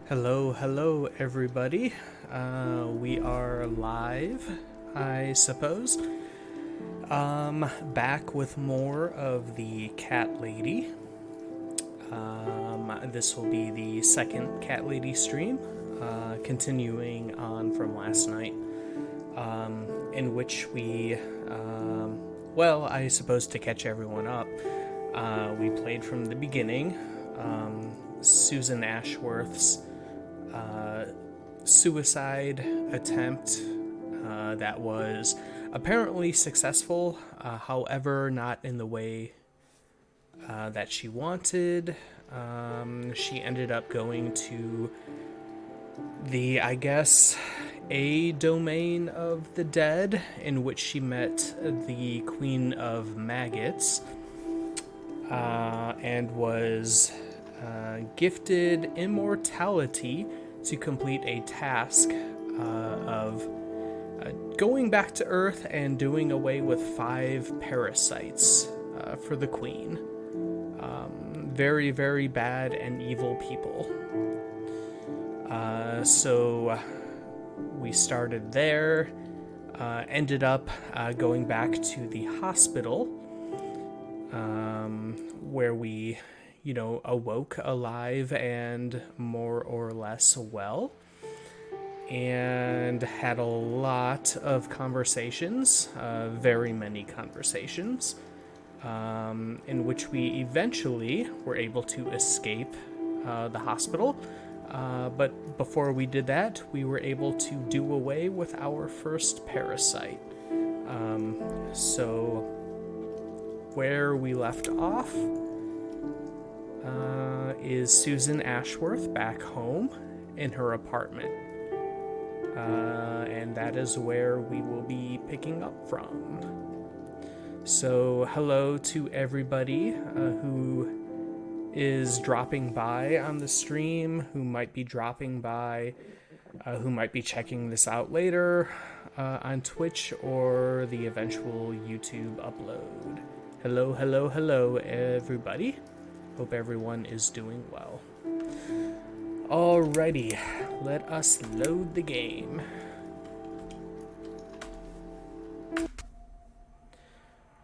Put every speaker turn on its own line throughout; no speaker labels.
Hello, everybody. We are live, I suppose. Back with more of the Cat Lady. This will be the second Cat Lady stream, continuing on from last night, in which I suppose to catch everyone up, we played from the beginning. Susan Ashworth's suicide attempt that was apparently successful, however, not in the way that she wanted. She ended up going to the, I guess, a domain of the dead, in which she met the Queen of Maggots, and was gifted immortality to complete a task of going back to Earth and doing away with 5 parasites for the Queen. Very, very bad and evil people. So we started there, ended up going back to the hospital, where we awoke alive and more or less well, and had a lot of conversations, very many conversations, in which we eventually were able to escape the hospital. But before we did that, we were able to do away with our first parasite. So where we left off is Susan Ashworth back home in her apartment. And that is where we will be picking up from. So hello to everybody who is dropping by on the stream, who might be dropping by, who might be checking this out later on Twitch or the eventual YouTube upload. Hello, everybody. Hope everyone is doing well. Alrighty, let us load the game.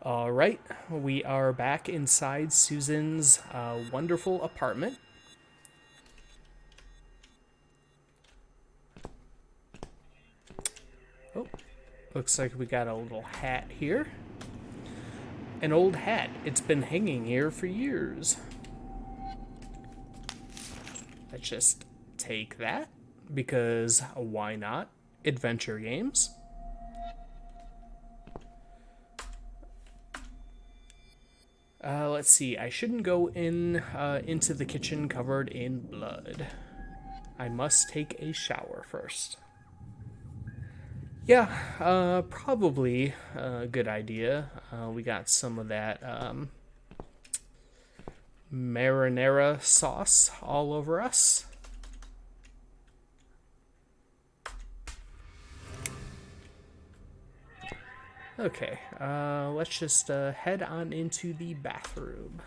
Alright, we are back inside Susan's wonderful apartment. Oh, looks like we got a little hat here. An old hat. It's been hanging here for years. Let's just take that, because why not? Adventure games. Let's see, I shouldn't go into the kitchen covered in blood. I must take a shower first. Yeah, probably a good idea. We got some of that marinara sauce all over us. Okay, let's just head on into the bathroom.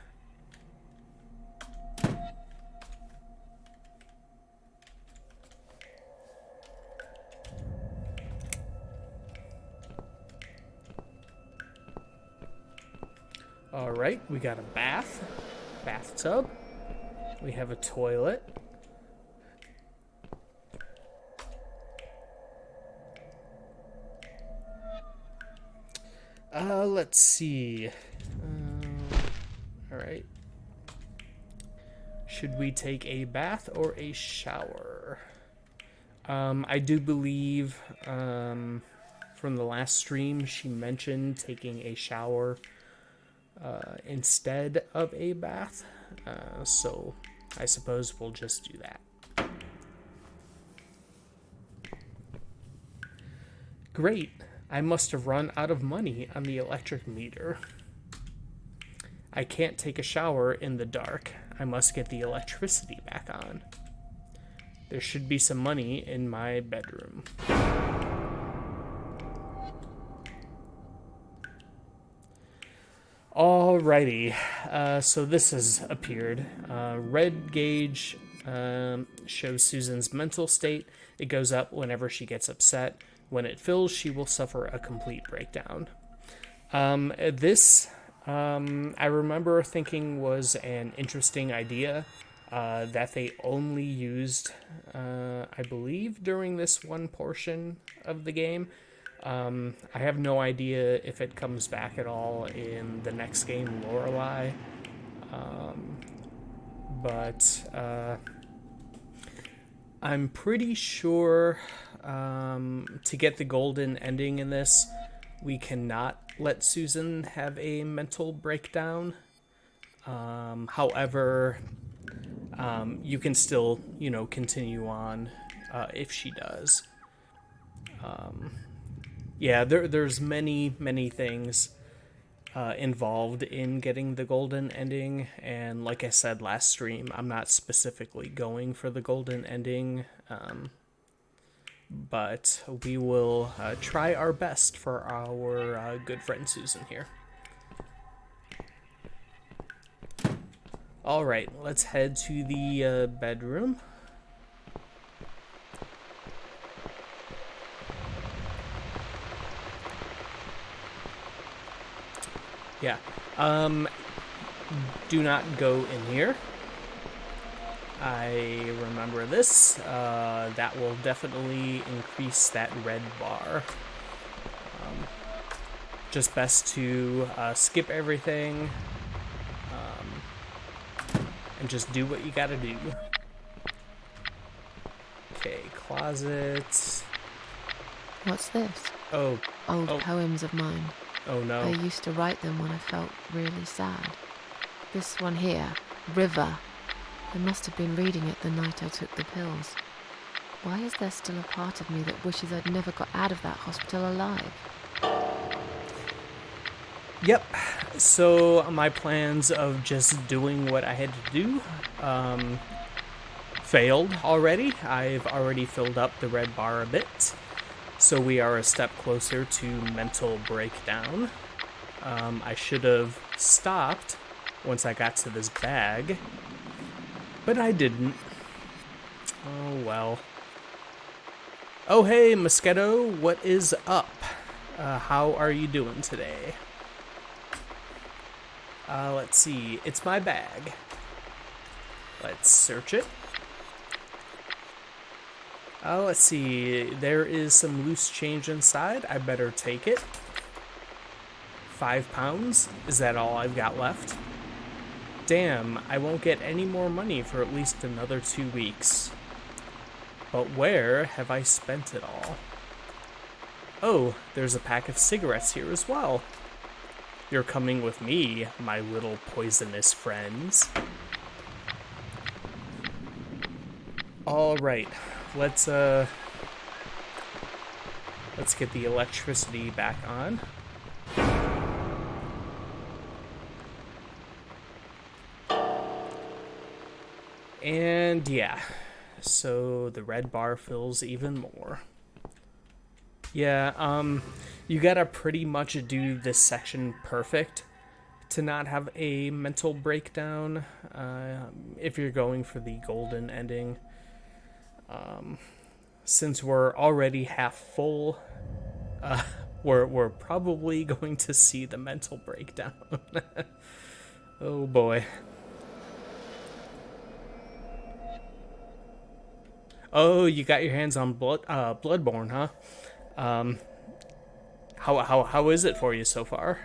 Alright, we got a bathtub. We have a toilet. Let's see. Alright. Should we take a bath or a shower? I do believe from the last stream she mentioned taking a shower instead of a bath. So I suppose we'll just do that. Great. I must have run out of money on the electric meter. I can't take a shower in the dark. I must get the electricity back on. There should be some money in my bedroom. Alrighty, so this has appeared. Red gauge shows Susan's mental state. It goes up whenever she gets upset. When it fills, she will suffer a complete breakdown. This, I remember thinking was an interesting idea that they only used, I believe, during this one portion of the game. I have no idea if it comes back at all in the next game, Lorelei. But I'm pretty sure to get the golden ending in this, we cannot let Susan have a mental breakdown. However, you can still, continue on if she does. There's many things involved in getting the golden ending, and like I said last stream, I'm not specifically going for the golden ending, but we will try our best for our good friend Susan here. Alright, let's head to the bedroom. Yeah. Do not go in here. I remember this. That will definitely increase that red bar. Just best to skip everything and just do what you gotta do. Okay, closet.
What's this?
Old
Poems of mine.
Oh no.
I used to write them when I felt really sad. This one here, River. I must have been reading it the night I took the pills. Why is there still a part of me that wishes I'd never got out of that hospital alive?
Yep. So my plans of just doing what I had to do failed already. I've already filled up the red bar a bit. So we are a step closer to mental breakdown. I should have stopped once I got to this bag, but I didn't. Oh well. Oh hey, Mosquito, what is up? How are you doing today? Let's see. It's my bag. Let's search it. Let's see. There is some loose change inside. I better take it. 5 pounds? Is that all I've got left? Damn, I won't get any more money for at least another 2 weeks. But where have I spent it all? Oh, there's a pack of cigarettes here as well. You're coming with me, my little poisonous friends. All right, let's get the electricity back on. And yeah, so the red bar fills even more. Yeah, you gotta pretty much do this section perfect to not have a mental breakdown if you're going for the golden ending. Since we're already half full, we're probably going to see the mental breakdown. Oh boy. Oh, you got your hands on Bloodborne, huh? How is it for you so far?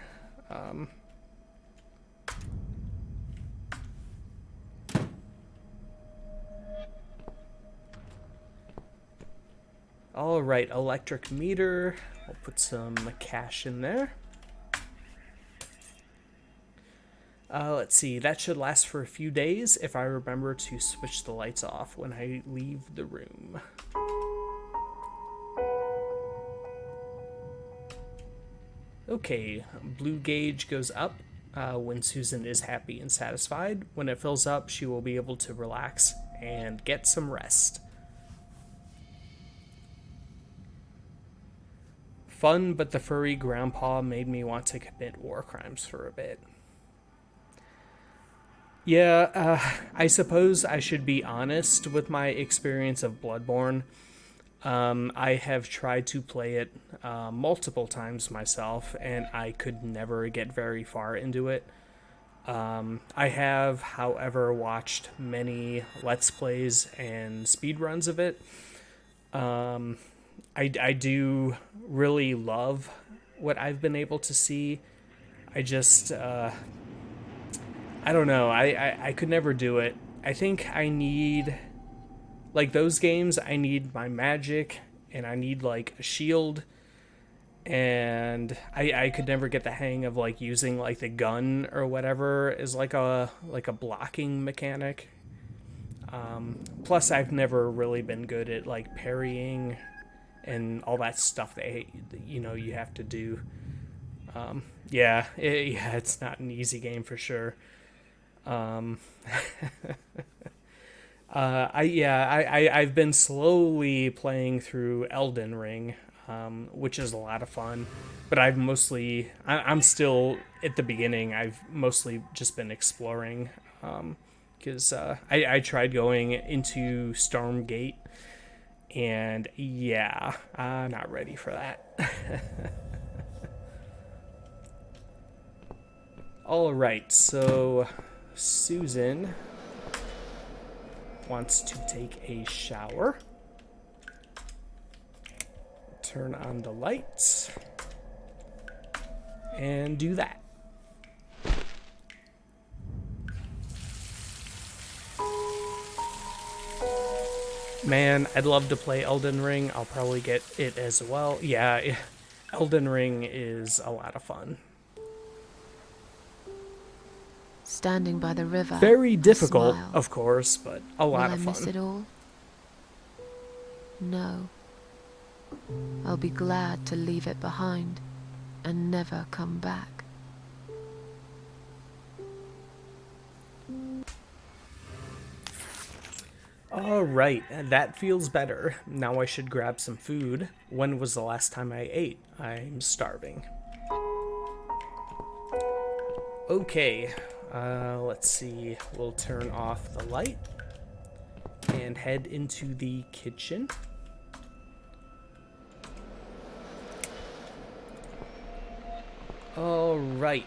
All right, electric meter. I'll put some cash in there. Let's see, that should last for a few days if I remember to switch the lights off when I leave the room. Okay, blue gauge goes up when Susan is happy and satisfied. When it fills up, she will be able to relax and get some rest. Fun, but the furry grandpa made me want to commit war crimes for a bit. Yeah, I suppose I should be honest with my experience of Bloodborne. I have tried to play it multiple times myself, and I could never get very far into it. I have, however, watched many Let's Plays and speedruns of it. I do really love what I've been able to see. I just, I don't know. I could never do it. I think I need, like, those games, I need my magic and I need, like, a shield. And I could never get the hang of like using like the gun or whatever as like a blocking mechanic. Plus, I've never really been good at like parrying and all that stuff that you have to do. Yeah, it's not an easy game for sure. I've been slowly playing through Elden Ring, which is a lot of fun. But I'm still at the beginning. I've mostly just been exploring, because I tried going into Stormgate, and yeah, I'm not ready for that. All right, so Susan wants to take a shower. Turn on the lights and do that. Man, I'd love to play Elden Ring. I'll probably get it as well. Yeah, Elden Ring is a lot of fun.
Standing by the river,
Very
I
difficult,
smile.
of course, but a
Will
lot
I
of
miss
fun.
it all? No. I'll be glad to leave it behind and never come back.
All right, that feels better. Now I should grab some food. When was the last time I ate? I'm starving. Okay, let's see. We'll turn off the light and head into the kitchen. All right.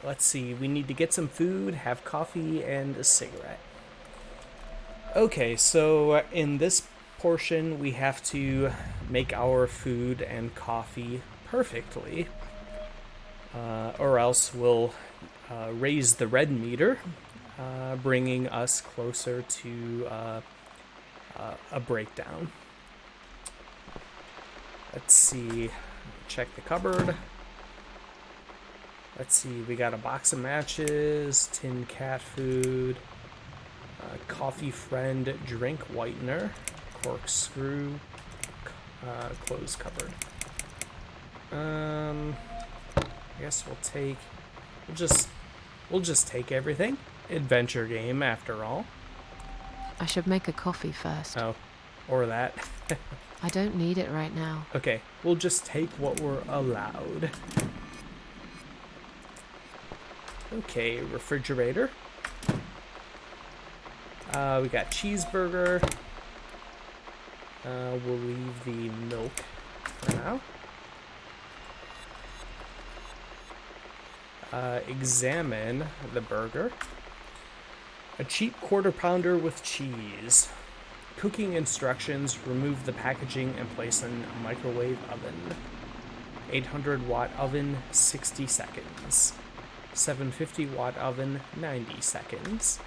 Let's see. We need to get some food, have coffee, and a cigarette. Okay, so in this portion, we have to make our food and coffee perfectly, or else we'll raise the red meter, bringing us closer to a breakdown. Let's see. Check the cupboard. Let's see. We got a box of matches, tin cat food, coffee friend drink whitener, corkscrew, clothes cupboard. I guess we'll just take everything. Adventure game after all.
I should make a coffee first.
Oh, or that.
I don't need it right now.
Okay, we'll just take what we're allowed. Okay, refrigerator. We got cheeseburger. We'll leave the milk for now. Examine the burger. A cheap quarter pounder with cheese. Cooking instructions: remove the packaging and place in a microwave oven. 800 watt oven, 60 seconds. 750 watt oven, 90 seconds.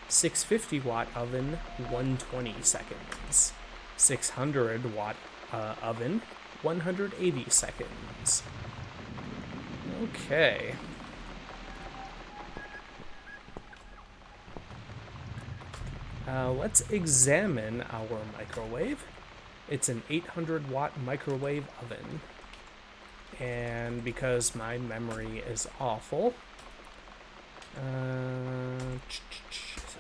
650 watt oven, 120 seconds. 600 watt oven, 180 seconds. Okay. Let's examine our microwave. It's an 800 watt microwave oven. And because my memory is awful,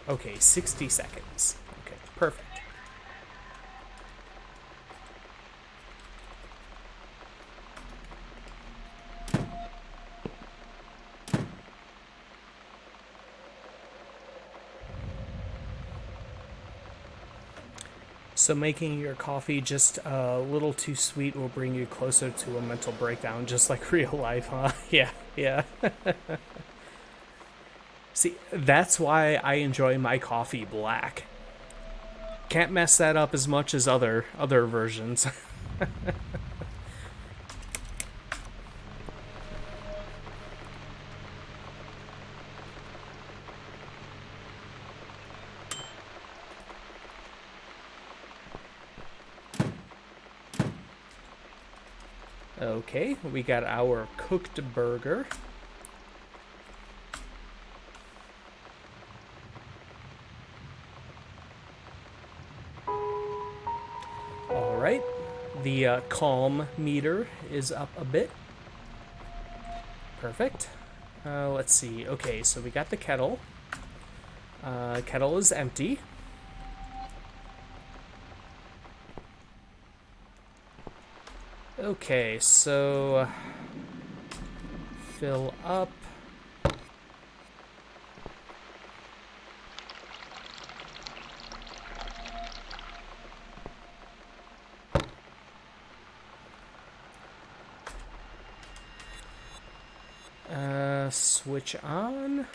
okay, 60 seconds. Okay, perfect. So making your coffee just a little too sweet will bring you closer to a mental breakdown, just like real life, huh? Yeah, yeah. See, that's why I enjoy my coffee black. Can't mess that up as much as other versions. Okay, we got our cooked burger. All right, the calm meter is up a bit. Perfect. Let's see. Okay, so we got the kettle. Kettle is empty. Okay, so fill up. Switch on.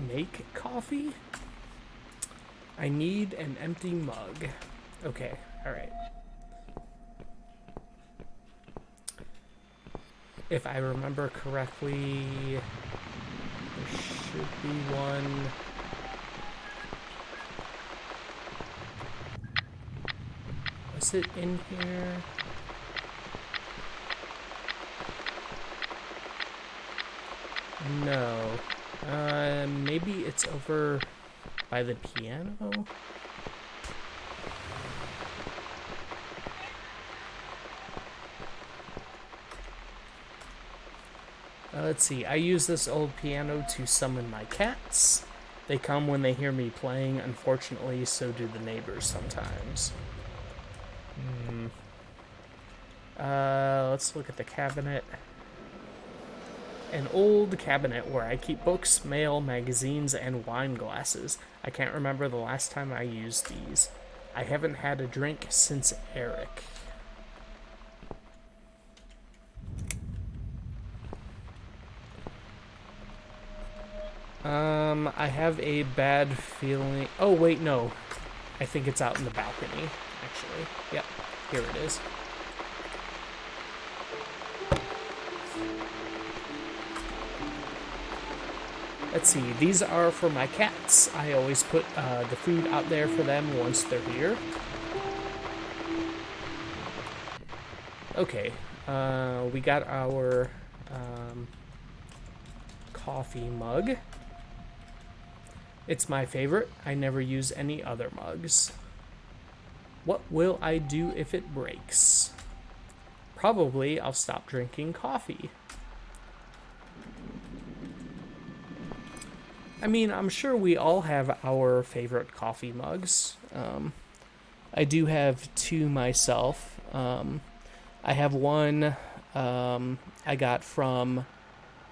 Make coffee? I need an empty mug. Okay, alright. If I remember correctly, there should be one. Was it in here? No. Maybe it's over by the piano? Let's see. I use this old piano to summon my cats. They come when they hear me playing. Unfortunately, so do the neighbors sometimes. Let's look at the cabinet. An old cabinet where I keep books, mail, magazines, and wine glasses. I can't remember the last time I used these. I haven't had a drink since Eric. I have a bad feeling. Oh, wait, no. I think it's out in the balcony, actually. Yep, here it is. Let's see, these are for my cats. I always put the food out there for them once they're here. Okay, we got our coffee mug. It's my favorite. I never use any other mugs. What will I do if it breaks? Probably I'll stop drinking coffee. I mean, I'm sure we all have our favorite coffee mugs. I do have two myself. I have one I got from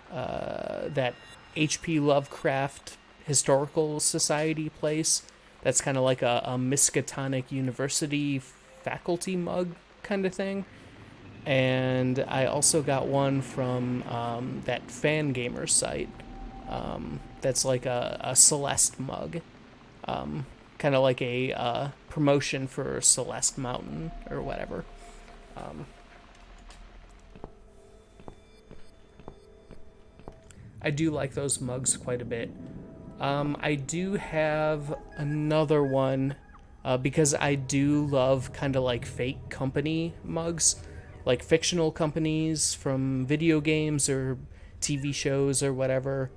that H.P. Lovecraft Historical Society place. That's kind of like a Miskatonic University faculty mug kind of thing. And I also got one from that fan gamer site. That's like a Celeste mug. Kind of like a promotion for Celeste Mountain or whatever. I do like those mugs quite a bit. I do have another one because I do love kind of like fake company mugs, like fictional companies from video games or TV shows or whatever.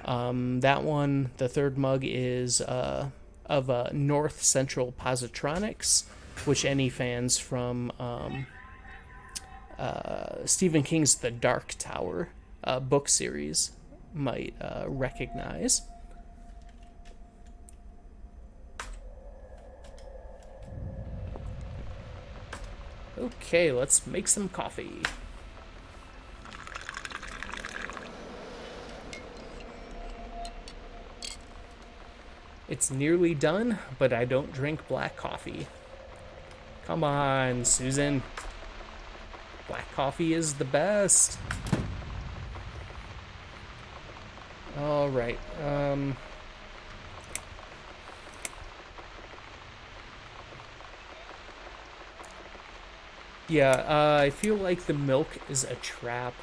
That one, the third mug, is of North Central Positronics, which any fans from Stephen King's The Dark Tower book series might recognize. Okay, let's make some coffee. It's nearly done, but I don't drink black coffee. Come on, Susan. Black coffee is the best. All right. Yeah, I feel like the milk is a trap.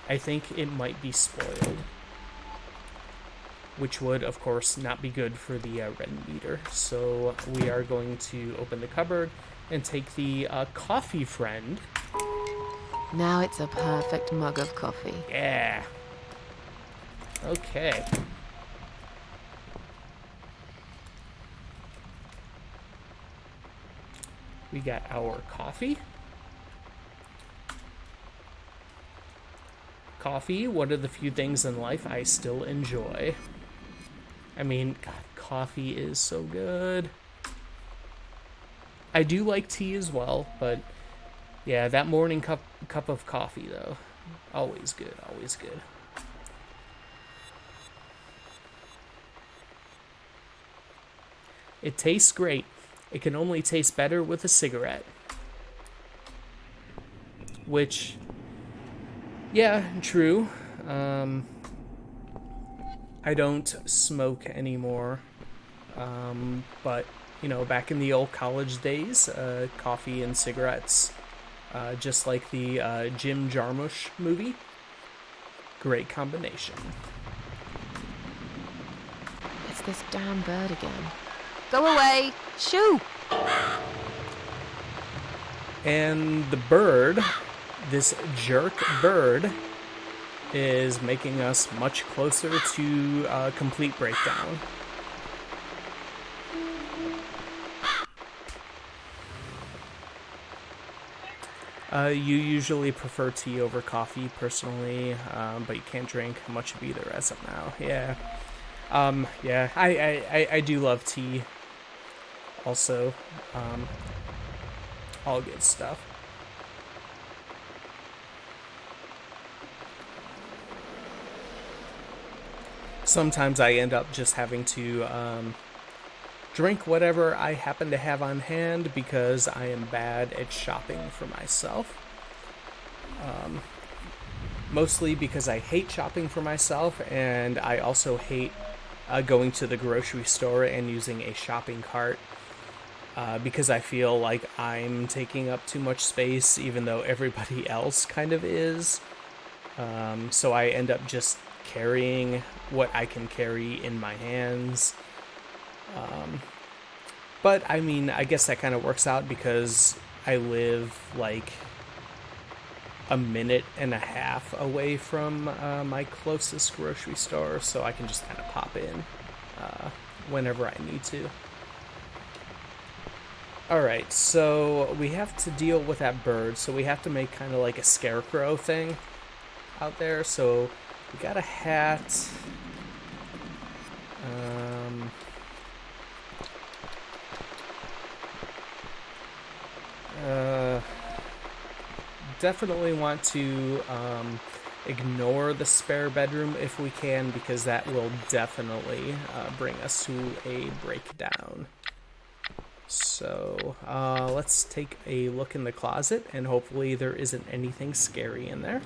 I think it might be spoiled. Which would, of course, not be good for the red meter. So we are going to open the cupboard and take the coffee friend.
Now it's a perfect mug of coffee.
Yeah. Okay. We got our coffee. Coffee, one of the few things in life I still enjoy. I mean, God, coffee is so good. I do like tea as well, but yeah, that morning cup of coffee, though, always good, always good. It tastes great. It can only taste better with a cigarette. Which, yeah, true. I don't smoke anymore. But, you know, back in the old college days, coffee and cigarettes, just like the Jim Jarmusch movie, great combination.
It's this damn bird again. Go away! Shoo!
And the bird, this jerk bird, is making us much closer to a complete breakdown. You usually prefer tea over coffee, personally, but you can't drink much of either as of now. Yeah. Yeah, I do love tea. Also, all good stuff. Sometimes I end up just having to drink whatever I happen to have on hand because I am bad at shopping for myself. Mostly because I hate shopping for myself, and I also hate going to the grocery store and using a shopping cart because I feel like I'm taking up too much space, even though everybody else kind of is. So I end up just carrying what I can carry in my hands. But I mean, I guess that kind of works out because I live like a minute and a half away from my closest grocery store, so I can just kind of pop in whenever I need to. Alright, so we have to deal with that bird, so we have to make kind of like a scarecrow thing out there. So we got a hat. Definitely want to ignore the spare bedroom if we can, because that will definitely bring us to a breakdown. So let's take a look in the closet, and hopefully there isn't anything scary in there.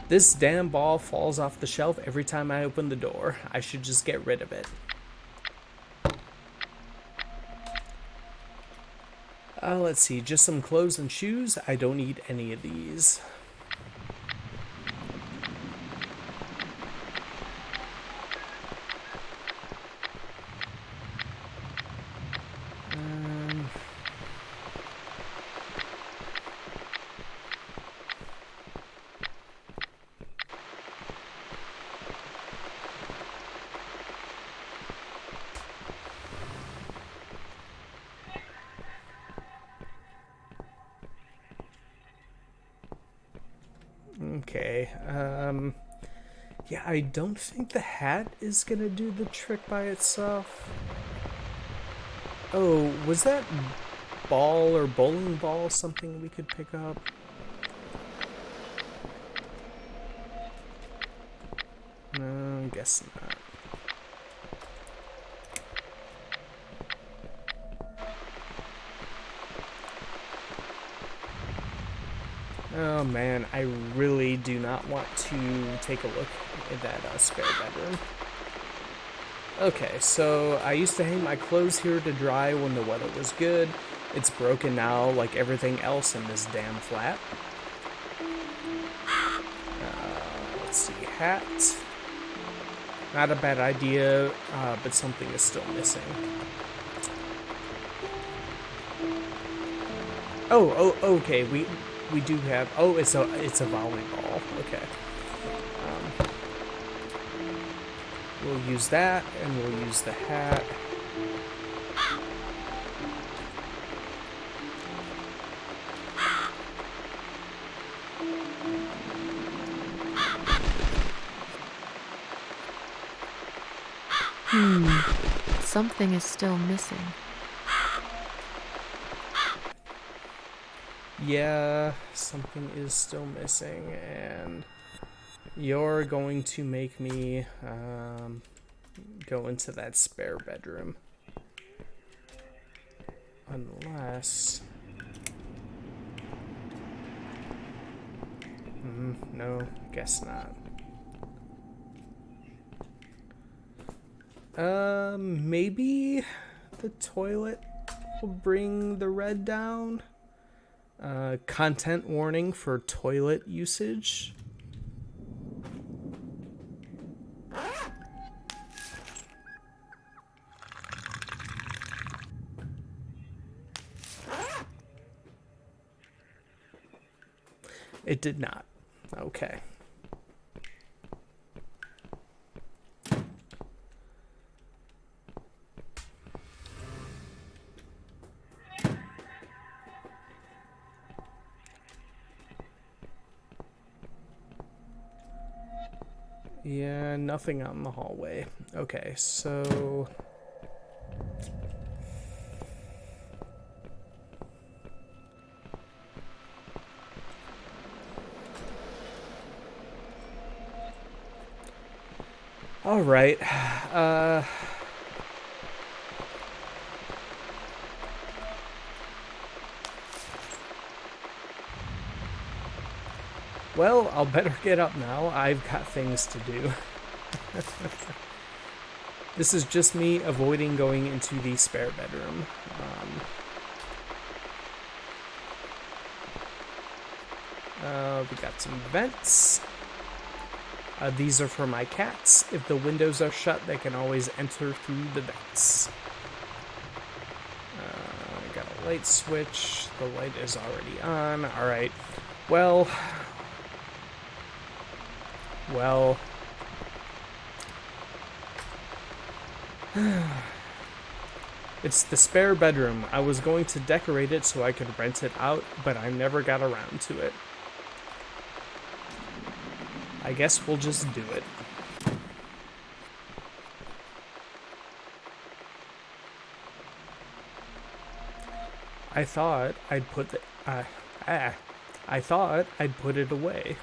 This damn ball falls off the shelf every time I open the door. I should just get rid of it. Let's see, just some clothes and shoes. I don't need any of these. Okay, yeah, I don't think the hat is gonna do the trick by itself. Oh, was that ball or bowling ball something we could pick up? No, guess not. Oh man, I really do not want to take a look at that spare bedroom. Okay, so I used to hang my clothes here to dry when the weather was good. It's broken now, like everything else in this damn flat. Let's see, hat. Not a bad idea, but something is still missing. Okay. We do have. Oh, it's a volleyball. Okay. We'll use that, and we'll use the hat.
Something is still missing.
Yeah, something is still missing, and you're going to make me go into that spare bedroom. Unless... no, guess not. Maybe the toilet will bring the red down. Content warning for toilet usage. It did not. Okay. Yeah, nothing out in the hallway. Okay, so... Alright, well, I'll better get up now. I've got things to do. This is just me avoiding going into the spare bedroom. We got some vents. These are for my cats. If the windows are shut, they can always enter through the vents. I got a light switch. The light is already on. Alright. Well... It's the spare bedroom. I was going to decorate it so I could rent it out, but I never got around to it. I guess we'll just do it. I thought I'd put it away.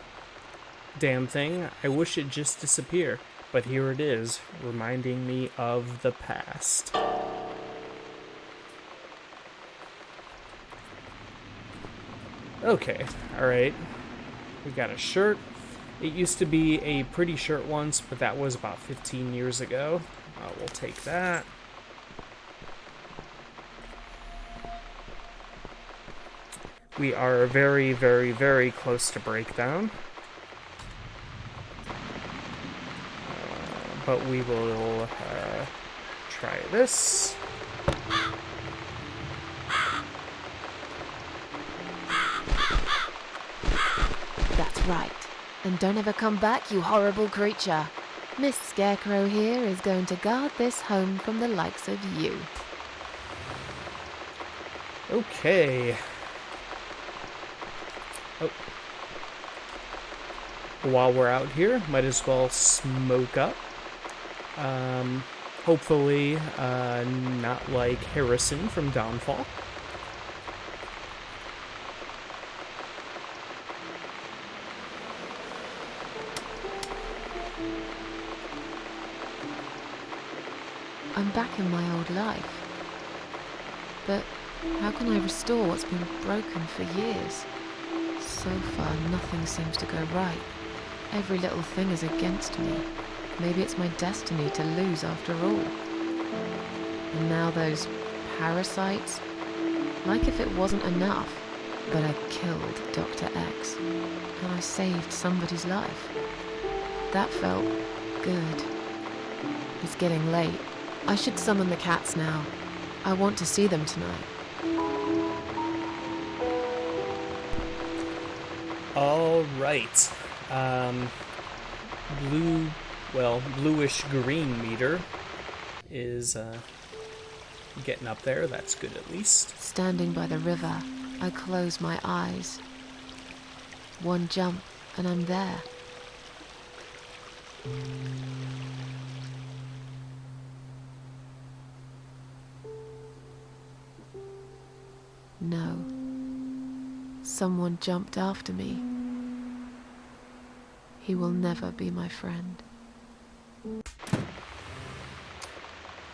Damn thing, I wish it'd just disappear, but here it is, reminding me of the past. Okay, alright. We got a shirt. It used to be a pretty shirt once, but that was about 15 years ago. We'll take that. We are very, very, very close to breakdown. But we will try this.
That's right. And don't ever come back, you horrible creature. Miss Scarecrow here is going to guard this home from the likes of you.
Okay. Oh. While we're out here, might as well smoke up. Hopefully, not like Harrison from Downfall.
I'm back in my old life. But how can I restore what's been broken for years? So far, nothing seems to go right. Every little thing is against me. Maybe it's my destiny to lose after all. And now those parasites. Like if it wasn't enough. But I killed Dr. X. And I saved somebody's life. That felt good. It's getting late. I should summon the cats now. I want to see them tonight.
All right. Bluish green meter is getting up there. That's good at least.
Standing by the river, I close my eyes. One jump and I'm there. No. Someone jumped after me. He will never be my friend.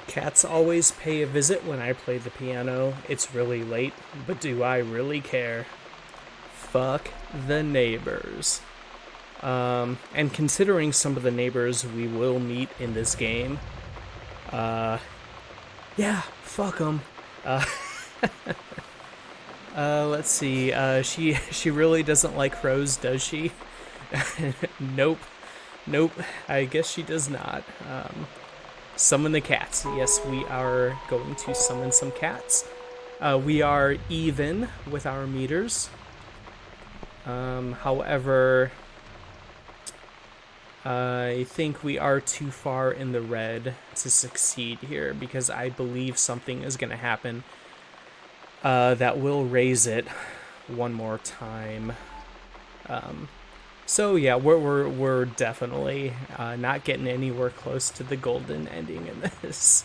Cats always pay a visit when I play the piano. It's really late, but do I really care? Fuck the neighbors. And considering some of the neighbors we will meet in this game, yeah, fuck them. Let's see. She really doesn't like crows, does she? Nope. I guess she does not. Summon the cats. Yes, we are going to summon some cats. We are even with our meters. However, I think we are too far in the red to succeed here because I believe something is going to happen that will raise it one more time. So yeah, we're definitely not getting anywhere close to the golden ending in this.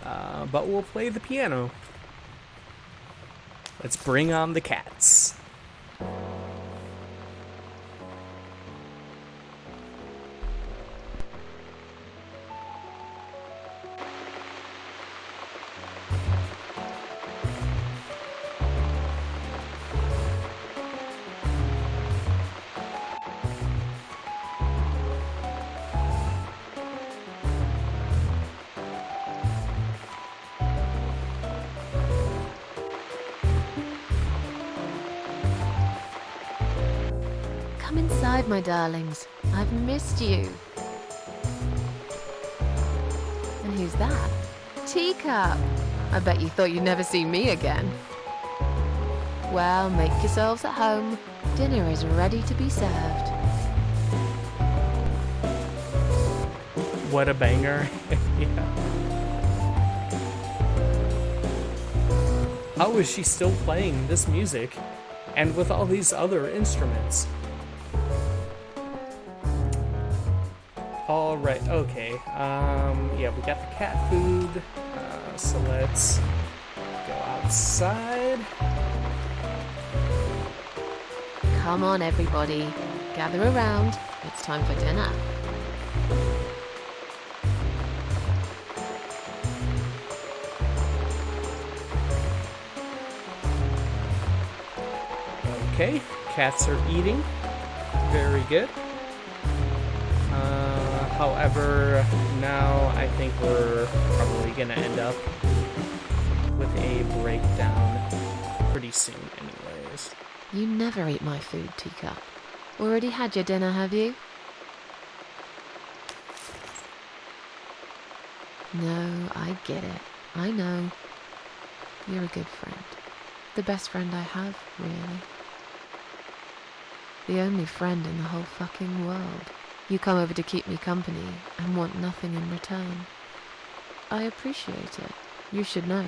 But we'll play the piano. Let's bring on the cats.
Come inside, my darlings. I've missed you. And who's that? Teacup. I bet you thought you'd never see me again. Well, make yourselves at home. Dinner is ready to be served.
What a banger. Yeah. How is she still playing this music? And with all these other instruments? All right, okay. Yeah, we got the cat food. So let's go outside.
Come on, everybody. Gather around. It's time for dinner.
Okay, cats are eating. Very good. However, now I think we're probably gonna end up with a breakdown pretty soon anyways.
You never eat my food, Teacup. Already had your dinner, have you? No, I get it. I know. You're a good friend. The best friend I have, really. The only friend in the whole fucking world. You come over to keep me company and want nothing in return. I appreciate it. You should know.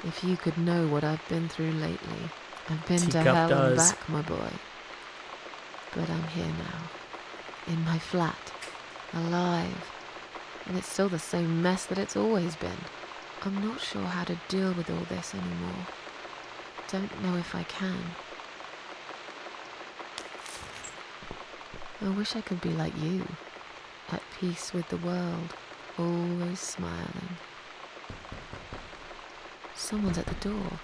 If you could know what I've been through lately. I've been to hell and back, my boy. But I'm here now. In my flat. Alive. and it's still the same mess that it's always been. I'm not sure how to deal with all this anymore. Don't know if I can. I wish I could be like you, at peace with the world, always smiling. Someone's at the door.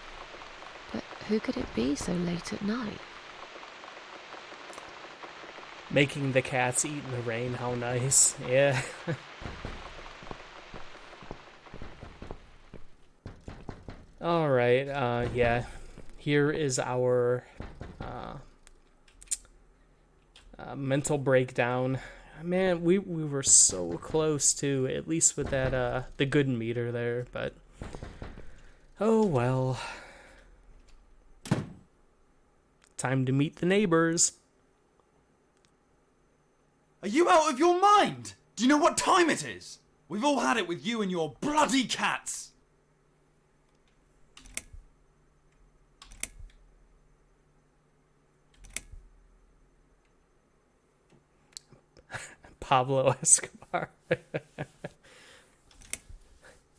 But who could it be so late at night?
Making the cats eat in the rain, how nice. Yeah. All right. Yeah. Here is our mental breakdown. Man, we were so close to, at least with that the good meter there, but oh well. Time to meet the neighbors.
Are you out of your mind? Do you know what time it is? We've all had it with you and your bloody cats.
Pablo Escobar.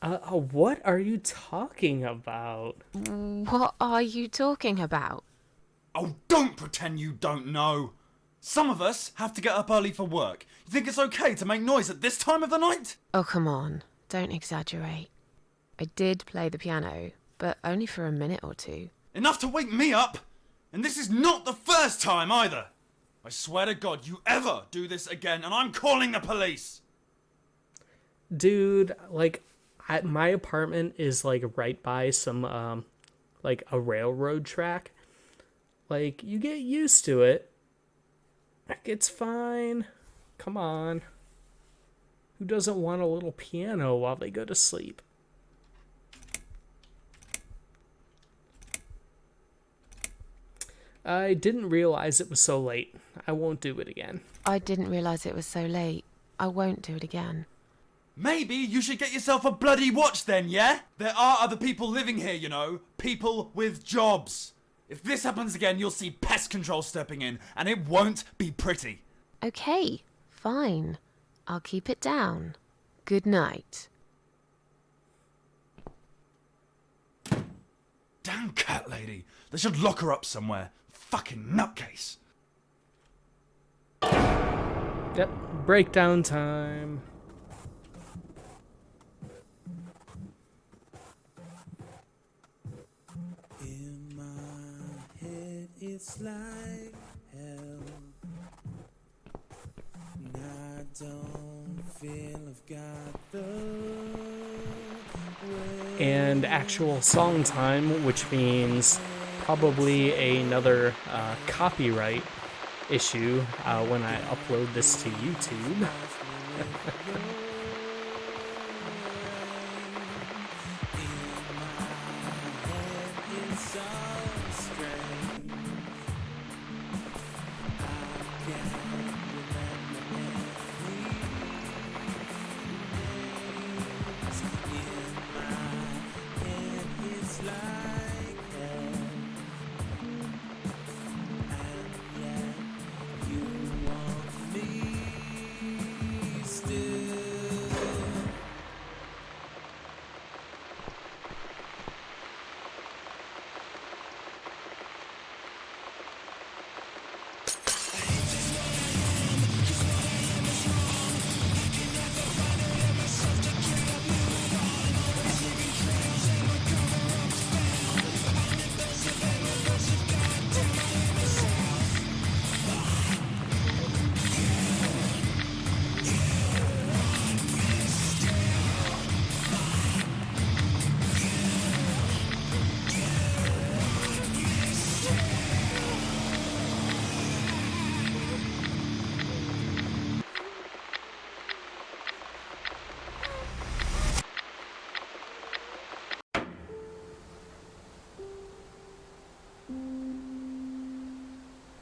What are you talking about?
What are you talking about?
Oh, don't pretend you don't know. Some of us have to get up early for work. You think it's okay to make noise at this time of the night?
Oh, come on. Don't exaggerate. I did play the piano, but only for a minute or two.
Enough to wake me up! And this is not the first time either! I swear to God, you ever do this again and I'm calling the police!
Dude, like, my apartment is, like, right by some, like, a railroad track. Like, you get used to it. It's fine. Come on. Who doesn't want a little piano while they go to sleep? I didn't realize it was so late. I won't do it again.
I didn't realise it was so late. I won't do it again.
Maybe you should get yourself a bloody watch then, yeah? There are other people living here, you know. People with jobs. If this happens again, you'll see pest control stepping in, and it won't be pretty.
Okay, fine. I'll keep it down. Good night.
Damn cat lady. They should lock her up somewhere. Fucking nutcase.
Yep, breakdown time.
In my head it's like hell, and I don't feel I've got the
And actual song time, which means probably another copyright issue when I upload this to YouTube.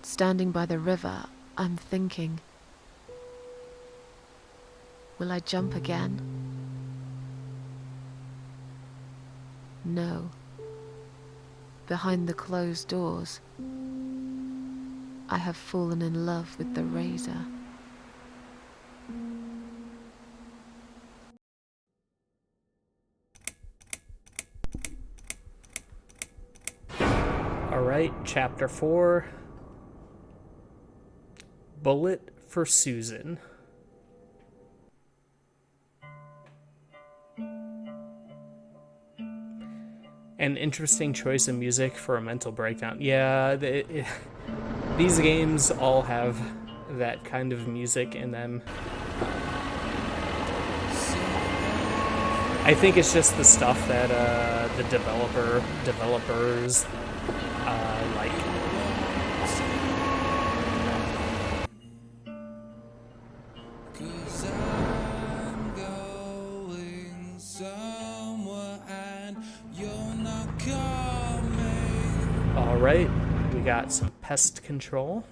Standing by the river, I'm thinking, will I jump again? No. Behind the closed doors, I have fallen in love with the razor.
Alright, chapter 4. Bullet for Susan. An interesting choice of music for a mental breakdown. Yeah, these games all have that kind of music in them. I think it's just the stuff that the developers like.
Cause I'm going somewhere and you're not coming.
All right, we got some pest control.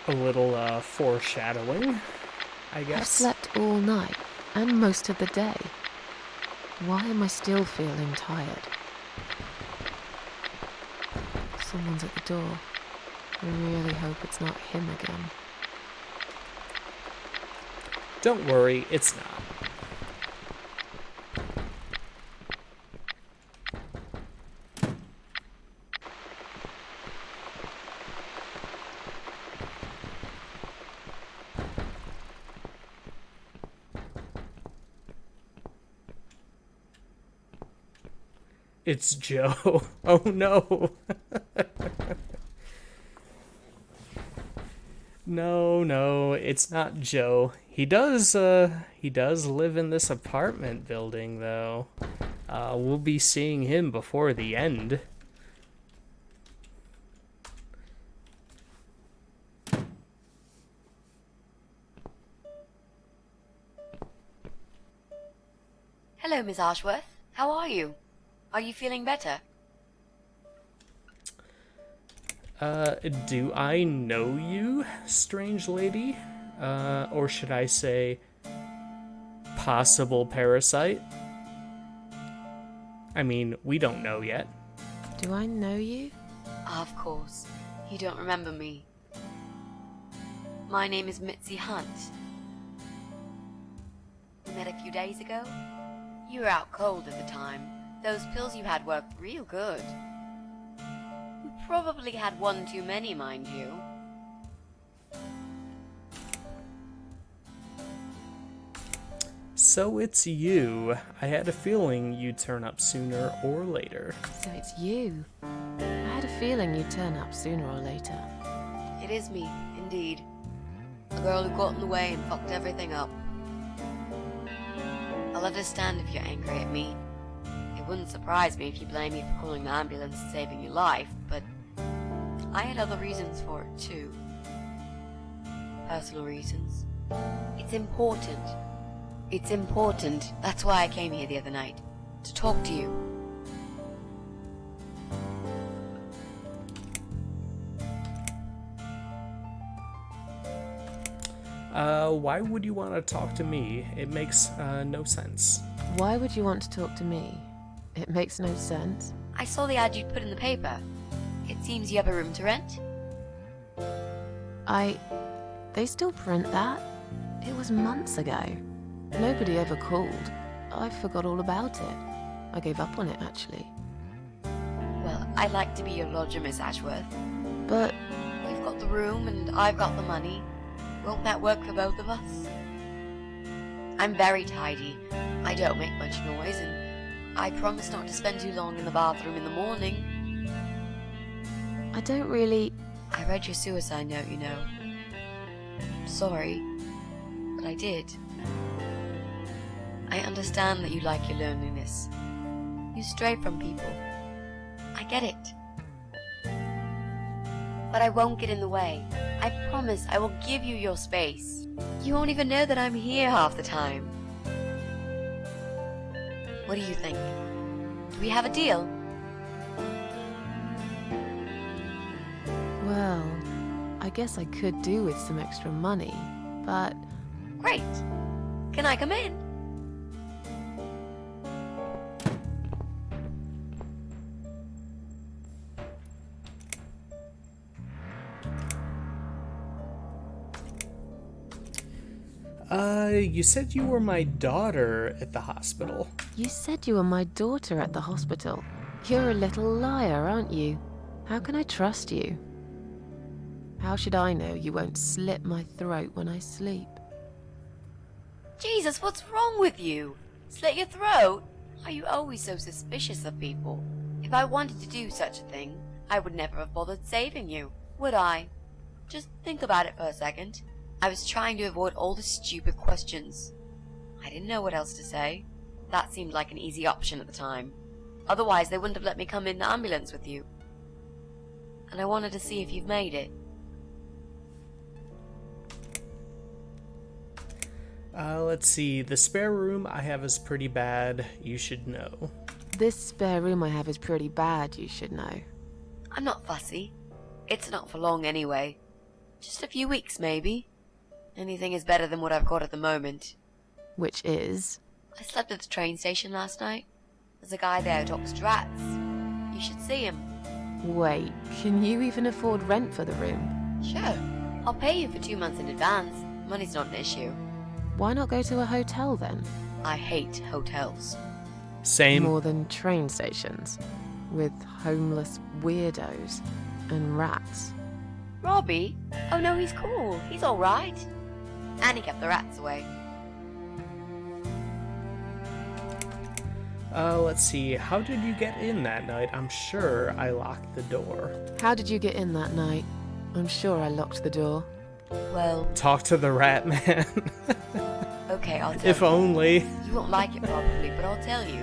A little foreshadowing, I guess.
I've slept all night and most of the day. Why am I still feeling tired? Someone's at the door. I really hope it's not him again.
Don't worry, it's not. It's Joe. Oh no. No, it's not Joe. He does live in this apartment building though. We'll be seeing him before the end.
Hello, Miss Ashworth. How are you? Are you feeling better?
Do I know you, strange lady? Or should I say, possible parasite? I mean, we don't know yet.
Do I know you?
Of course. You don't remember me. My name is Mitzi Hunt. We met a few days ago. You were out cold at the time. Those pills you had worked real good. You probably had one too many, mind you.
So it's you. I had a feeling you'd turn up sooner or later.
So it's you. I had a feeling you'd turn up sooner or later.
It is me, indeed. A girl who got in the way and fucked everything up. I'll understand if you're angry at me. It wouldn't surprise me if you blame me for calling the ambulance and saving your life, but I had other reasons for it too. Personal reasons. It's important. It's important. That's why I came here the other night. To talk to you.
Why would you want to talk to me? It makes no sense.
Why would you want to talk to me? It makes no sense.
I saw the ad you'd put in the paper. It seems you have a room to rent.
They still print that? It was months ago. Nobody ever called. I forgot all about it. I gave up on it, actually.
Well, I'd like to be your lodger, Miss Ashworth.
But
We've got the room and I've got the money. Won't that work for both of us? I'm very tidy. I don't make much noise, and I promise not to spend too long in the bathroom in the morning.
I don't really...
I read your suicide note, you know. I'm sorry, but I did. I understand that you like your loneliness. You stray from people. I get it. But I won't get in the way. I promise I will give you your space. You won't even know that I'm here half the time. What do you think? Do we have a deal?
Well, I guess I could do with some extra money, but...
Great. Can I come in?
You said you were my daughter at the hospital.
You said you were my daughter at the hospital. You're a little liar, aren't you? How can I trust you? How should I know you won't slit my throat when I sleep?
Jesus, what's wrong with you? Slit your throat? Are you always so suspicious of people? If I wanted to do such a thing, I would never have bothered saving you, would I? Just think about it for a second. I was trying to avoid all the stupid questions. I didn't know what else to say. That seemed like an easy option at the time. Otherwise, they wouldn't have let me come in the ambulance with you. And I wanted to see if you've made it.
Let's see. The spare room I have is pretty bad. You should know.
This spare room I have is pretty bad, you should know.
I'm not fussy. It's not for long anyway. Just a few weeks, maybe. Anything is better than what I've got at the moment.
Which is?
I slept at the train station last night. There's a guy there who talks to rats. You should see him.
Wait, can you even afford rent for the room?
Sure. I'll pay you for 2 months in advance. Money's not an issue.
Why not go to a hotel then?
I hate hotels.
Same.
More than train stations. With homeless weirdos and rats.
Robbie? Oh no, he's cool. He's alright. And he kept the rats away.
Let's see. How did you get in that night? I'm sure I locked the door.
How did you get in that night? I'm sure I locked the door.
Well,
Talk to the rat man.
okay, I'll tell
If
you.
only.
You won't like it probably, but I'll tell you.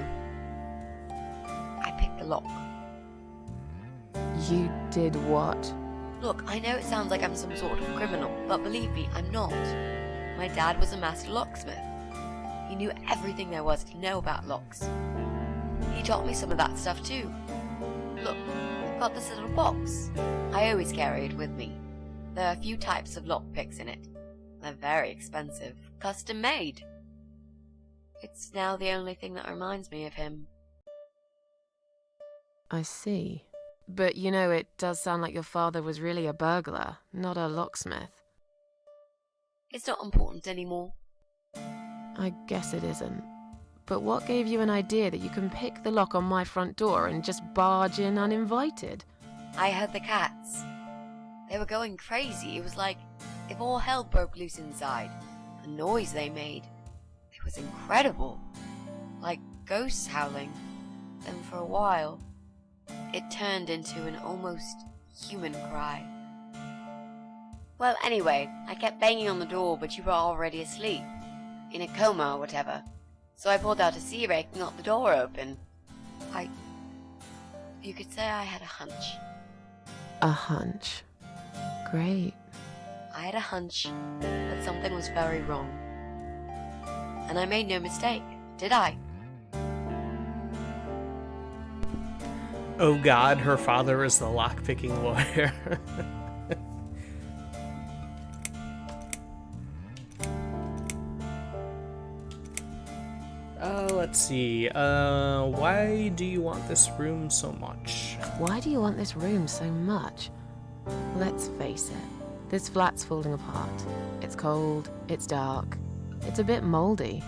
I picked the lock.
You did what?
Look, I know it sounds like I'm some sort of criminal, but believe me, I'm not. My dad was a master locksmith. He knew everything there was to know about locks. He taught me some of that stuff too. Look, I've got this little box. I always carry it with me. There are a few types of lockpicks in it. They're very expensive, custom made. It's now the only thing that reminds me of him.
I see. But you know, it does sound like your father was really a burglar, not a locksmith.
It's not important anymore.
I guess it isn't. But what gave you an idea that you can pick the lock on my front door and just barge in uninvited?
I heard the cats. They were going crazy. It was like if all hell broke loose inside. The noise they made. It was incredible. Like ghosts howling. Then for a while, it turned into an almost human cry. Well, anyway, I kept banging on the door, but you were already asleep. In a coma or whatever. So I pulled out a sea rake and got the door open. You could say I had a hunch.
A hunch. Great.
I had a hunch that something was very wrong. And I made no mistake, did I?
Oh god, her father is the lockpicking lawyer. Let's see. Why do you want this room so much?
Why do you want this room so much? Let's face it, this flat's falling apart. It's cold, it's dark, it's a bit mouldy.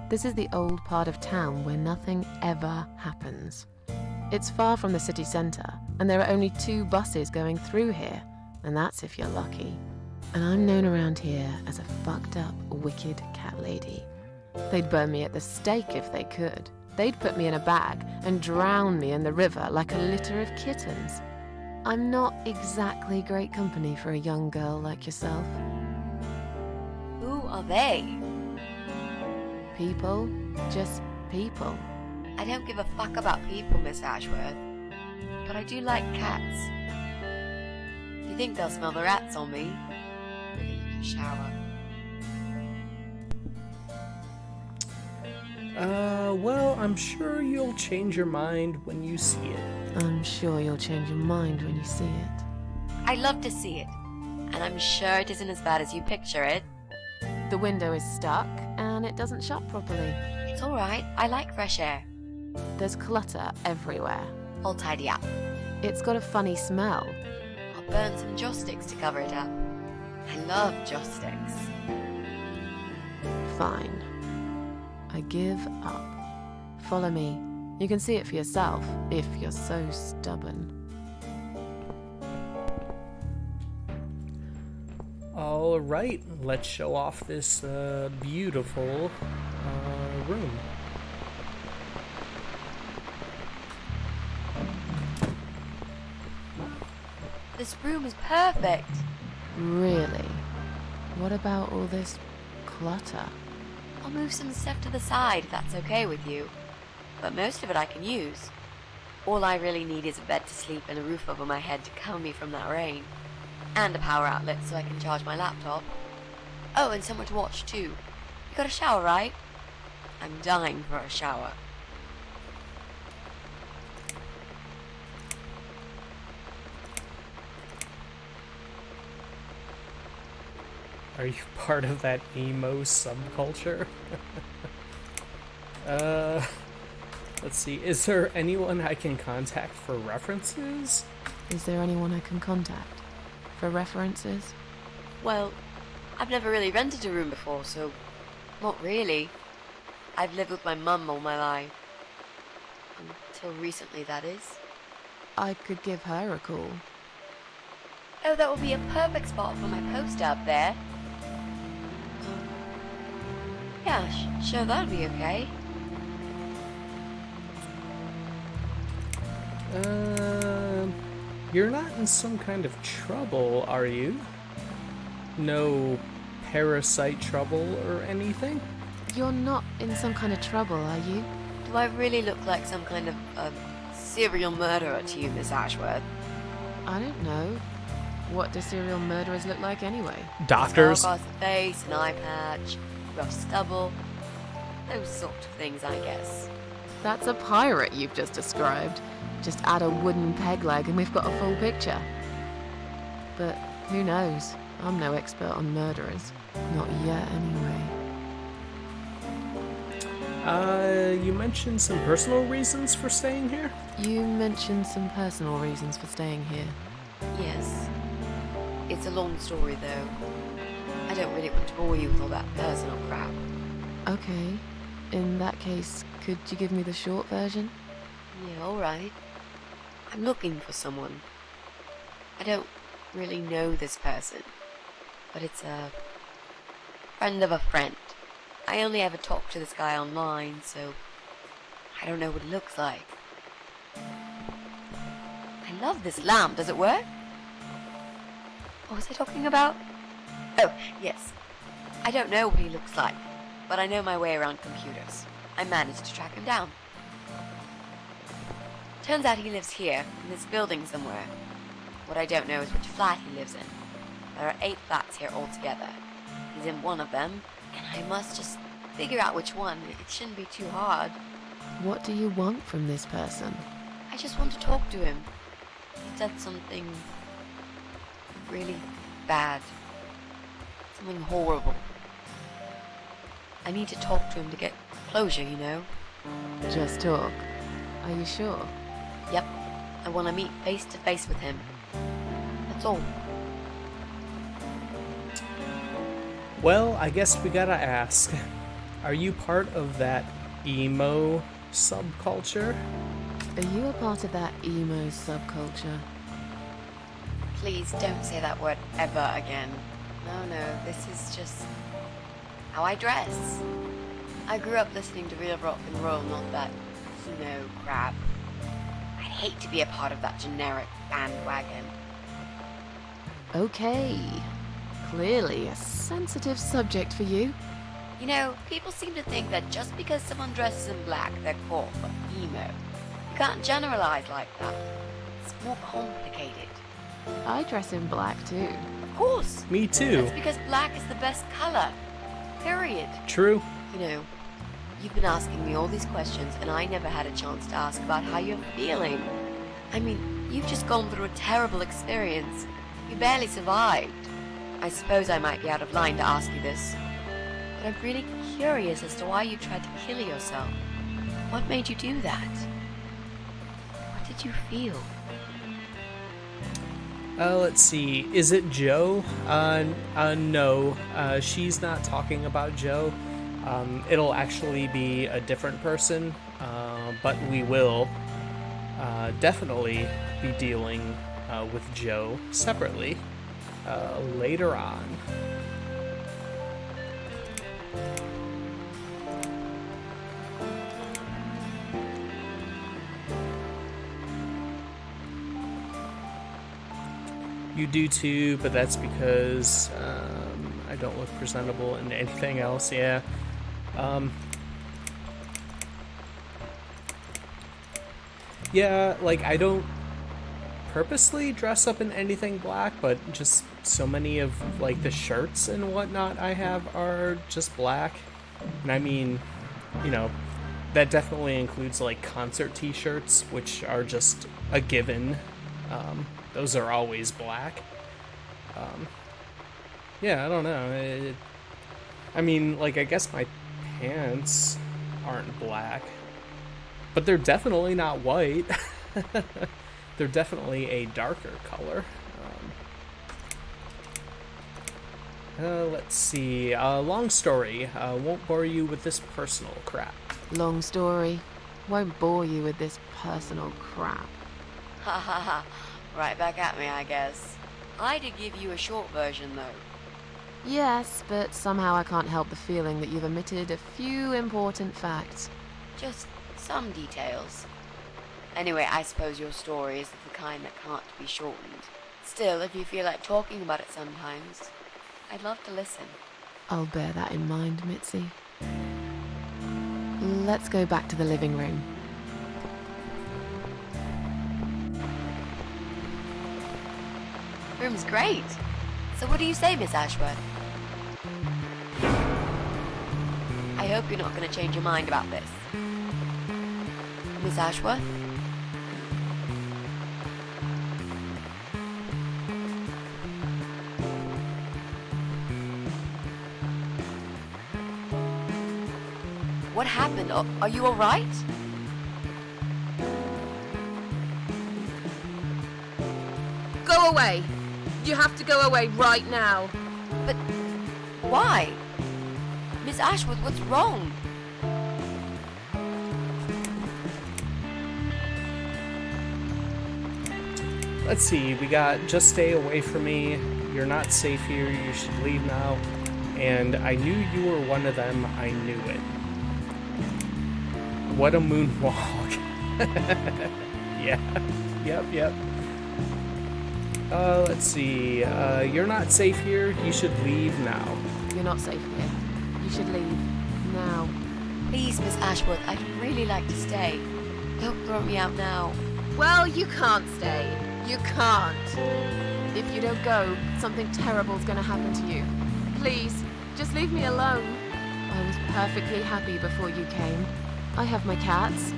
This is the old part of town where nothing ever happens. It's far from the city centre, and there are only 2 buses going through here, and that's if you're lucky. and I'm known around here as a fucked up, wicked cat lady. They'd burn me at the stake if they could. They'd put me in a bag and drown me in the river like a litter of kittens. I'm not exactly great company for a young girl like yourself.
Who are they?
People, just people.
I don't give a fuck about people, Miss Ashworth. But I do like cats. Do you think they'll smell the rats on me? Really need a shower.
Well, I'm sure you'll change your mind when you see it.
I'm sure you'll change your mind when you see it.
I'd love to see it. And I'm sure it isn't as bad as you picture it.
The window is stuck and it doesn't shut properly.
It's alright, I like fresh air.
There's clutter everywhere.
I'll tidy up.
It's got a funny smell.
I'll burn some joss sticks to cover it up. I love joss sticks.
Fine. I give up. Follow me. You can see it for yourself, if you're so stubborn.
All right, let's show off this beautiful room.
This room is perfect.
Really? What about all this clutter?
I'll move some stuff to the side if that's okay with you. But most of it I can use. All I really need is a bed to sleep and a roof over my head to cover me from that rain. And a power outlet so I can charge my laptop. Oh, and somewhere to watch too. You got a shower, right? I'm dying for a shower.
Are you part of that emo subculture? Let's see. Is there anyone I can contact for references?
Is there anyone I can contact for references?
Well, I've never really rented a room before, so not really. I've lived with my mum all my life. Until recently, that is.
I could give her a call.
Oh, that would be a perfect spot for my poster up there. Yeah, sure, that'll be okay.
You're not in some kind of trouble, are you? No parasite trouble or anything?
You're not in some kind of trouble, are you?
Do I really look like some kind of serial murderer to you, Miss Ashworth?
I don't know. What do serial murderers look like anyway?
Doctors?
Scar across the face, an eye patch, rough stubble. Those sort of things, I guess.
That's a pirate you've just described. Just add a wooden peg leg and we've got a full picture. But who knows? I'm no expert on murderers. Not yet, anyway.
You mentioned some personal reasons for staying here?
You mentioned some personal reasons for staying here.
Yes. It's a long story, though. I don't really want to bore you with all that personal crap.
Okay. In that case, could you give me the short version?
Yeah, alright. I'm looking for someone. I don't really know this person, but it's a friend of a friend. I only ever talk to this guy online, so I don't know what he looks like. I love this lamp. Does it work? What was I talking about? Oh, yes. I don't know what he looks like, but I know my way around computers. I managed to track him down. Turns out he lives here, in this building somewhere. What I don't know is which flat he lives in. There are 8 flats here altogether. He's in one of them, and I must just figure out which one. It shouldn't be too hard.
What do you want from this person?
I just want to talk to him. He said something really bad. Something horrible. I need to talk to him to get closure, you know?
Just talk. Are you sure?
Yep. I want to meet face to face with him. That's all.
Well, I guess we gotta ask. Are you part of that emo subculture?
Are you a part of that emo subculture?
Please don't say that word ever again. No, this is just how I dress. I grew up listening to real rock and roll, not that, crap. I'd hate to be a part of that generic bandwagon.
Okay. Clearly a sensitive subject for you.
People seem to think that just because someone dresses in black, they're cool or emo. You can't generalize like that. It's more complicated.
I dress in black too.
Of course.
Me too.
That's because black is the best color. Period.
True.
You've been asking me all these questions, and I never had a chance to ask about how you're feeling. I mean, you've just gone through a terrible experience. You barely survived. I suppose I might be out of line to ask you this, but I'm really curious as to why you tried to kill yourself. What made you do that? What did you feel?
Let's see. Is it Joe? No. She's not talking about Joe. It'll actually be a different person, but we will definitely be dealing with Joe separately later on. You do too, but that's because I don't look presentable in anything else. Yeah. Yeah, like I don't purposely dress up in anything black, but just so many of like the shirts and whatnot I have are just black. And I mean, that definitely includes like concert t-shirts, which are just a given. Those are always black. Yeah, I don't know. I mean, like, I guess my pants aren't black, but they're definitely not white. They're definitely a darker color. Let's see. Long story. Won't bore you with this personal crap.
Long story. Won't bore you with this personal crap.
Ha ha ha. Right back at me, I guess. I did give you a short version, though.
Yes, but somehow I can't help the feeling that you've omitted a few important facts.
Just some details. Anyway, I suppose your story is the kind that can't be shortened. Still, if you feel like talking about it sometimes, I'd love to listen.
I'll bear that in mind, Mitzi. Let's go back to the living room.
Room's great. So what do you say, Miss Ashworth? I hope you're not going to change your mind about this. Miss Ashworth? What happened? Are you all right?
Go away! You have to go away right now.
But why? Miss Ashworth, what's wrong?
Let's see. We got Just Stay Away From Me, You're Not Safe Here, You Should Leave Now, and I Knew You Were One of Them, I Knew It. What a moonwalk. Yeah. Yep. Let's see. You're not safe here. You should leave now.
You're not safe here. You should leave now.
Please, Miss Ashworth, I'd really like to stay. Don't throw me out now.
Well, you can't stay. You can't. If you don't go, something terrible's gonna happen to you. Please, just leave me alone. I was perfectly happy before you came. I have my cats.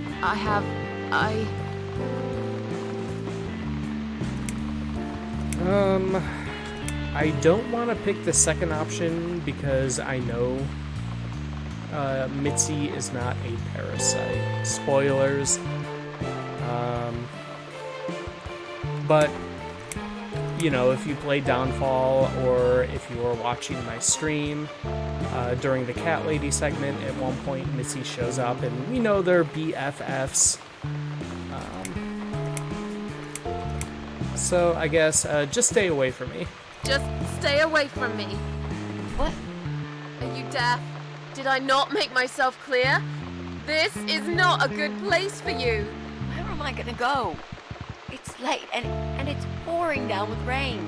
I don't want to pick the second option because I know Mitzi is not a parasite. Spoilers. But, if you play Downfall or if you were watching my stream during the Cat Lady segment, at one point Mitzi shows up and we know they're BFFs. So I guess just stay away from me.
Just stay away from me.
What?
Are you deaf? Did I not make myself clear? This is not a good place for you.
Where am I gonna go? It's late and it's pouring down with rain.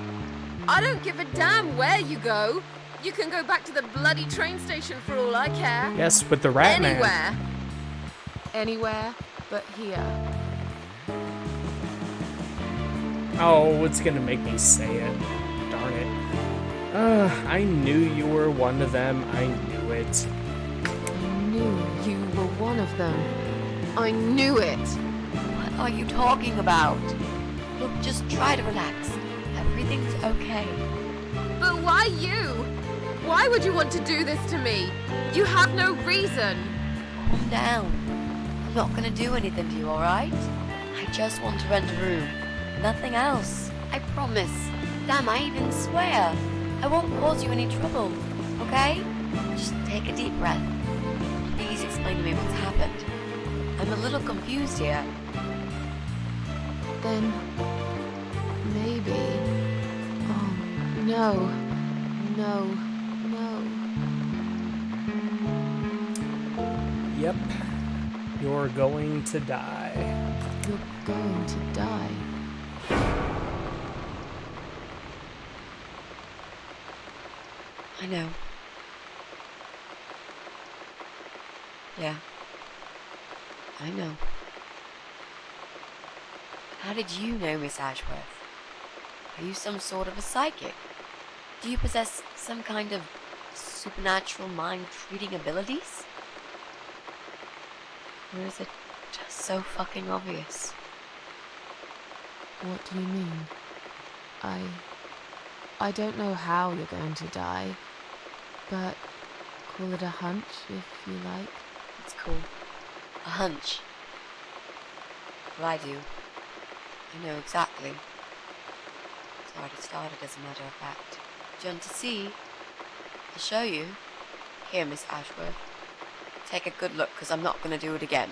I don't give a damn where you go. You can go back to the bloody train station for all I care.
Yes, with the rat man.
Anywhere. Anywhere but here.
Oh, it's gonna make me say it. Darn it. I knew you were one of them. I knew it.
I knew you were one of them. I knew it.
What are you talking about? Look, just try to relax. Everything's okay.
But why you? Why would you want to do this to me? You have no reason.
Calm down. I'm not gonna do anything to you, alright? I just want to rent a room. Nothing else. I promise. Damn, I even swear. I won't cause you any trouble, okay? Just take a deep breath. Please explain to me what's happened. I'm a little confused here.
Then maybe. Oh, no. No. No.
Yep. You're going to die.
You're going to die.
I know. Yeah. I know. How did you know, Miss Ashworth? Are you some sort of a psychic? Do you possess some kind of supernatural mind-reading abilities? Or is it just so fucking obvious?
What do you mean? I don't know how you're going to die, but call it a hunch if you like.
It's cool. A hunch. Well, I do. I know exactly. It's already started, as a matter of fact. Do you want to see? I'll show you. Here, Miss Ashworth. Take a good look, because I'm not going to do it again.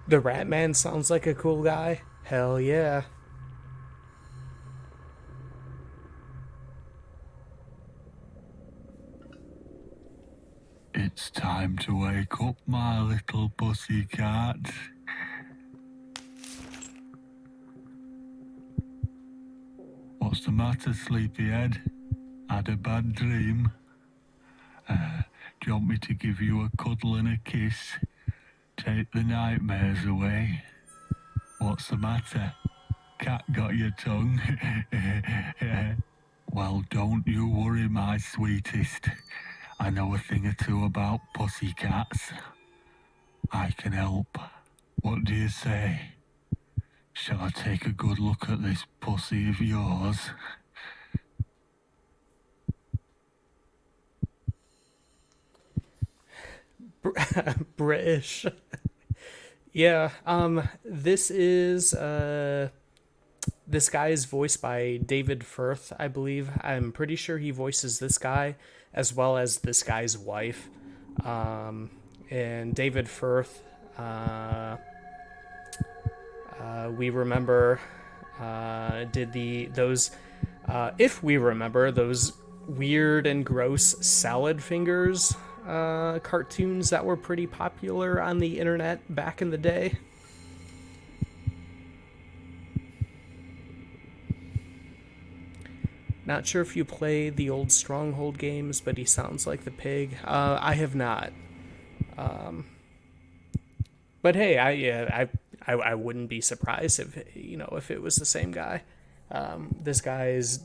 The rat man sounds like a cool guy. Hell yeah.
It's time to wake up, my little pussycat. What's the matter, sleepyhead? Had a bad dream? Do you want me to give you a cuddle and a kiss? Take the nightmares away? What's the matter? Cat got your tongue? Well, don't you worry, my sweetest. I know a thing or two about pussycats. I can help. What do you say? Shall I take a good look at this pussy of yours?
British. Yeah, this is, this guy is voiced by David Firth, I believe. I'm pretty sure he voices this guy as well as this guy's wife. And David Firth, we remember, did those weird and gross salad fingers cartoons that were pretty popular on the internet back in the day. Not sure if you play the old Stronghold games, but he sounds like the pig. I have not. But hey, I wouldn't be surprised if it was the same guy. This guy's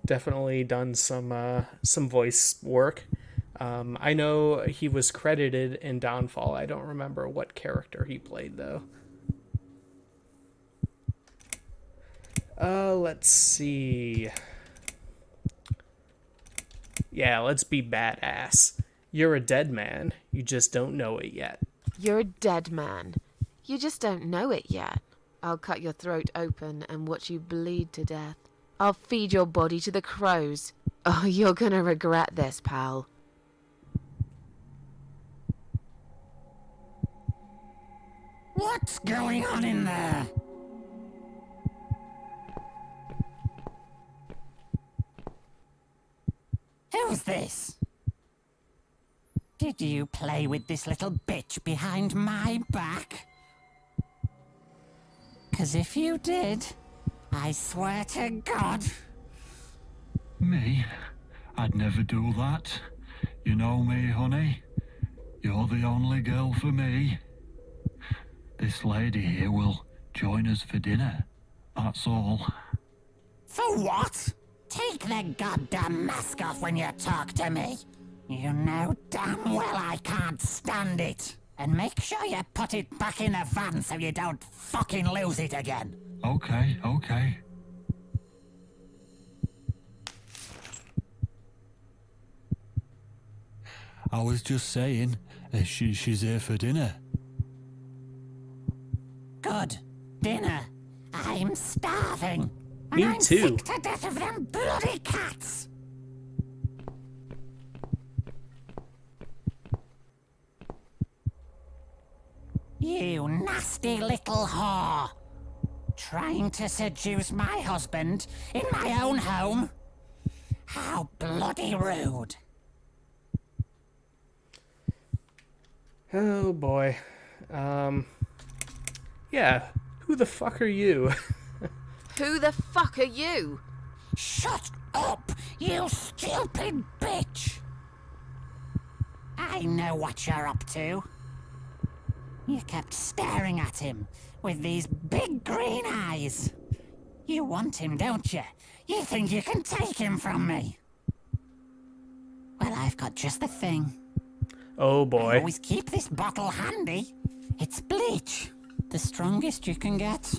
definitely done some voice work. I know he was credited in Downfall. I don't remember what character he played though. Let's see. Yeah, let's be badass. You're a dead man. You just don't know it yet.
You're a dead man. You just don't know it yet. I'll cut your throat open and watch you bleed to death. I'll feed your body to the crows. Oh, you're gonna regret this, pal.
What's going on in there? Who's this? Did you play with this little bitch behind my back? 'Cause if you did, I swear to God...
Me? I'd never do that. You know me, honey. You're the only girl for me. This lady here will join us for dinner. That's all.
For what? Take the goddamn mask off when you talk to me. You know damn well I can't stand it. And make sure you put it back in the van so you don't fucking lose it again.
Okay, okay. I was just saying, she's here for dinner.
Good. Dinner. I'm starving.
Me
and I'm
too.
sick to death of them bloody cats. You nasty little whore. Trying to seduce my husband in my own home? How bloody rude.
Oh boy. Yeah, who the fuck are you?
Who the fuck are you?
Shut up, you stupid bitch! I know what you're up to. You kept staring at him with these big green eyes. You want him, don't you? You think you can take him from me? Well, I've got just the thing.
Oh
I
boy.
always keep this bottle handy. It's bleach, the strongest you can get.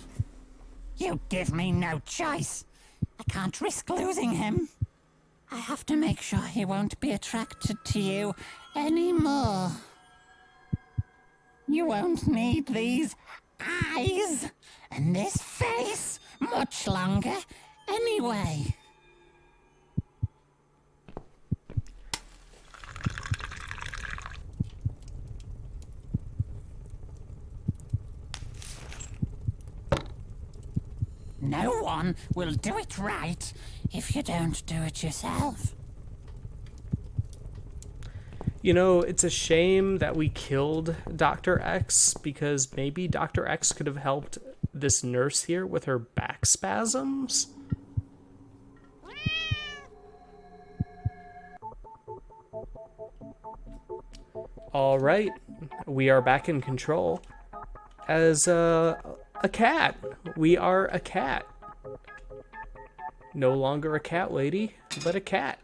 You give me no choice. I can't risk losing him. I have to make sure he won't be attracted to you anymore. You won't need these eyes and this face much longer anyway. No one will do it right if you don't do it yourself.
You know, it's a shame that we killed Dr. X because maybe Dr. X could have helped this nurse here with her back spasms. All right, we are back in control. As a cat, we are a cat. No longer a cat lady, but a cat.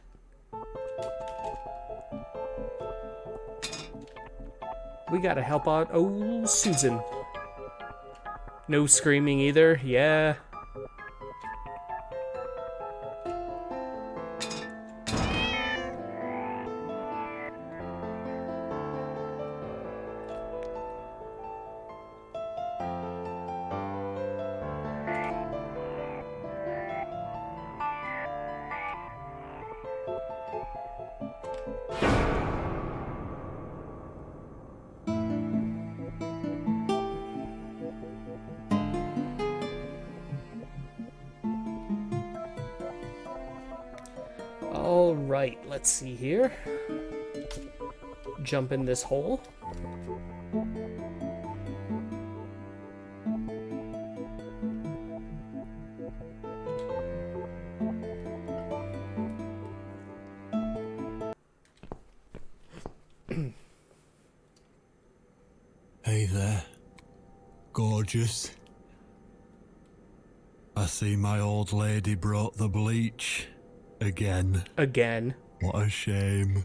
We gotta help out old Susan. No screaming either, yeah. All right, let's see here. Jump in this hole.
Hey there, gorgeous. I see my old lady brought the bleach. Again.
Again.
What a shame.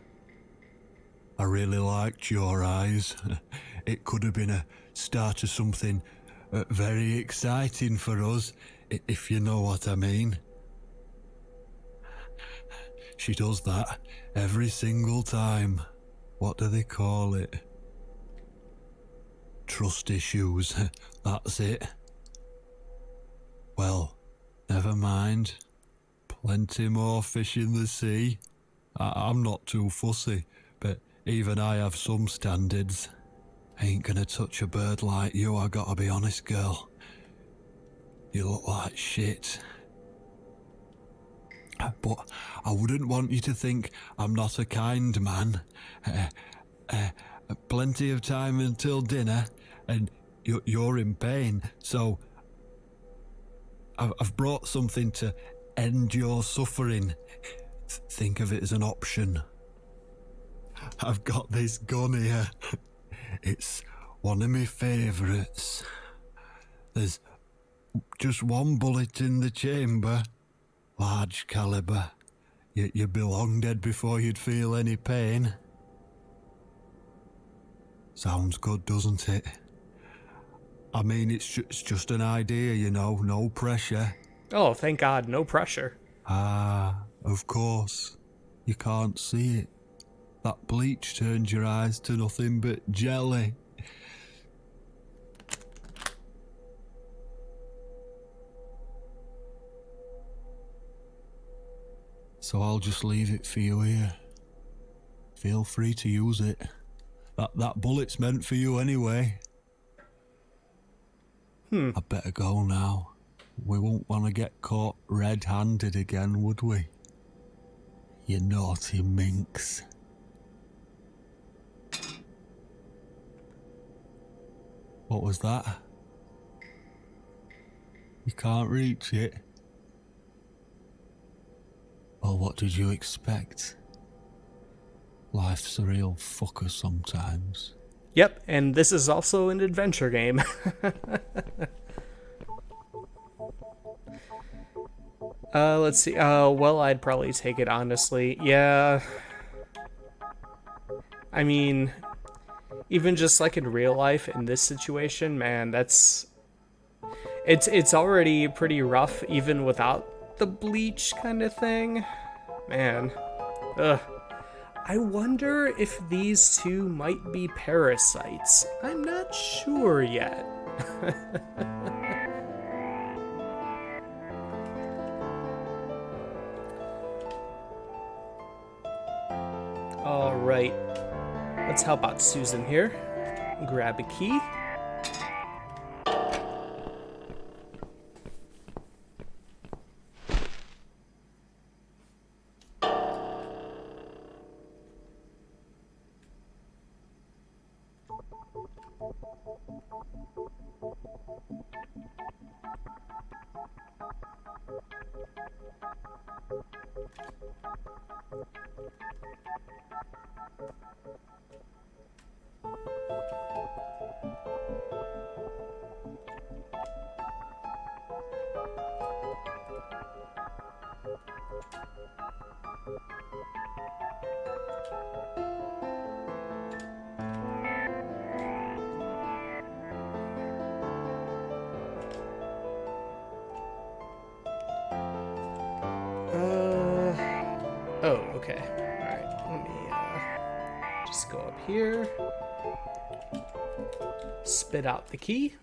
I really liked your eyes. It could have been a start of something very exciting for us if you know what I mean. She does that every single time. What do they call it? Trust issues. That's it. Well, never mind. Plenty more fish in the sea. I'm not too fussy, but even I have some standards. Ain't gonna touch a bird like you, I gotta be honest, girl. You look like shit. But I wouldn't want you to think I'm not a kind man. Plenty of time until dinner, and you're in pain, so I've brought something to end your suffering. Think of it as an option. I've got this gun here. It's one of my favourites. There's just one bullet in the chamber. Large caliber. You'd be long dead before you'd feel any pain. Sounds good, doesn't it? I mean, it's just an idea, you know, no pressure.
Oh, thank God, no pressure.
Ah, of course. You can't see it. That bleach turns your eyes to nothing but jelly. So I'll just leave it for you here. Feel free to use it. That bullet's meant for you anyway. I'd better go now. We won't want to get caught red-handed again, would we? You naughty minx. What was that? You can't reach it? Well, what did you expect? Life's a real fucker sometimes.
Yep, and this is also an adventure game. Let's see. Well, I'd probably take it, honestly. Yeah. I mean, even just like in real life, in this situation, man, that's... It's already pretty rough, even without the bleach kind of thing. Man. Ugh. I wonder if these two might be parasites. I'm not sure yet. All right. Let's help out Susan here. Grab a key. Oh, okay. Alright, let me just go up here. Spit out the key.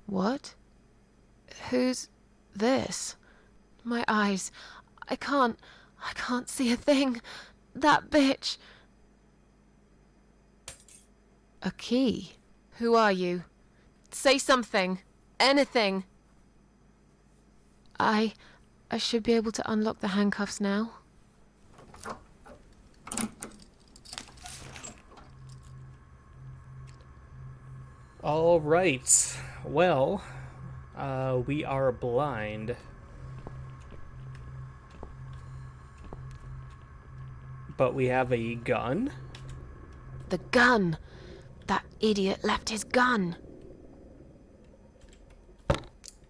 What? Who's this? My eyes. I can't see a thing. That bitch. A key? Who are you? Say something. Anything. I should be able to unlock the handcuffs now.
All right. Well, we are blind. But we have a gun.
The gun! That idiot left his gun!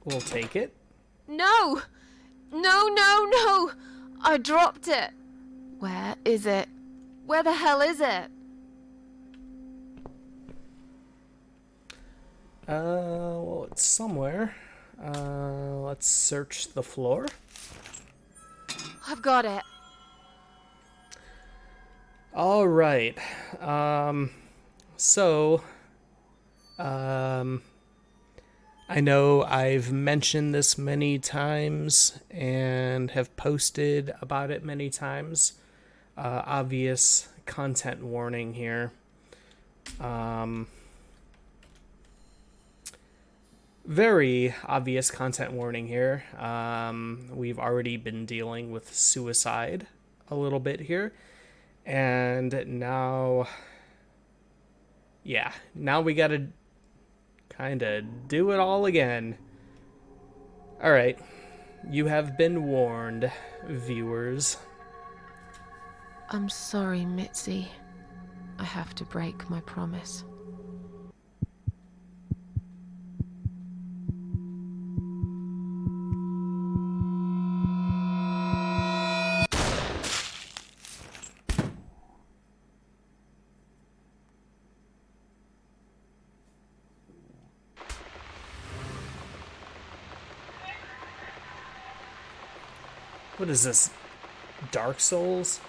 We'll take it.
No! No, no, no! I dropped it! Where is it? Where the hell is it?
Well, it's somewhere. Let's search the floor.
I've got it.
All right. So, I know I've mentioned this many times and have posted about it many times. Obvious content warning here. Very obvious content warning here. We've already been dealing with suicide a little bit here. And now we gotta kind of do it all again. Alright, you have been warned, viewers.
I'm sorry, Mitzi. I have to break my promise.
What is this? Dark Souls?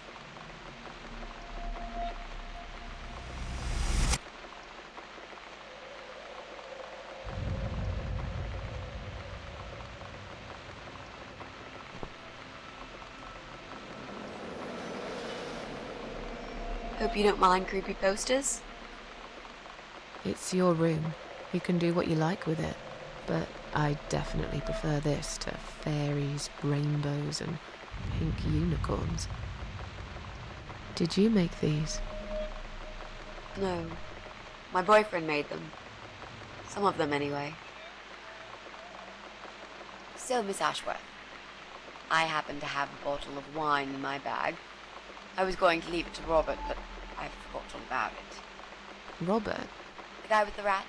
Hope you don't mind creepy posters.
It's your room. You can do what you like with it. But I definitely prefer this to fairies, rainbows, and pink unicorns. Did you make these?
No. My boyfriend made them. Some of them, anyway. So, Miss Ashworth, I happen to have a bottle of wine in my bag. I was going to leave it to Robert, but I forgot all about it.
Robert?
The guy with the rats?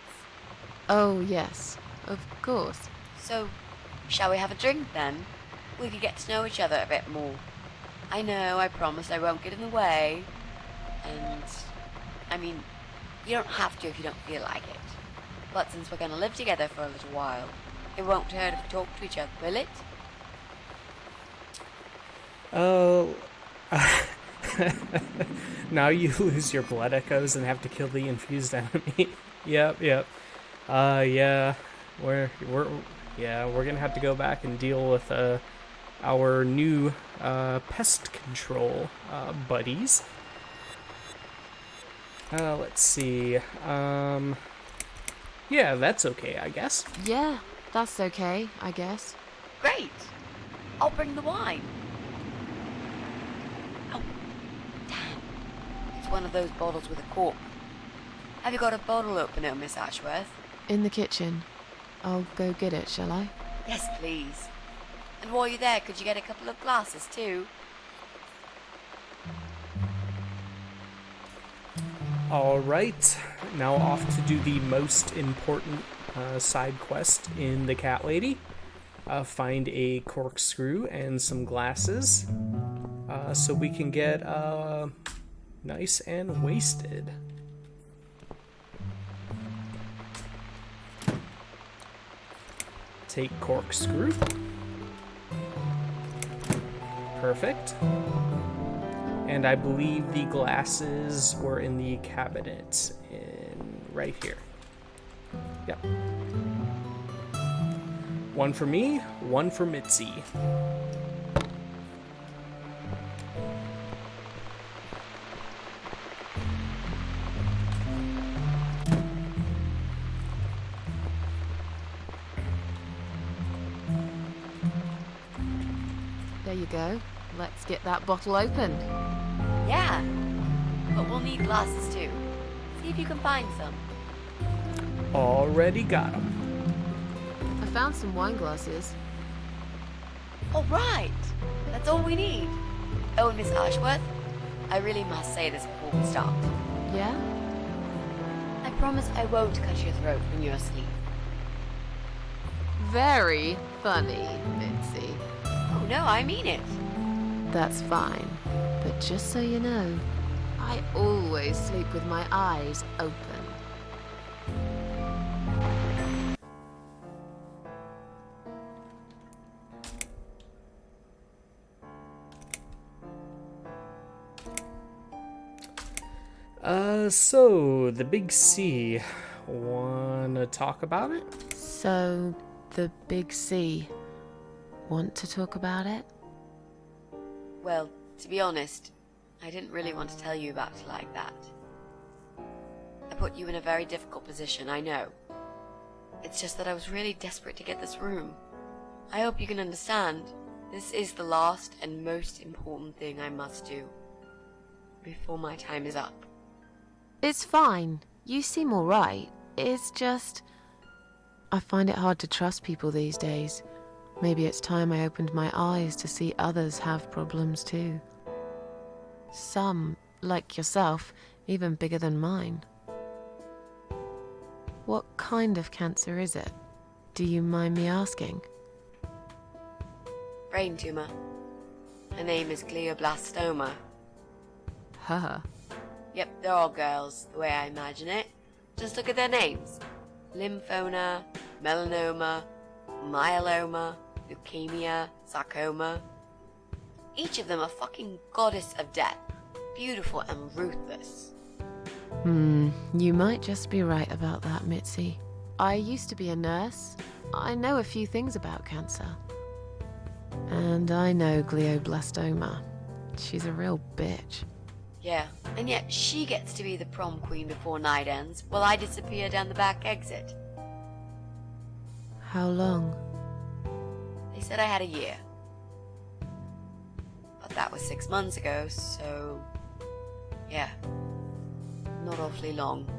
Oh, yes. Of course.
So, shall we have a drink, then? We could get to know each other a bit more. I know, I promised I won't get in the way. And, I mean, you don't have to if you don't feel like it. But since we're going to live together for a little while, it won't hurt if we talk to each other, will it?
Oh. Now you lose your blood echoes and have to kill the infused enemy. Yep. Yeah. We're gonna have to go back and deal with our new pest control buddies. Let's see. Yeah, that's okay, I guess.
Yeah, that's okay, I guess.
Great! I'll bring the wine. Oh, damn. It's one of those bottles with a cork. Have you got a bottle opener, Miss Ashworth?
In the kitchen. I'll go get it, shall I?
Yes, please. And while you're there, could you get a couple of glasses, too?
Alright, now off to do the most important side quest in the Cat Lady. Find a corkscrew and some glasses so we can get nice and wasted. Take corkscrew. Perfect. And I believe the glasses were in the cabinet right here. Yep. One for me, one for Mitzi.
There you go. Let's get that bottle open.
Yeah. But we'll need glasses, too. See if you can find some.
Already got them.
I found some wine glasses.
All right. That's all we need. Oh, and Miss Ashworth, I really must say this before we start.
Yeah?
I promise I won't cut your throat when you're asleep.
Very funny, Mitzi.
Oh, no, I mean it.
That's fine. But just so you know, I always sleep with my eyes open.
So the big C. Wanna talk about it?
So, the big C. Want to talk about it?
Well, to be honest, I didn't really want to tell you about it like that. I put you in a very difficult position, I know. It's just that I was really desperate to get this room. I hope you can understand. This is the last and most important thing I must do before my time is up.
It's fine. You seem alright. It's just... I find it hard to trust people these days. Maybe it's time I opened my eyes to see others have problems too. Some, like yourself, even bigger than mine. What kind of cancer is it? Do you mind me asking?
Brain tumor. Her name is glioblastoma.
Her.
Yep, they're all girls, the way I imagine it. Just look at their names. Lymphoma, melanoma, myeloma, leukemia, sarcoma. Each of them a fucking goddess of death. Beautiful and ruthless.
You might just be right about that, Mitzi. I used to be a nurse. I know a few things about cancer. And I know glioblastoma. She's a real bitch.
Yeah, and yet she gets to be the prom queen before night ends, while I disappear down the back exit.
How long?
They said I had a year. But that was 6 months ago, so... yeah. Not awfully long.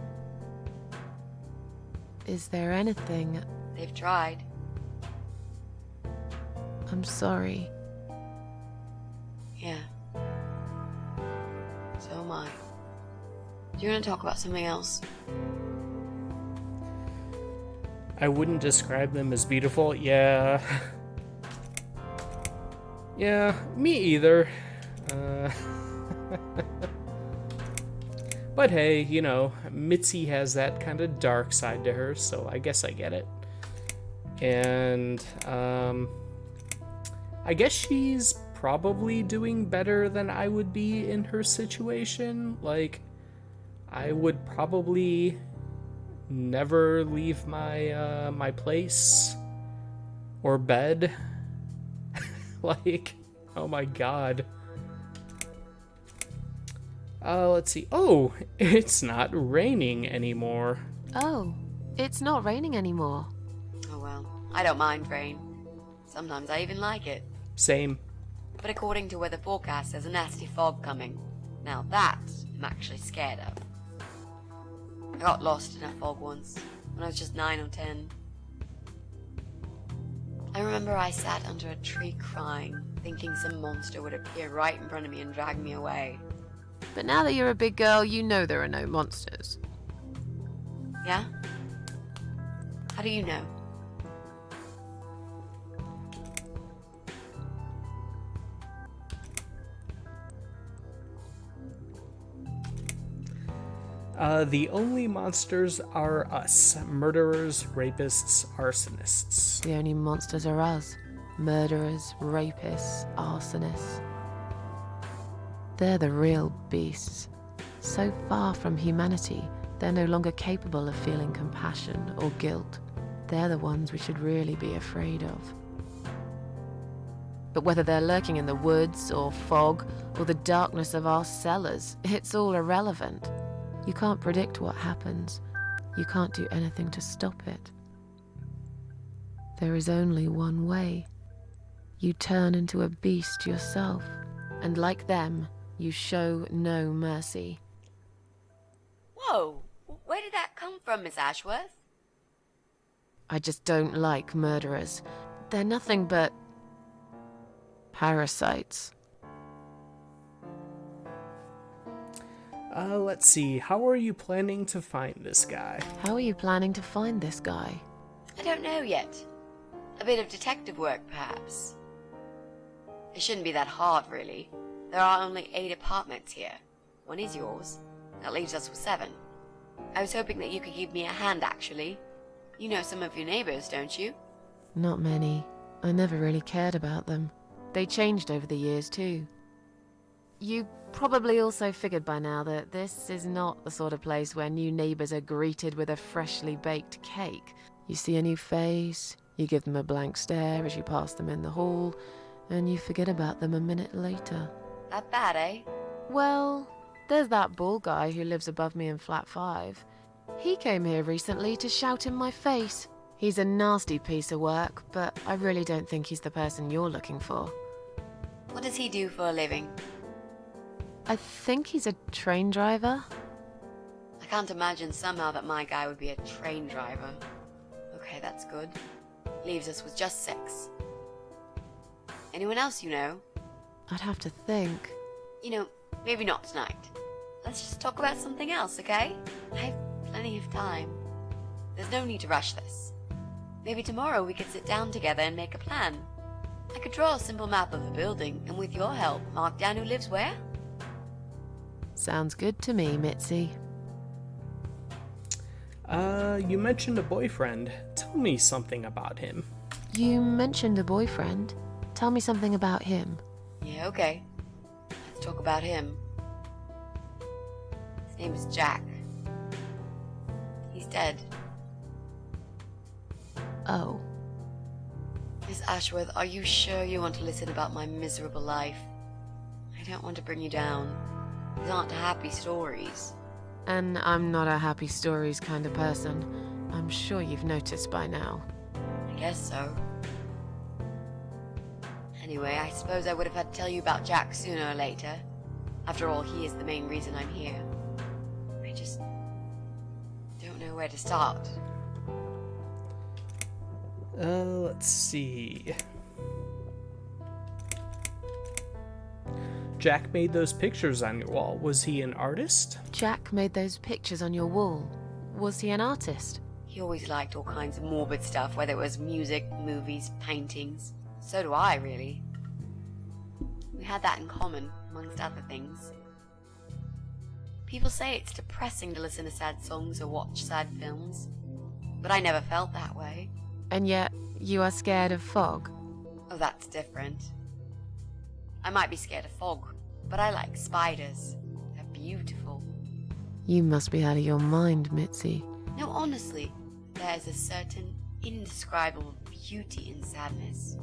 Is there anything...
They've tried.
I'm sorry.
Yeah. So am I. Do you want to talk about something else?
I wouldn't describe them as beautiful. Yeah. Yeah, me either. But hey, you know, Mitzi has that kind of dark side to her, so I guess I get it. And, I guess she's probably doing better than I would be in her situation. Like, I would probably never leave my, my place or bed. Like, oh my god. Let's see. Oh, it's not raining anymore.
Oh, it's not raining anymore.
Oh well, I don't mind rain. Sometimes I even like it.
Same.
But according to weather forecast, there's a nasty fog coming. Now that I'm actually scared of. I got lost in a fog once, when I was just 9 or 10. I remember I sat under a tree crying, thinking some monster would appear right in front of me and drag me away.
But now that you're a big girl, you know there are no monsters.
Yeah? How do you know?
The only monsters are us. Murderers, rapists, arsonists.
The only monsters are us. Murderers, rapists, arsonists. They're the real beasts. So far from humanity, they're no longer capable of feeling compassion or guilt. They're the ones we should really be afraid of. But whether they're lurking in the woods or fog or the darkness of our cellars, it's all irrelevant. You can't predict what happens. You can't do anything to stop it. There is only one way. You turn into a beast yourself, and like them, you show no mercy.
Whoa! Where did that come from, Miss Ashworth?
I just don't like murderers. They're nothing but... parasites.
Let's see. How are you planning to find this guy?
How are you planning to find this guy?
I don't know yet. A bit of detective work, perhaps. It shouldn't be that hard, really. There are only 8 apartments here. One is yours. That leaves us with 7. I was hoping that you could give me a hand, actually. You know some of your neighbors, don't you?
Not many. I never really cared about them. They changed over the years, too. You probably also figured by now that this is not the sort of place where new neighbors are greeted with a freshly baked cake. You see a new face, you give them a blank stare as you pass them in the hall, and you forget about them a minute later.
That bad, eh?
Well, there's that bald guy who lives above me in flat 5. He came here recently to shout in my face. He's a nasty piece of work, but I really don't think he's the person you're looking for.
What does he do for a living?
I think he's a train driver.
I can't imagine somehow that my guy would be a train driver. Okay, that's good. Leaves us with just 6. Anyone else you know?
I'd have to think.
You know, maybe not tonight. Let's just talk about something else, okay? I have plenty of time. There's no need to rush this. Maybe tomorrow we could sit down together and make a plan. I could draw a simple map of the building, and with your help, mark down who lives where.
Sounds good to me, Mitzi.
You mentioned a boyfriend. Tell me something about him.
You mentioned a boyfriend. Tell me something about him.
Yeah, okay. Let's talk about him. His name is Jack. He's dead.
Oh.
Miss Ashworth, are you sure you want to listen about my miserable life? I don't want to bring you down. These aren't happy stories.
And I'm not a happy stories kind of person. I'm sure you've noticed by now.
I guess so. Anyway, I suppose I would have had to tell you about Jack sooner or later. After all, he is the main reason I'm here. I just don't know where to start.
Let's see. Jack made those pictures on your wall. Was he an artist?
Jack made those pictures on your wall. Was he an artist?
He always liked all kinds of morbid stuff, whether it was music, movies, paintings. So do I, really. We had that in common, amongst other things. People say it's depressing to listen to sad songs or watch sad films, but I never felt that way.
And yet, you are scared of fog?
Oh, that's different. I might be scared of fog, but I like spiders. They're beautiful.
You must be out of your mind, Mitzi.
No, honestly, there's a certain indescribable beauty in sadness.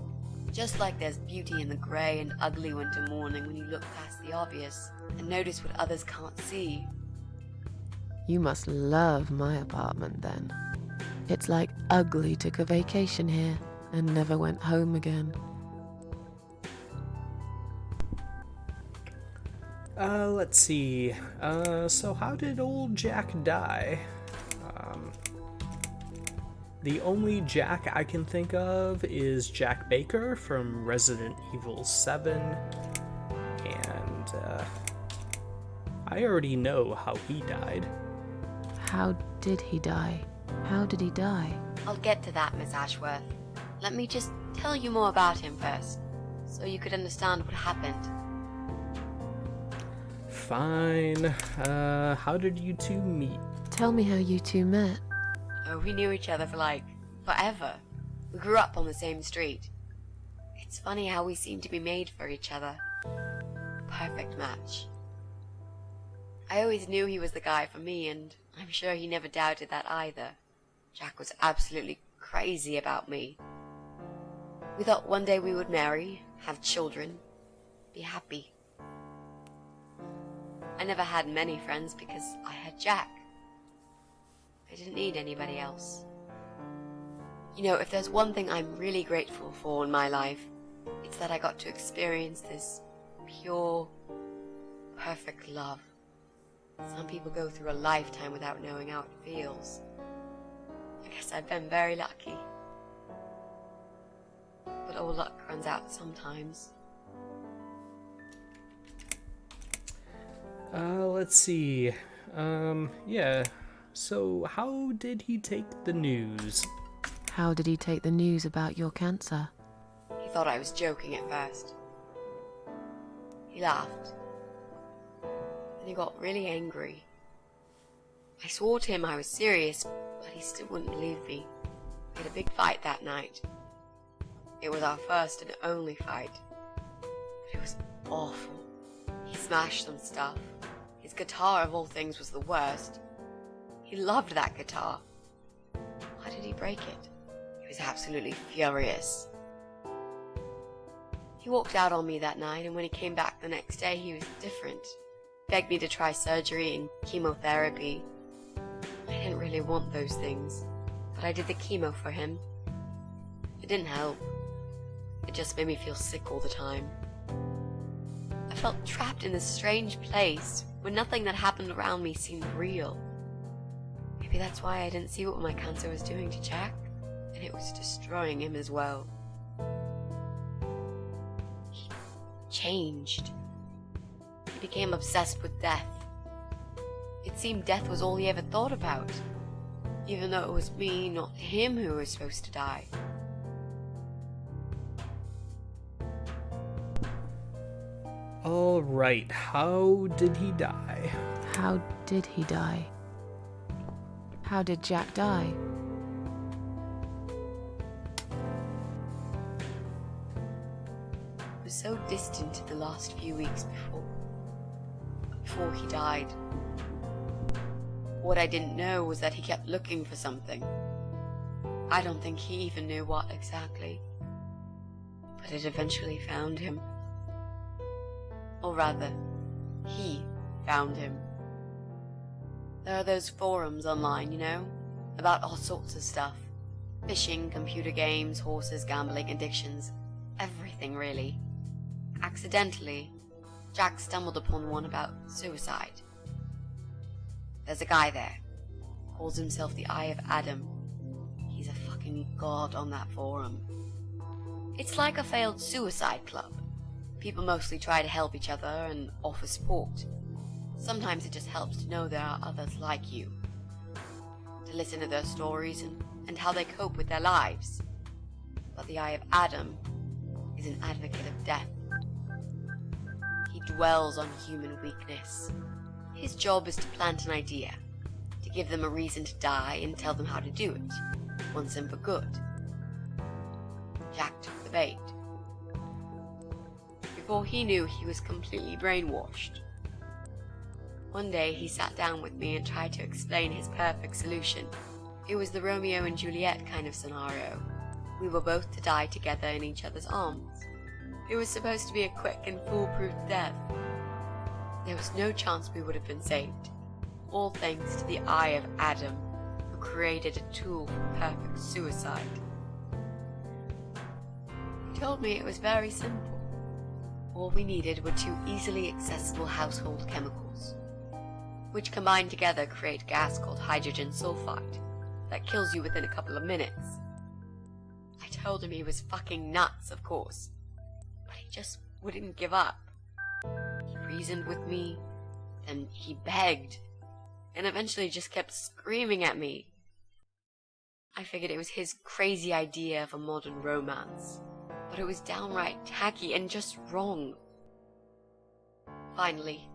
Just like there's beauty in the grey and ugly winter morning when you look past the obvious and notice what others can't see.
You must love my apartment then. It's like Ugly took a vacation here and never went home again.
Let's see. So how did old Jack die? The only Jack I can think of is Jack Baker from Resident Evil 7. And, I already know how he died.
How did he die? How did he die?
I'll get to that, Miss Ashworth. Let me just tell you more about him first, so you could understand what happened.
Fine. How did you two meet?
Tell me how you two met.
Oh, we knew each other for forever. We grew up on the same street. It's funny how we seem to be made for each other. Perfect match. I always knew he was the guy for me, and I'm sure he never doubted that either. Jack was absolutely crazy about me. We thought one day we would marry, have children, be happy. I never had many friends because I had Jack. I didn't need anybody else. You know, if there's one thing I'm really grateful for in my life, it's that I got to experience this pure, perfect love. Some people go through a lifetime without knowing how it feels. I guess I've been very lucky. But all luck runs out sometimes.
Let's see. Yeah. So how did he take the news?
How did he take the news about your cancer?
He thought I was joking at first. He laughed. Then he got really angry. I swore to him I was serious, but he still wouldn't believe me. We had a big fight that night. It was our first and only fight. But it was awful. He smashed some stuff. His guitar, of all things, was the worst. He loved that guitar. Why did he break it? He was absolutely furious. He walked out on me that night, and when he came back the next day, he was different. Begged me to try surgery and chemotherapy. I didn't really want those things, but I did the chemo for him. It didn't help. It just made me feel sick all the time. I felt trapped in this strange place where nothing that happened around me seemed real. Maybe that's why I didn't see what my cancer was doing to Jack, and it was destroying him as well. He changed. He became obsessed with death. It seemed death was all he ever thought about, even though it was me, not him, who was supposed to die.
All right, how did he die?
How did he die? How did Jack die?
It was so distant in the last few weeks before he died. What I didn't know was that he kept looking for something. I don't think he even knew what exactly, but it eventually found him. Or rather, he found him. There are those forums online, you know, about all sorts of stuff. Fishing, computer games, horses, gambling, addictions, everything really. Accidentally, Jack stumbled upon one about suicide. There's a guy there, calls himself the Eye of Adam. He's a fucking god on that forum. It's like a failed suicide club. People mostly try to help each other and offer support. Sometimes it just helps to know there are others like you. To listen to their stories and how they cope with their lives. But the Eye of Adam is an advocate of death. He dwells on human weakness. His job is to plant an idea, to give them a reason to die and tell them how to do it, once and for good. Jack took the bait. Before he knew, he was completely brainwashed. One day he sat down with me and tried to explain his perfect solution. It was the Romeo and Juliet kind of scenario. We were both to die together in each other's arms. It was supposed to be a quick and foolproof death. There was no chance we would have been saved, all thanks to the Eye of Adam, who created a tool for perfect suicide. He told me it was very simple. All we needed were 2 easily accessible household chemicals, which combined together create a gas called hydrogen sulfide that kills you within a couple of minutes. I told him he was fucking nuts, of course, but he just wouldn't give up. He reasoned with me, then he begged, and eventually just kept screaming at me. I figured it was his crazy idea of a modern romance, but it was downright tacky and just wrong. Finally,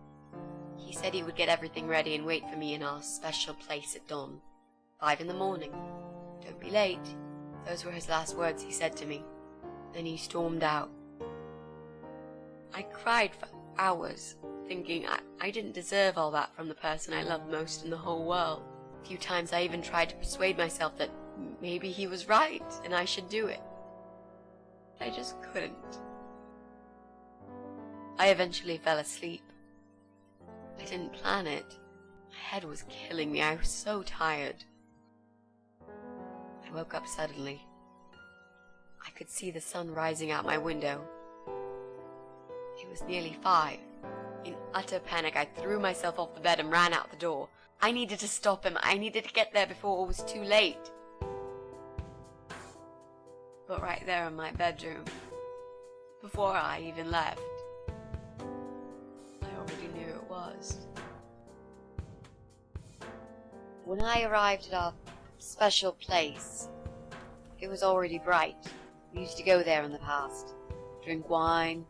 he said he would get everything ready and wait for me in our special place at dawn, 5 a.m. Don't be late. Those were his last words he said to me. Then he stormed out. I cried for hours, thinking I didn't deserve all that from the person I loved most in the whole world. A few times I even tried to persuade myself that maybe he was right and I should do it. I just couldn't. I eventually fell asleep. I didn't plan it. My head was killing me. I was so tired. I woke up suddenly. I could see the sun rising out my window. It was nearly 5. In utter panic, I threw myself off the bed and ran out the door. I needed to stop him. I needed to get there before it was too late. But right there in my bedroom, before I even left, I already knew it was. When I arrived at our special place, it was already bright. We used to go there in the past, drink wine,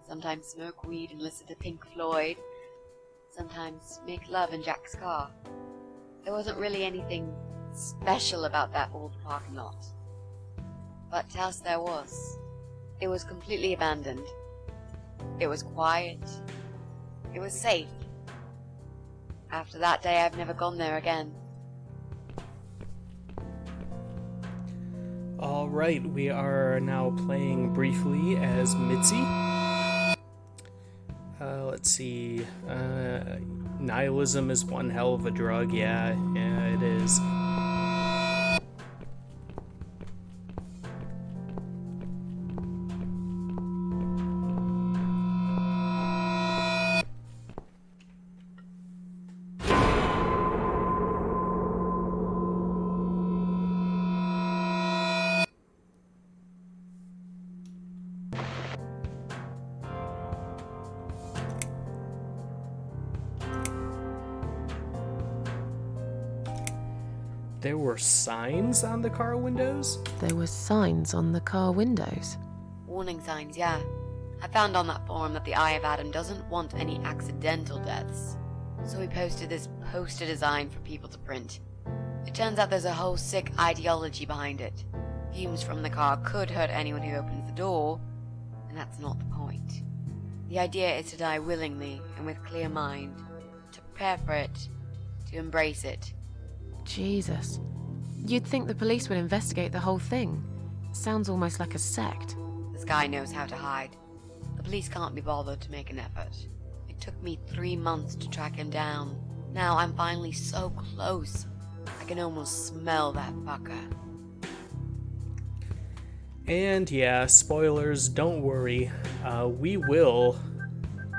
sometimes smoke weed and listen to Pink Floyd, sometimes make love in Jack's car. There wasn't really anything special about that old parking lot. But to us there was. It was completely abandoned. It was quiet, It was safe. After that day, I've never gone there again.
All right, we are now playing briefly as Mitzi. Let's see. Nihilism is one hell of a drug. Yeah, it is. There were signs on the car windows?
There were signs on the car windows.
Warning signs, yeah. I found on that forum that the Eye of Adam doesn't want any accidental deaths. So he posted this poster design for people to print. It turns out there's a whole sick ideology behind it. Fumes from the car could hurt anyone who opens the door, and that's not the point. The idea is to die willingly and with clear mind, to prepare for it, to embrace it.
Jesus. You'd think the police would investigate the whole thing. Sounds almost like a sect.
This guy knows how to hide. The police can't be bothered to make an effort. It took me 3 months to track him down. Now I'm finally so close. I can almost smell that fucker.
And yeah, spoilers, don't worry. We will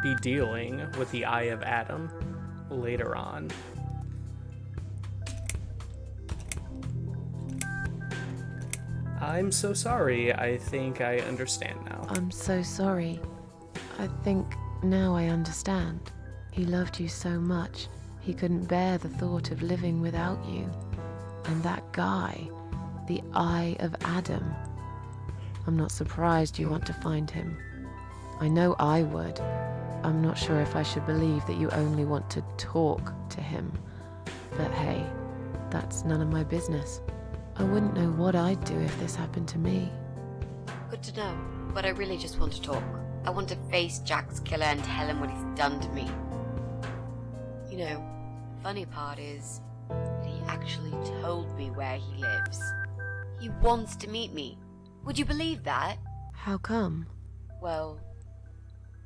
be dealing with the Eye of Adam later on. I'm so sorry. I think I understand now.
I'm so sorry. I think now I understand. He loved you so much, he couldn't bear the thought of living without you. And that guy, the Eye of Adam. I'm not surprised you want to find him. I know I would. I'm not sure if I should believe that you only want to talk to him. But hey, that's none of my business. I wouldn't know what I'd do if this happened to me.
Good to know, but I really just want to talk. I want to face Jack's killer and tell him what he's done to me. You know, the funny part is that he actually told me where he lives. He wants to meet me. Would you believe that?
How come?
Well,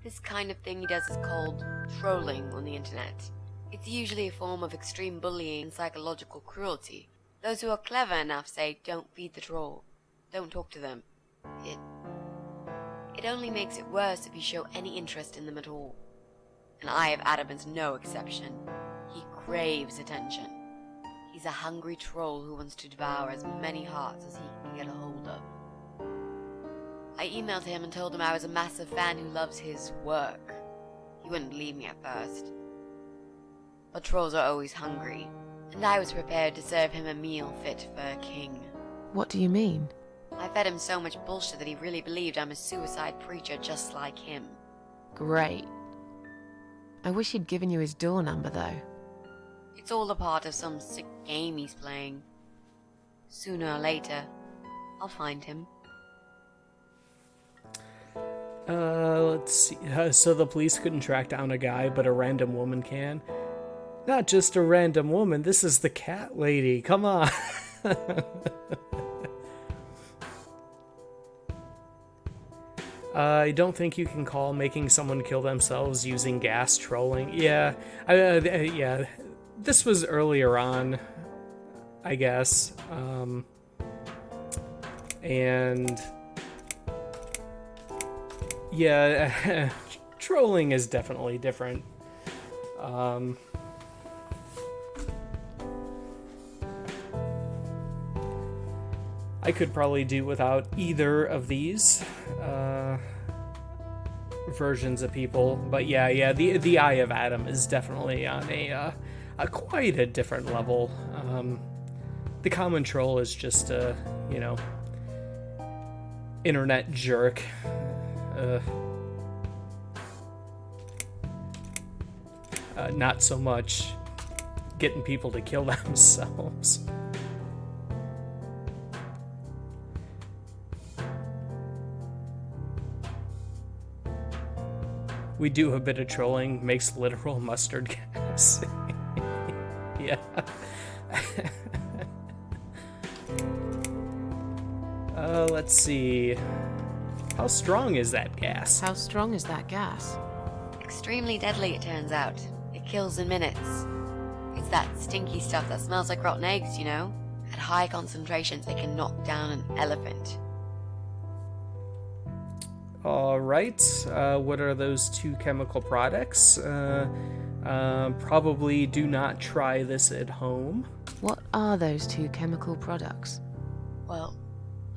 this kind of thing he does is called trolling on the internet. It's usually a form of extreme bullying and psychological cruelty. Those who are clever enough say, don't feed the troll. Don't talk to them. It only makes it worse if you show any interest in them at all. And Eye of Adam is no exception. He craves attention. He's a hungry troll who wants to devour as many hearts as he can get a hold of. I emailed him and told him I was a massive fan who loves his work. He wouldn't believe me at first. But trolls are always hungry, and I was prepared to serve him a meal fit for a king.
What do you mean?
I fed him so much bullshit that he really believed I'm a suicide preacher just like him.
Great. I wish he'd given you his door number, though.
It's all a part of some sick game he's playing. Sooner or later, I'll find him.
Let's see. So the police couldn't track down a guy, but a random woman can? Not just a random woman, this is the cat lady. Come on. I don't think you can call making someone kill themselves using gas trolling. Yeah, yeah. This was earlier on, I guess. And yeah, trolling is definitely different. I could probably do without either of these versions of people, but yeah, the Eye of Adam is definitely on a quite a different level. The common troll is just a, internet jerk. Not so much getting people to kill themselves. We do a bit of trolling, makes literal mustard gas. Yeah. Let's see. How strong is that gas?
How strong is that gas?
Extremely deadly, it turns out. It kills in minutes. It's that stinky stuff that smells like rotten eggs, you know? At high concentrations, it can knock down an elephant.
Alright, what are those two chemical products? Probably do not try this at home.
What are those two chemical products?
Well,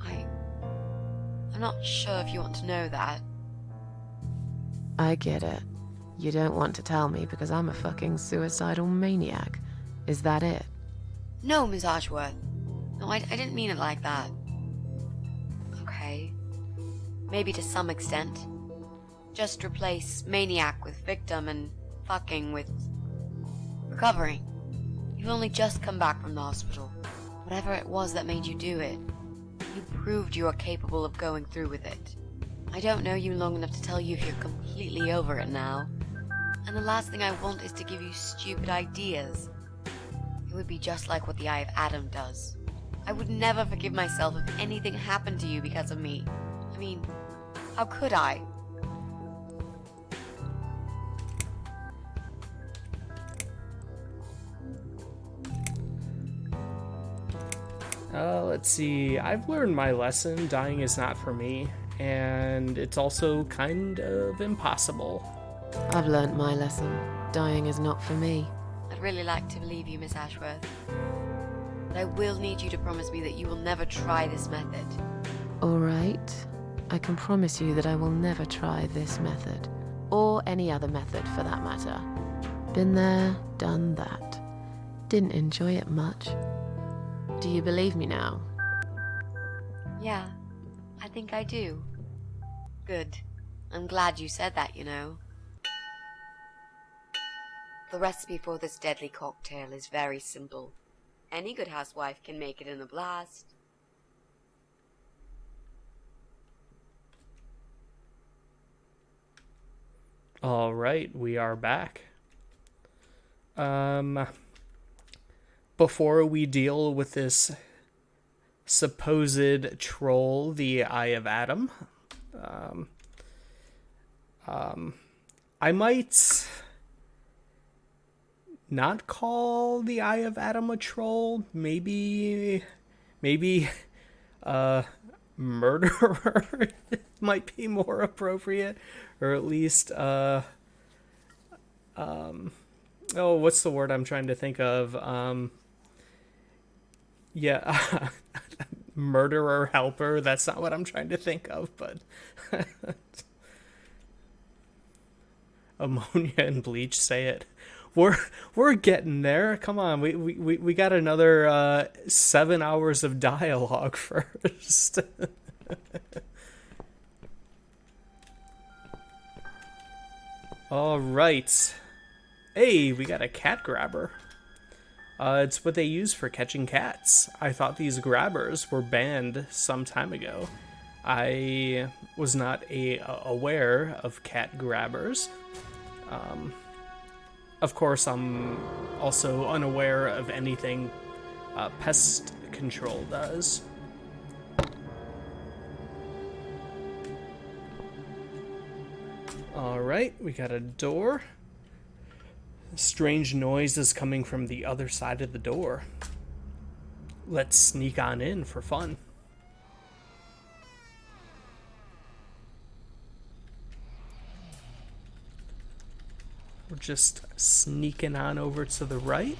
I'm not sure if you want to know that.
I get it. You don't want to tell me because I'm a fucking suicidal maniac. Is that it?
No, Miss Ashworth. No, I didn't mean it like that. Okay. Maybe to some extent. Just replace maniac with victim and fucking with recovering. You've only just come back from the hospital. Whatever it was that made you do it, you proved you are capable of going through with it. I don't know you long enough to tell you if you're completely over it now. And the last thing I want is to give you stupid ideas. It would be just like what the Eye of Adam does. I would never forgive myself if anything happened to you because of me. I mean, how could I?
Let's see. I've learned my lesson. Dying is not for me. And it's also kind of impossible.
I've learnt my lesson. Dying is not for me.
I'd really like to believe you, Miss Ashworth. But I will need you to promise me that you will never try this method.
Alright. I can promise you that I will never try this method. Or any other method for that matter. Been there, done that. Didn't enjoy it much. Do you believe me now?
Yeah, I think I do. Good. I'm glad you said that, you know. The recipe for this deadly cocktail is very simple. Any good housewife can make it in a blast.
All right, we are back. Before we deal with this supposed troll, the Eye of Adam, I might not call the Eye of Adam a troll. Maybe, murderer might be more appropriate, or at least, oh, what's the word I'm trying to think of? Yeah, murderer helper. That's not what I'm trying to think of, but ammonia and bleach. Say it. We're getting there. Come on, we got another 7 hours of dialogue first. All right. Hey, we got a cat grabber. It's what they use for catching cats. I thought these grabbers were banned some time ago. I was not aware of cat grabbers. Of course, I'm also unaware of anything pest control does. Alright, we got a door. Strange noise is coming from the other side of the door. Let's sneak on in for fun. We're just sneaking on over to the right.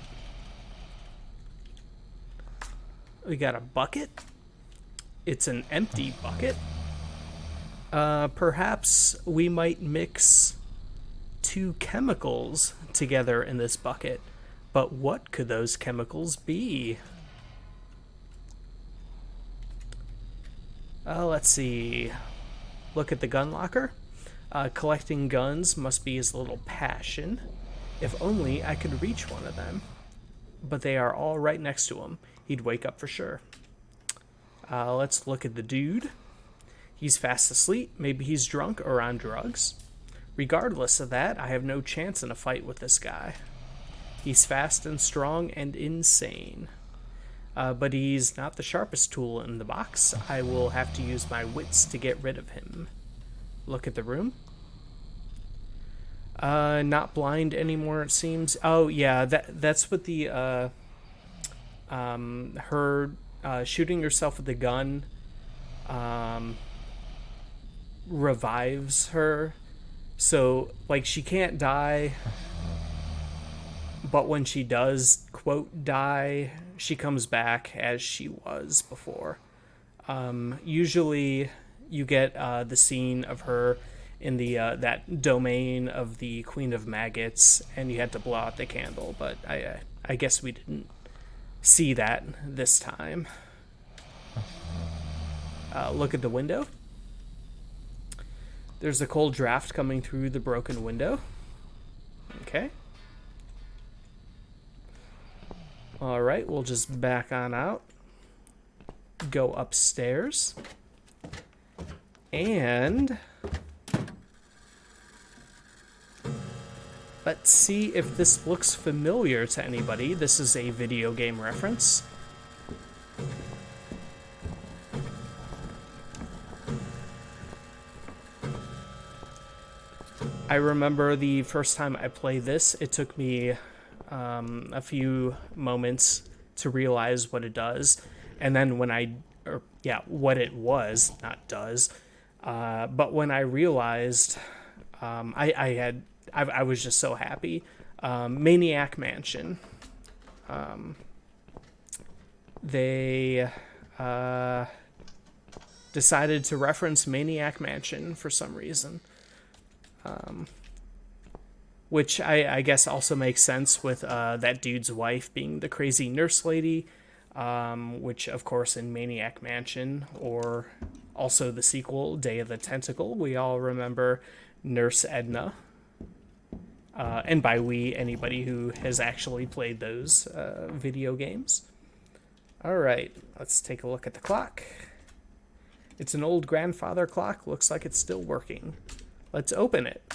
We got a bucket. It's an empty bucket. Perhaps we might mix two chemicals together in this bucket. But what could those chemicals be? Let's see. Look at the gun locker. Collecting guns must be his little passion. If only I could reach one of them. But they are all right next to him. He'd wake up for sure. Let's look at the dude. He's fast asleep. Maybe he's drunk or on drugs. Regardless of that, I have no chance in a fight with this guy. He's fast and strong and insane. But he's not the sharpest tool in the box. I will have to use my wits to get rid of him. Look at the room. Not blind anymore, it seems. Oh, yeah, that's what the, her, shooting herself with the gun, revives her. So, like, she can't die, but when she does, quote, die, she comes back as she was before. Usually, you get the scene of her in the that domain of the Queen of Maggots, and you had to blow out the candle, but I guess we didn't see that this time. Look at the window. There's a cold draft coming through the broken window. Okay. Alright, we'll just back on out. Go upstairs. And let's see if this looks familiar to anybody. This is a video game reference. I remember the first time I played this, it took me a few moments to realize what it does. And then when what it was, not does. But when I realized, I was just so happy. Maniac Mansion. They decided to reference Maniac Mansion for some reason. Which I guess also makes sense with that dude's wife being the crazy nurse lady, which of course in Maniac Mansion, or also the sequel, Day of the Tentacle, we all remember Nurse Edna. And by we, anybody who has actually played those video games. Alright, let's take a look at the clock. It's an old grandfather clock, looks like it's still working. Let's open it.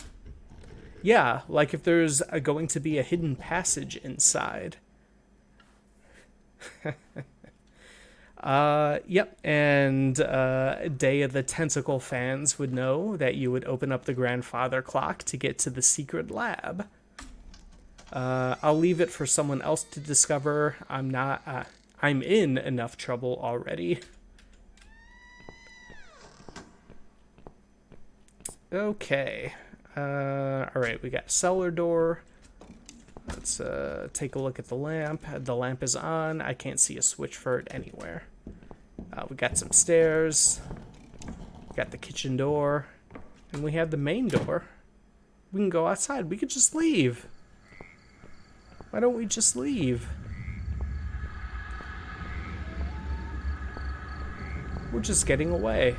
Yeah, like if there's going to be a hidden passage inside. Yep, and Day of the Tentacle fans would know that you would open up the grandfather clock to get to the secret lab. I'll leave it for someone else to discover. I'm in enough trouble already. Okay. Alright, we got a cellar door. Let's take a look at the lamp. The lamp is on. I can't see a switch for it anywhere. We got some stairs. We got the kitchen door. And we have the main door. We can go outside. We could just leave. Why don't we just leave? We're just getting away.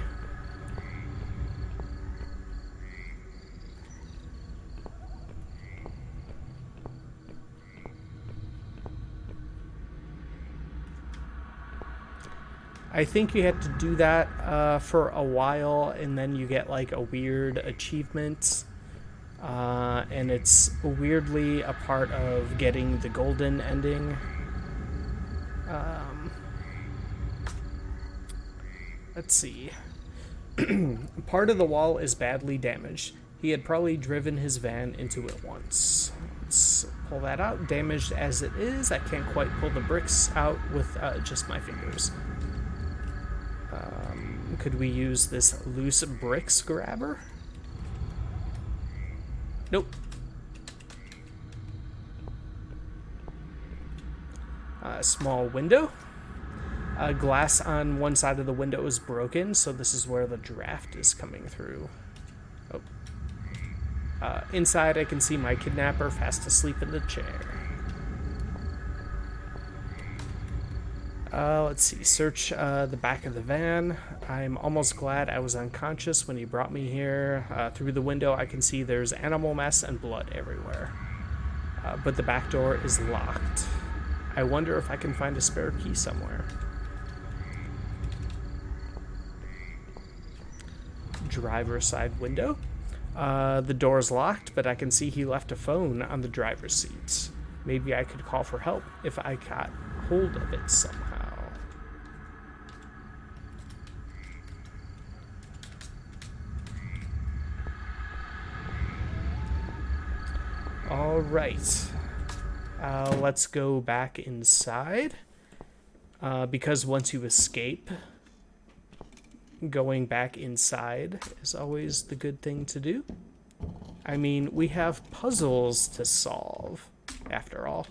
I think you have to do that for a while, and then you get like a weird achievement. And it's weirdly a part of getting the golden ending. Let's see. Part of the wall is badly damaged. He had probably driven his van into it once. Let's pull that out. Damaged as it is, I can't quite pull the bricks out with just my fingers. Could we use this loose bricks grabber? Nope. A small window. Glass on one side of the window is broken, so this is where the draft is coming through. Oh. Inside, I can see my kidnapper fast asleep in the chair. Let's see. Search the back of the van. I'm almost glad I was unconscious when he brought me here. Through the window, I can see there's animal mess and blood everywhere. But the back door is locked. I wonder if I can find a spare key somewhere. Driver's side window. The door's locked, but I can see he left a phone on the driver's seat. Maybe I could call for help if I got hold of it somehow. All right. Let's go back inside. Because once you escape, going back inside is always the good thing to do. I mean, we have puzzles to solve, after all.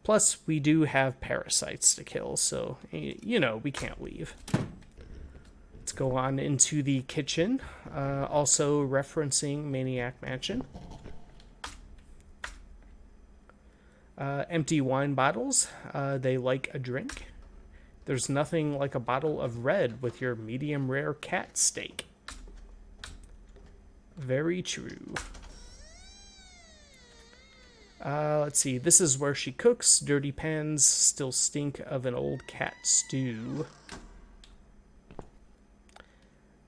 Plus, we do have parasites to kill, so, you know, we can't leave. Let's go on into the kitchen, also referencing Maniac Mansion. Empty wine bottles, they like a drink. There's nothing like a bottle of red with your medium rare cat steak. Very true. Let's see, this is where she cooks. Dirty pans still stink of an old cat stew.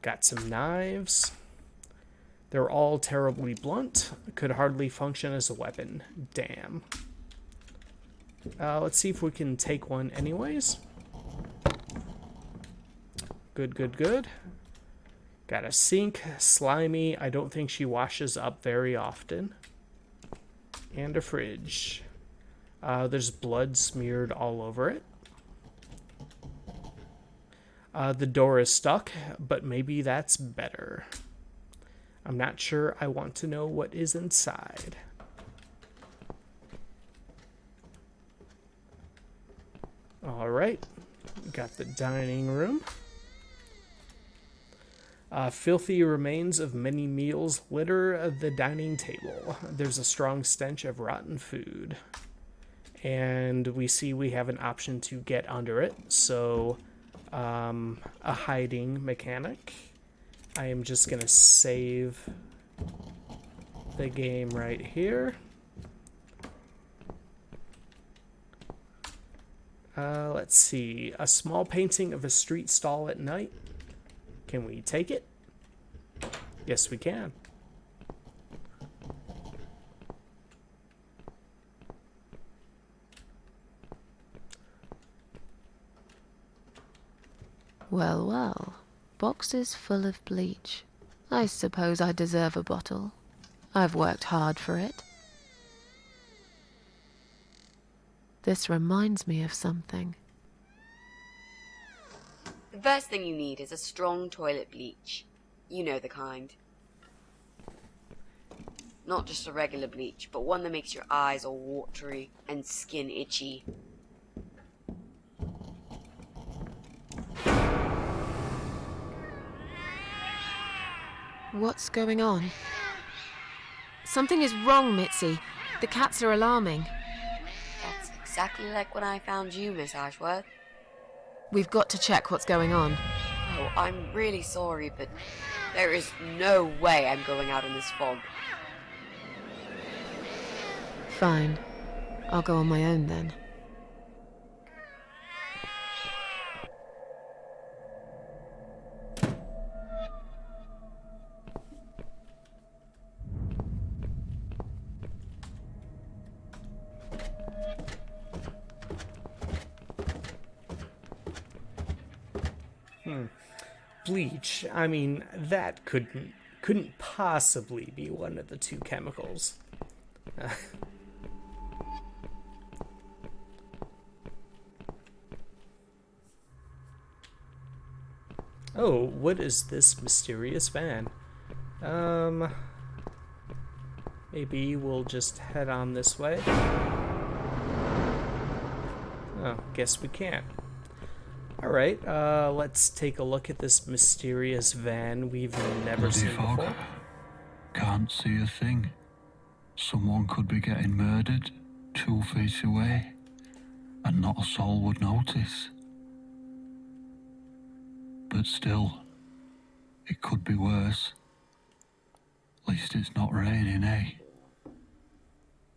Got some knives. They're all terribly blunt. Could hardly function as a weapon. Damn. Let's see if we can take one anyways. Good, good, good. Got a sink, slimy. I don't think she washes up very often. And a fridge. There's blood smeared all over it. The door is stuck, but maybe that's better. I'm not sure I want to know what is inside. All right, got the dining room. Filthy remains of many meals litter the dining table. There's a strong stench of rotten food. And we see we have an option to get under it. So, a hiding mechanic. I am just going to save the game right here. Let's see. A small painting of a street stall at night. Can we take it? Yes, we can.
Well, well. Boxes full of bleach. I suppose I deserve a bottle. I've worked hard for it. This reminds me of something.
The first thing you need is a strong toilet bleach. You know the kind. Not just a regular bleach, but one that makes your eyes all watery and skin itchy.
What's going on? Something is wrong, Mitzi. The cats are alarming.
That's exactly like when I found you, Miss Ashworth.
We've got to check what's going on.
Oh, I'm really sorry, but there is no way I'm going out in this fog.
Fine. I'll go on my own then.
Bleach. I mean, that couldn't possibly be one of the two chemicals. Oh, what is this mysterious van? Maybe we'll just head on this way. Oh, guess we can't. Alright, let's take a look at this mysterious van we've never
Bloody
seen
fog.
before.
Can't see a thing. Someone could be getting murdered 2 feet away, and not a soul would notice. But still, it could be worse. At least it's not raining, eh?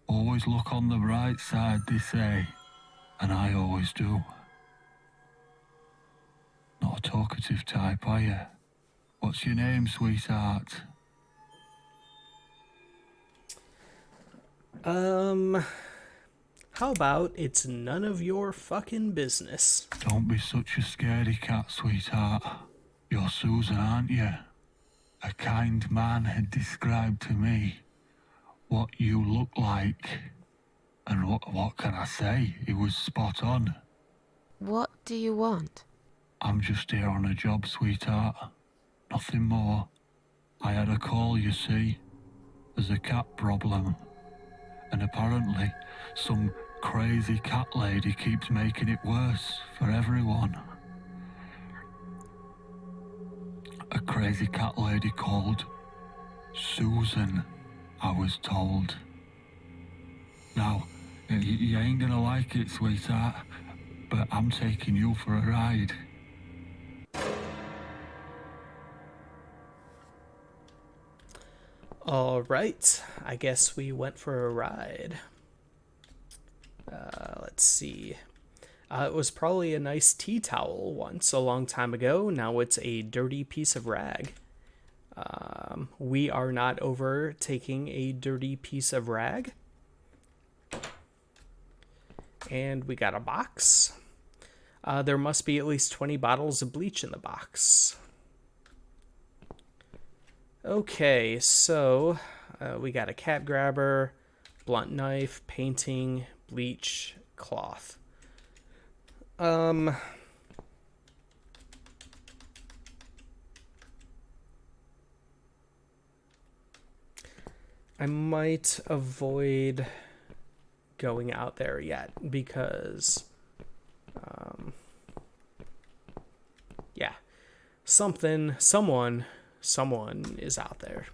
Always look on the bright side, they say, and I always do. Not a talkative type, are you? What's your name, sweetheart?
How about it's none of your fucking business?
Don't be such a scaredy cat, sweetheart. You're Susan, aren't you? A kind man had described to me what you look like. And what can I say? He was spot on.
What do you want?
I'm just here on a job, sweetheart. Nothing more. I had a call, you see. There's a cat problem. And apparently, some crazy cat lady keeps making it worse for everyone. A crazy cat lady called Susan, I was told. Now, you ain't gonna like it, sweetheart, but I'm taking you for a ride.
All right, I guess we went for a ride. Let's see. It was probably a nice tea towel once, a long time ago. Now it's a dirty piece of rag. We are not over taking a dirty piece of rag. And we got a box. There must be at least 20 bottles of bleach in the box. Okay, so we got a cat grabber, blunt knife, painting, bleach, cloth. I might avoid going out there yet because, yeah, someone is out there.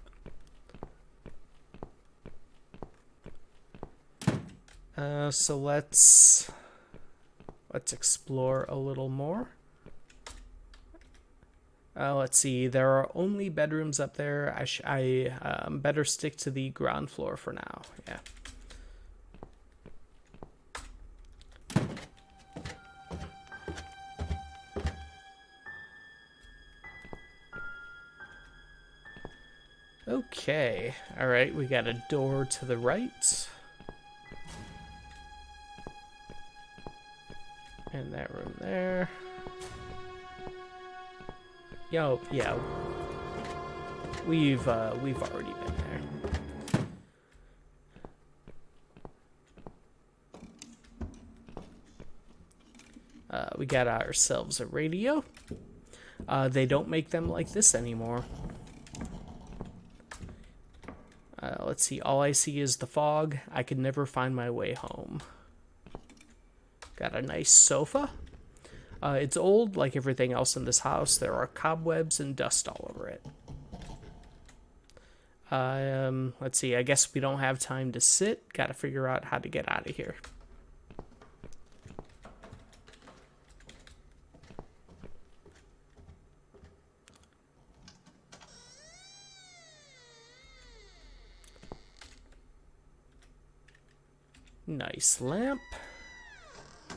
So let's explore a little more. Let's see. There are only bedrooms up there. I better stick to the ground floor for now. Yeah. Okay. All right. We got a door to the right. And that room there. Yo, yeah. We've already been there. We got ourselves a radio. They don't make them like this anymore. Let's see. All I see is the fog. I could never find my way home. Got a nice sofa. It's old, like everything else in this house. There are cobwebs and dust all over it. Let's see. I guess we don't have time to sit. Got to figure out how to get out of here. Nice lamp.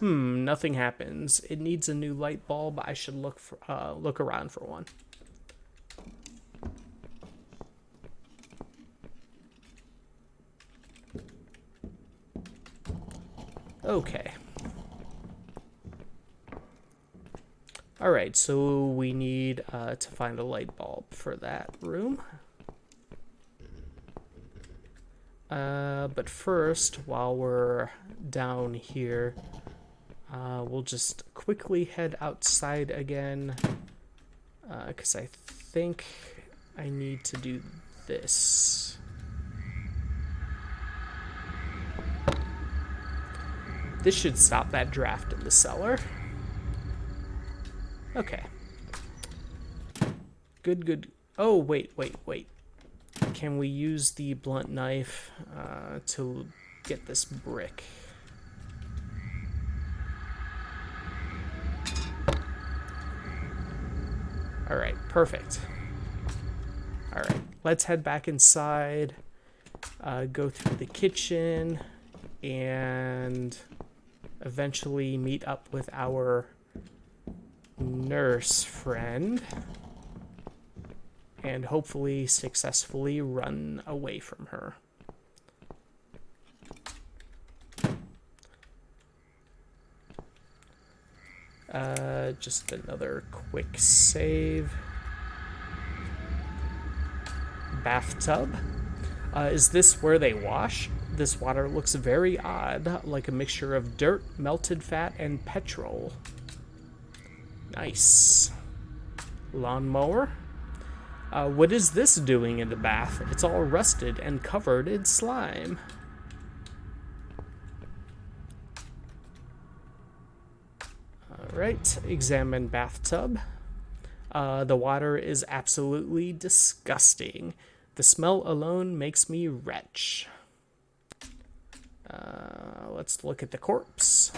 Nothing happens. It needs a new light bulb. I should look around for one. Okay. All right, so we need to find a light bulb for that room. But first, while we're down here, we'll just quickly head outside again, because I think I need to do this. This should stop that draft in the cellar. Okay. Good. Oh, wait. Can we use the blunt knife to get this brick? All right, perfect. All right, let's head back inside, go through the kitchen, and eventually meet up with our nurse friend, and hopefully successfully run away from her. Just another quick save. Bathtub. Is this where they wash? This water looks very odd, like a mixture of dirt, melted fat, and petrol. Nice. Lawnmower. What is this doing in the bath? It's all rusted and covered in slime. Alright, examine bathtub. The water is absolutely disgusting. The smell alone makes me retch. Let's look at the corpse.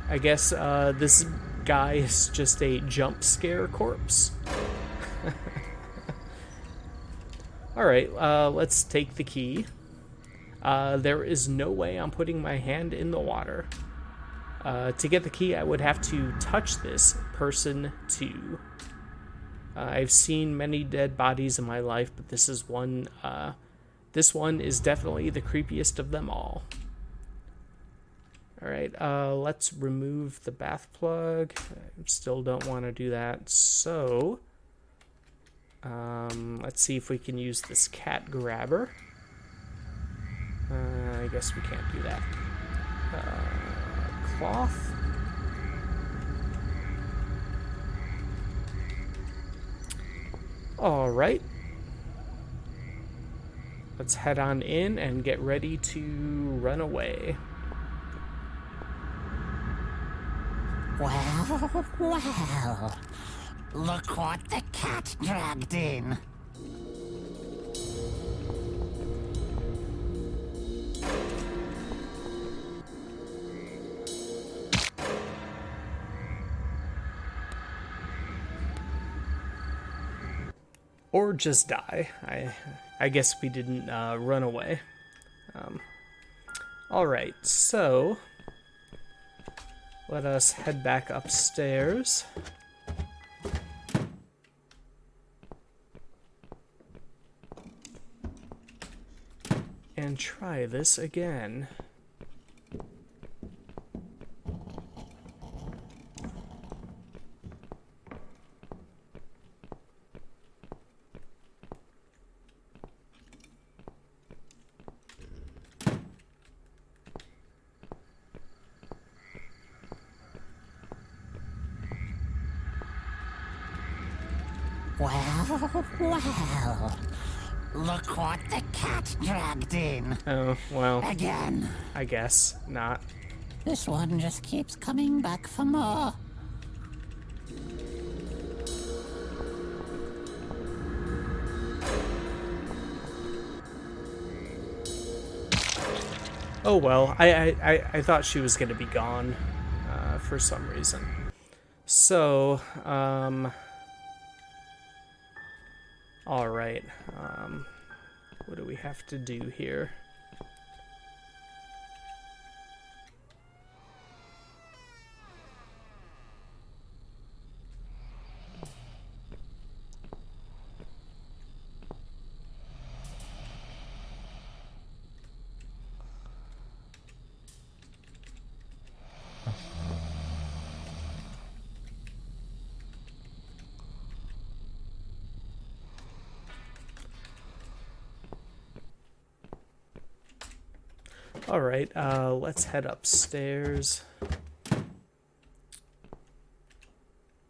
I guess this guy is just a jump scare corpse. Alright, let's take the key. There is no way I'm putting my hand in the water. To get the key, I would have to touch this person too. I've seen many dead bodies in my life, but this is one. This one is definitely the creepiest of them all. All right, let's remove the bath plug. I still don't want to do that, so let's see if we can use this cat grabber. I guess we can't do that. Cloth. All right. Let's head on in and get ready to run away.
Well. Look what the cat dragged in.
Or just die. I guess we didn't run away. Alright, so let us head back upstairs. And try this again.
Well. Look what the cat dragged in.
Oh, well,
Again.
I guess not.
This one just keeps coming back for more.
Oh well, I thought she was gonna be gone for some reason. So, all right. What do we have to do here? All right, let's head upstairs.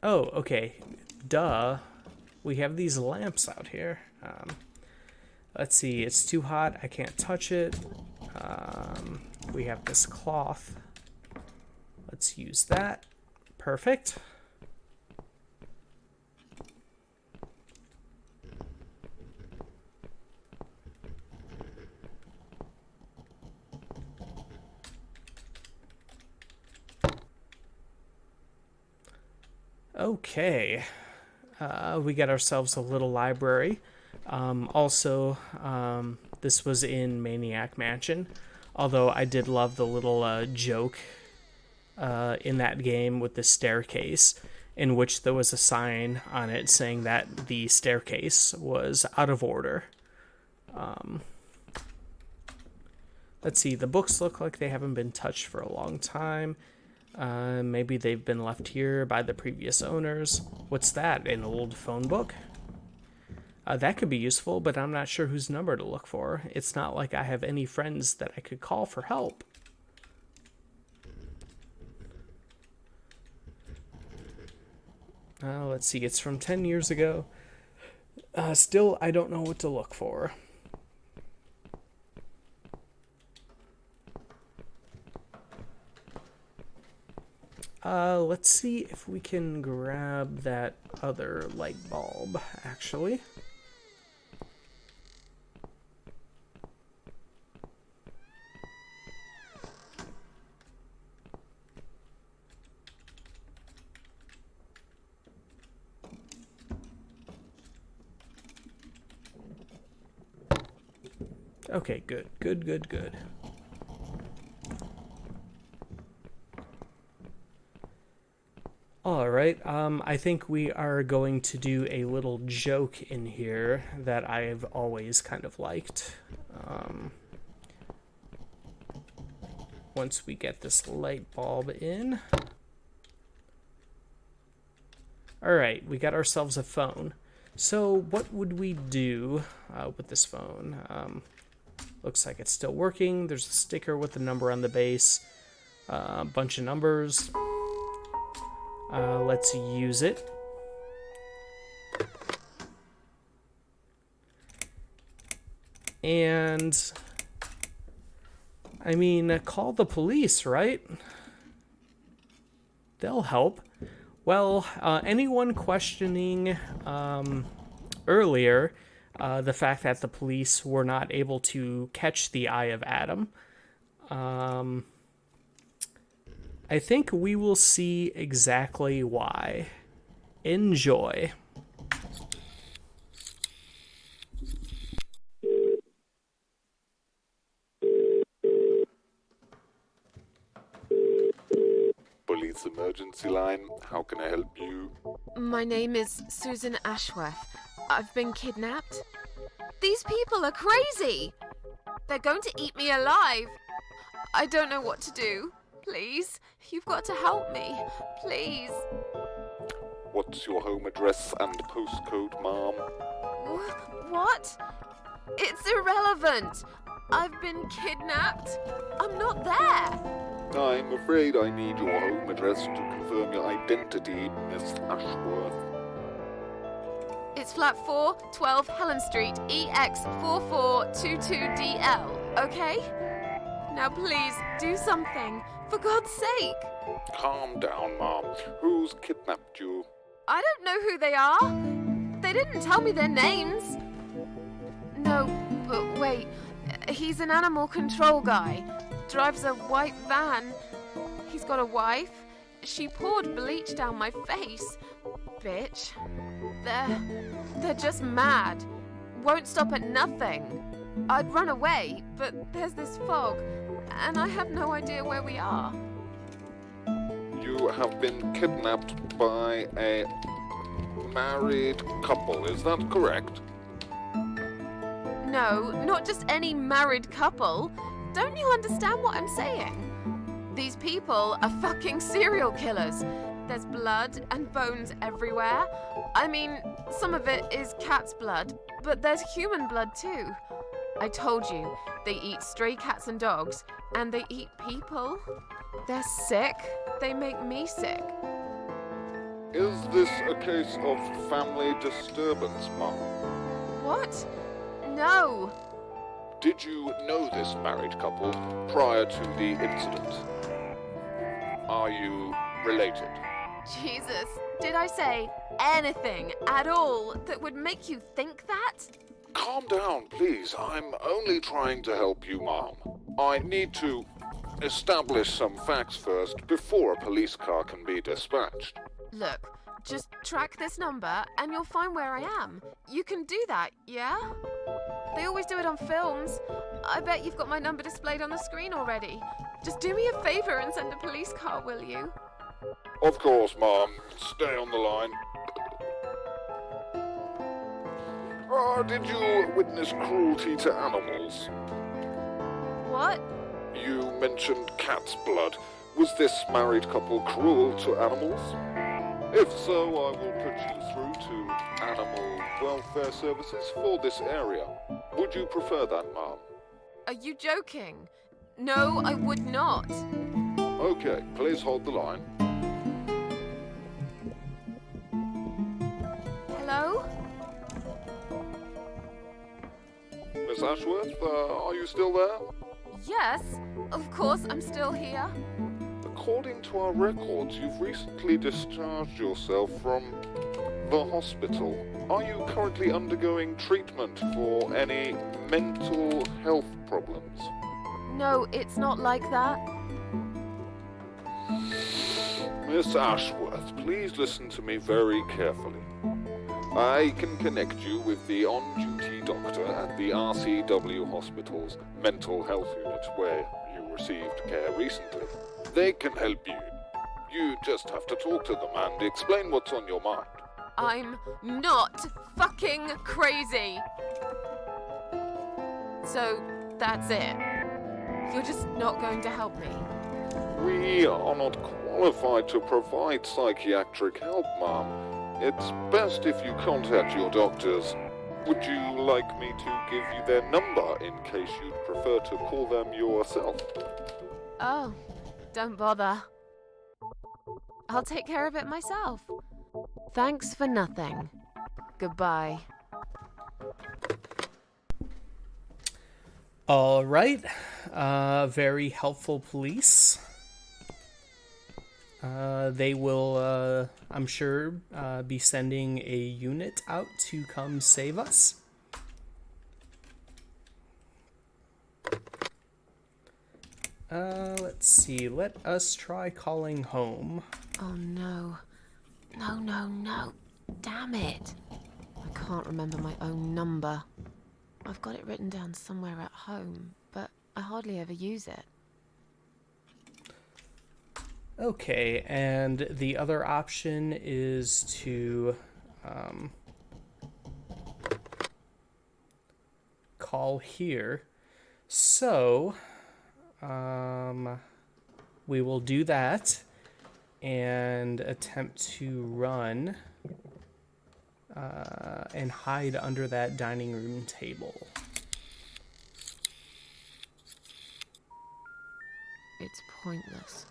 Oh, okay. Duh. We have these lamps out here. Let's see. It's too hot. I can't touch it. We have this cloth. Let's use that. Perfect. Okay, we got ourselves a little library. This was in Maniac Mansion, although I did love the little joke in that game with the staircase, in which there was a sign on it saying that the staircase was out of order. Let's see, the books look like they haven't been touched for a long time. Maybe they've been left here by the previous owners. What's that, an old phone book? That could be useful, but I'm not sure whose number to look for. It's not like I have any friends that I could call for help. Let's see, it's from 10 years ago. Still, I don't know what to look for. Let's see if we can grab that other light bulb, actually. Okay, good. Alright, I think we are going to do a little joke in here that I've always kind of liked. Once we get this light bulb in. Alright, we got ourselves a phone. So what would we do with this phone? Looks like it's still working. There's a sticker with a number on the base. A bunch of numbers. Let's use it. And I mean, call the police, right? They'll help. Well, anyone questioning earlier the fact that the police were not able to catch the Eye of Adam, I think we will see exactly why. Enjoy.
Police emergency line, how can I help you?
My name is Susan Ashworth. I've been kidnapped. These people are crazy! They're going to eat me alive. I don't know what to do. Please, you've got to help me. Please.
What's your home address and postcode, ma'am?
What? It's irrelevant. I've been kidnapped. I'm not there.
I'm afraid I need your home address to confirm your identity, Miss Ashworth.
It's flat 4, 12 Helen Street, EX4422DL, okay? Now please, do something. For God's sake.
Calm down, ma'am. Who's kidnapped you?
I don't know who they are. They didn't tell me their names. No, but wait. He's an animal control guy. Drives a white van. He's got a wife. She poured bleach down my face. Bitch. They're just mad. Won't stop at nothing. I'd run away, but there's this fog, and I have no idea where we are.
You have been kidnapped by a married couple, is that correct?
No, not just any married couple. Don't you understand what I'm saying? These people are fucking serial killers. There's blood and bones everywhere. I mean, some of it is cat's blood, but there's human blood too. I told you, they eat stray cats and dogs, and they eat people. They're sick. They make me sick.
Is this a case of family disturbance, ma'am?
What? No.
Did you know this married couple prior to the incident? Are you related?
Jesus, did I say anything at all that would make you think that?
Calm down, please. I'm only trying to help you, ma'am. I need to establish some facts first before a police car can be dispatched.
Look, just track this number and you'll find where I am. You can do that, yeah? They always do it on films. I bet you've got my number displayed on the screen already. Just do me a favor and send a police car, will you?
Of course, ma'am. Stay on the line. Did you witness cruelty to animals?
What?
You mentioned cat's blood. Was this married couple cruel to animals? If so, I will put you through to Animal Welfare Services for this area. Would you prefer that, ma'am?
Are you joking? No, I would not.
Okay, please hold the line.
Hello?
Miss Ashworth, are you still there?
Yes, of course, I'm still here.
According to our records, you've recently discharged yourself from the hospital. Are you currently undergoing treatment for any mental health problems?
No, it's not like that.
Miss Ashworth, please listen to me very carefully. I can connect you with the on-duty doctor at the RCW Hospital's mental health unit where you received care recently. They can help you. You just have to talk to them and explain what's on your mind.
I'm not fucking crazy. So, that's it. You're just not going to help me.
We are not qualified to provide psychiatric help, ma'am. It's best if you contact your doctors. Would you like me to give you their number in case you'd prefer to call them yourself?
Oh, don't bother. I'll take care of it myself. Thanks for nothing. Goodbye.
All right. Very helpful police. They will, I'm sure, be sending a unit out to come save us. Let's see. Let us try calling home.
Oh no. No. Damn it. I can't remember my own number. I've got it written down somewhere at home, but I hardly ever use it.
Okay, and the other option is to call here. So, we will do that and attempt to run and hide under that dining room table.
It's pointless.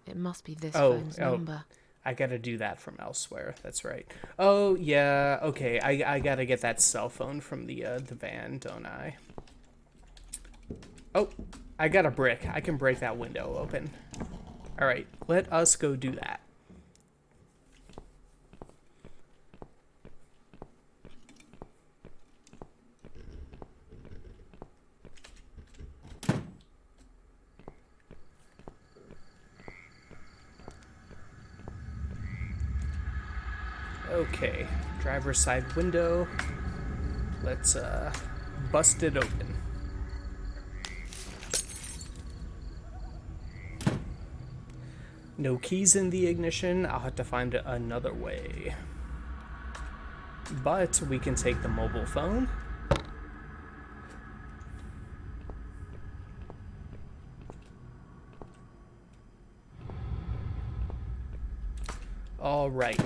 It must be this phone's number.
I gotta do that from elsewhere. That's right. Oh, yeah. Okay, I gotta get that cell phone from the van, don't I? Oh, I got a brick. I can break that window open. All right, let us go do that. Okay, driver's side window. Let's bust it open. No keys in the ignition. I'll have to find another way. But we can take the mobile phone. All right.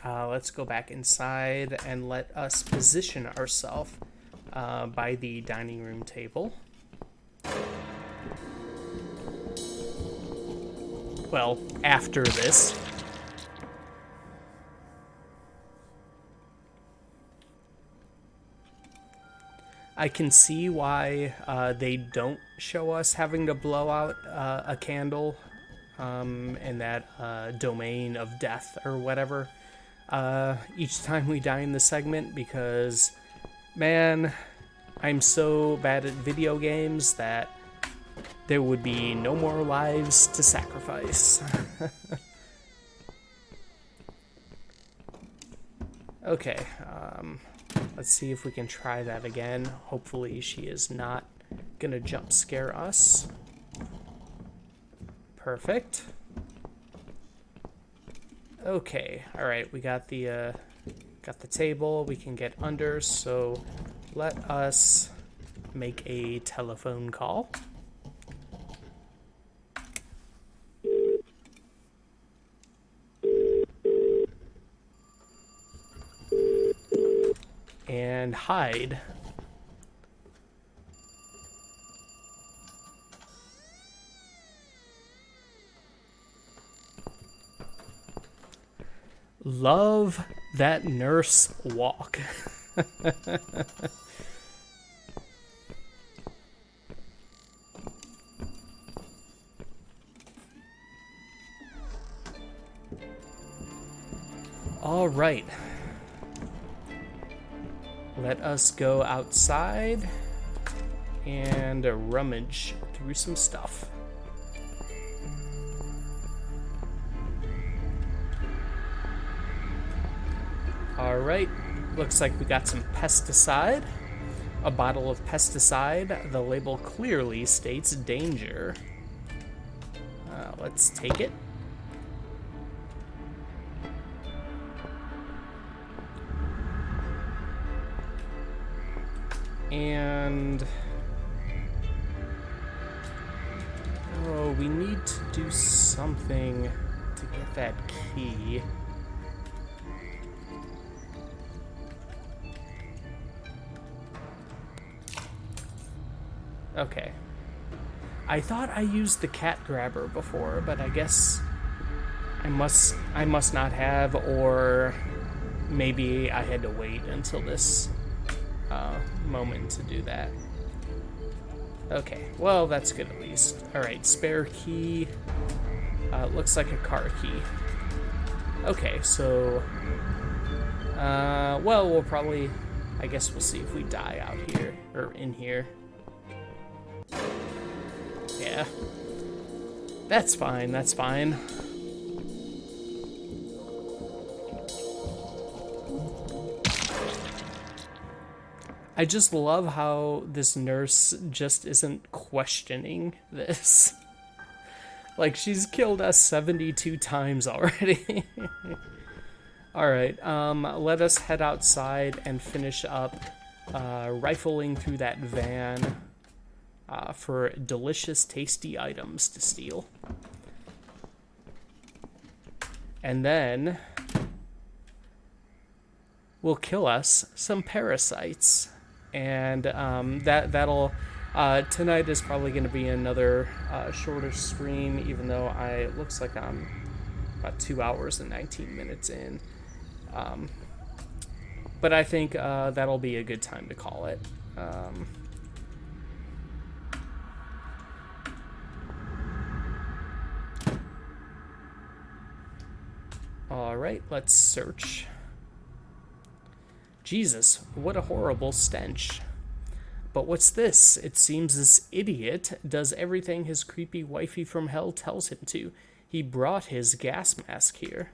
Let's go back inside and let us position ourselves by the dining room table. Well, after this. I can see why they don't show us having to blow out a candle in that domain of death or whatever each time we die in the segment, because, man, I'm so bad at video games that there would be no more lives to sacrifice. Okay, let's see if we can try that again. Hopefully she is not gonna jump scare us. Perfect. Okay, all right, we got the table. We can get under, so let us make a telephone call. and hide. Love that nurse walk. All right. Let us go outside and rummage through some stuff. All right, looks like we got some pesticide. A bottle of pesticide. The label clearly states danger. Let's take it. And oh, we need to do something to get that key. Okay. I thought I used the cat grabber before, but I guess I must not have, or maybe I had to wait until this moment to do that. Okay, well, that's good at least. Alright, spare key. Looks like a car key. Okay, so well, we'll probably, I guess we'll see if we die out here, or in here. Yeah. That's fine, that's fine. I just love how this nurse just isn't questioning this. Like, she's killed us 72 times already. Alright, let us head outside and finish up rifling through that van for delicious, tasty items to steal. And then we'll kill us some parasites. And that'll tonight is probably going to be another shorter stream, even though it looks like I'm about 2 hours and 19 minutes in. But I think that'll be a good time to call it. All right, let's search. Jesus, what a horrible stench. But what's this? It seems this idiot does everything his creepy wifey from hell tells him to. He brought his gas mask here.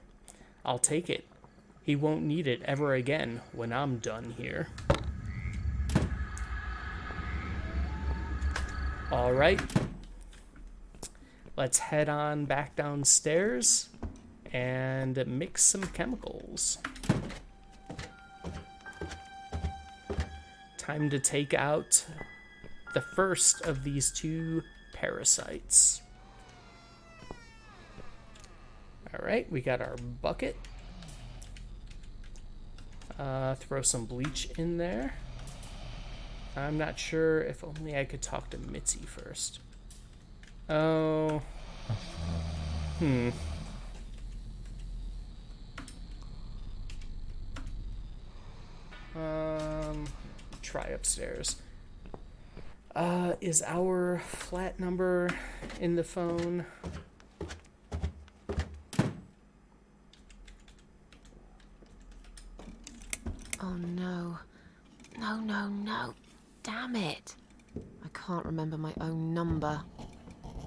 I'll take it. He won't need it ever again when I'm done here. All right. Let's head on back downstairs and mix some chemicals. Time to take out the first of these two parasites. All right, we got our bucket. Throw some bleach in there. I'm not sure, if only I could talk to Mitzi first. Oh. Try upstairs. Is our flat number in the phone?
Oh no. No. Damn it. I can't remember my own number.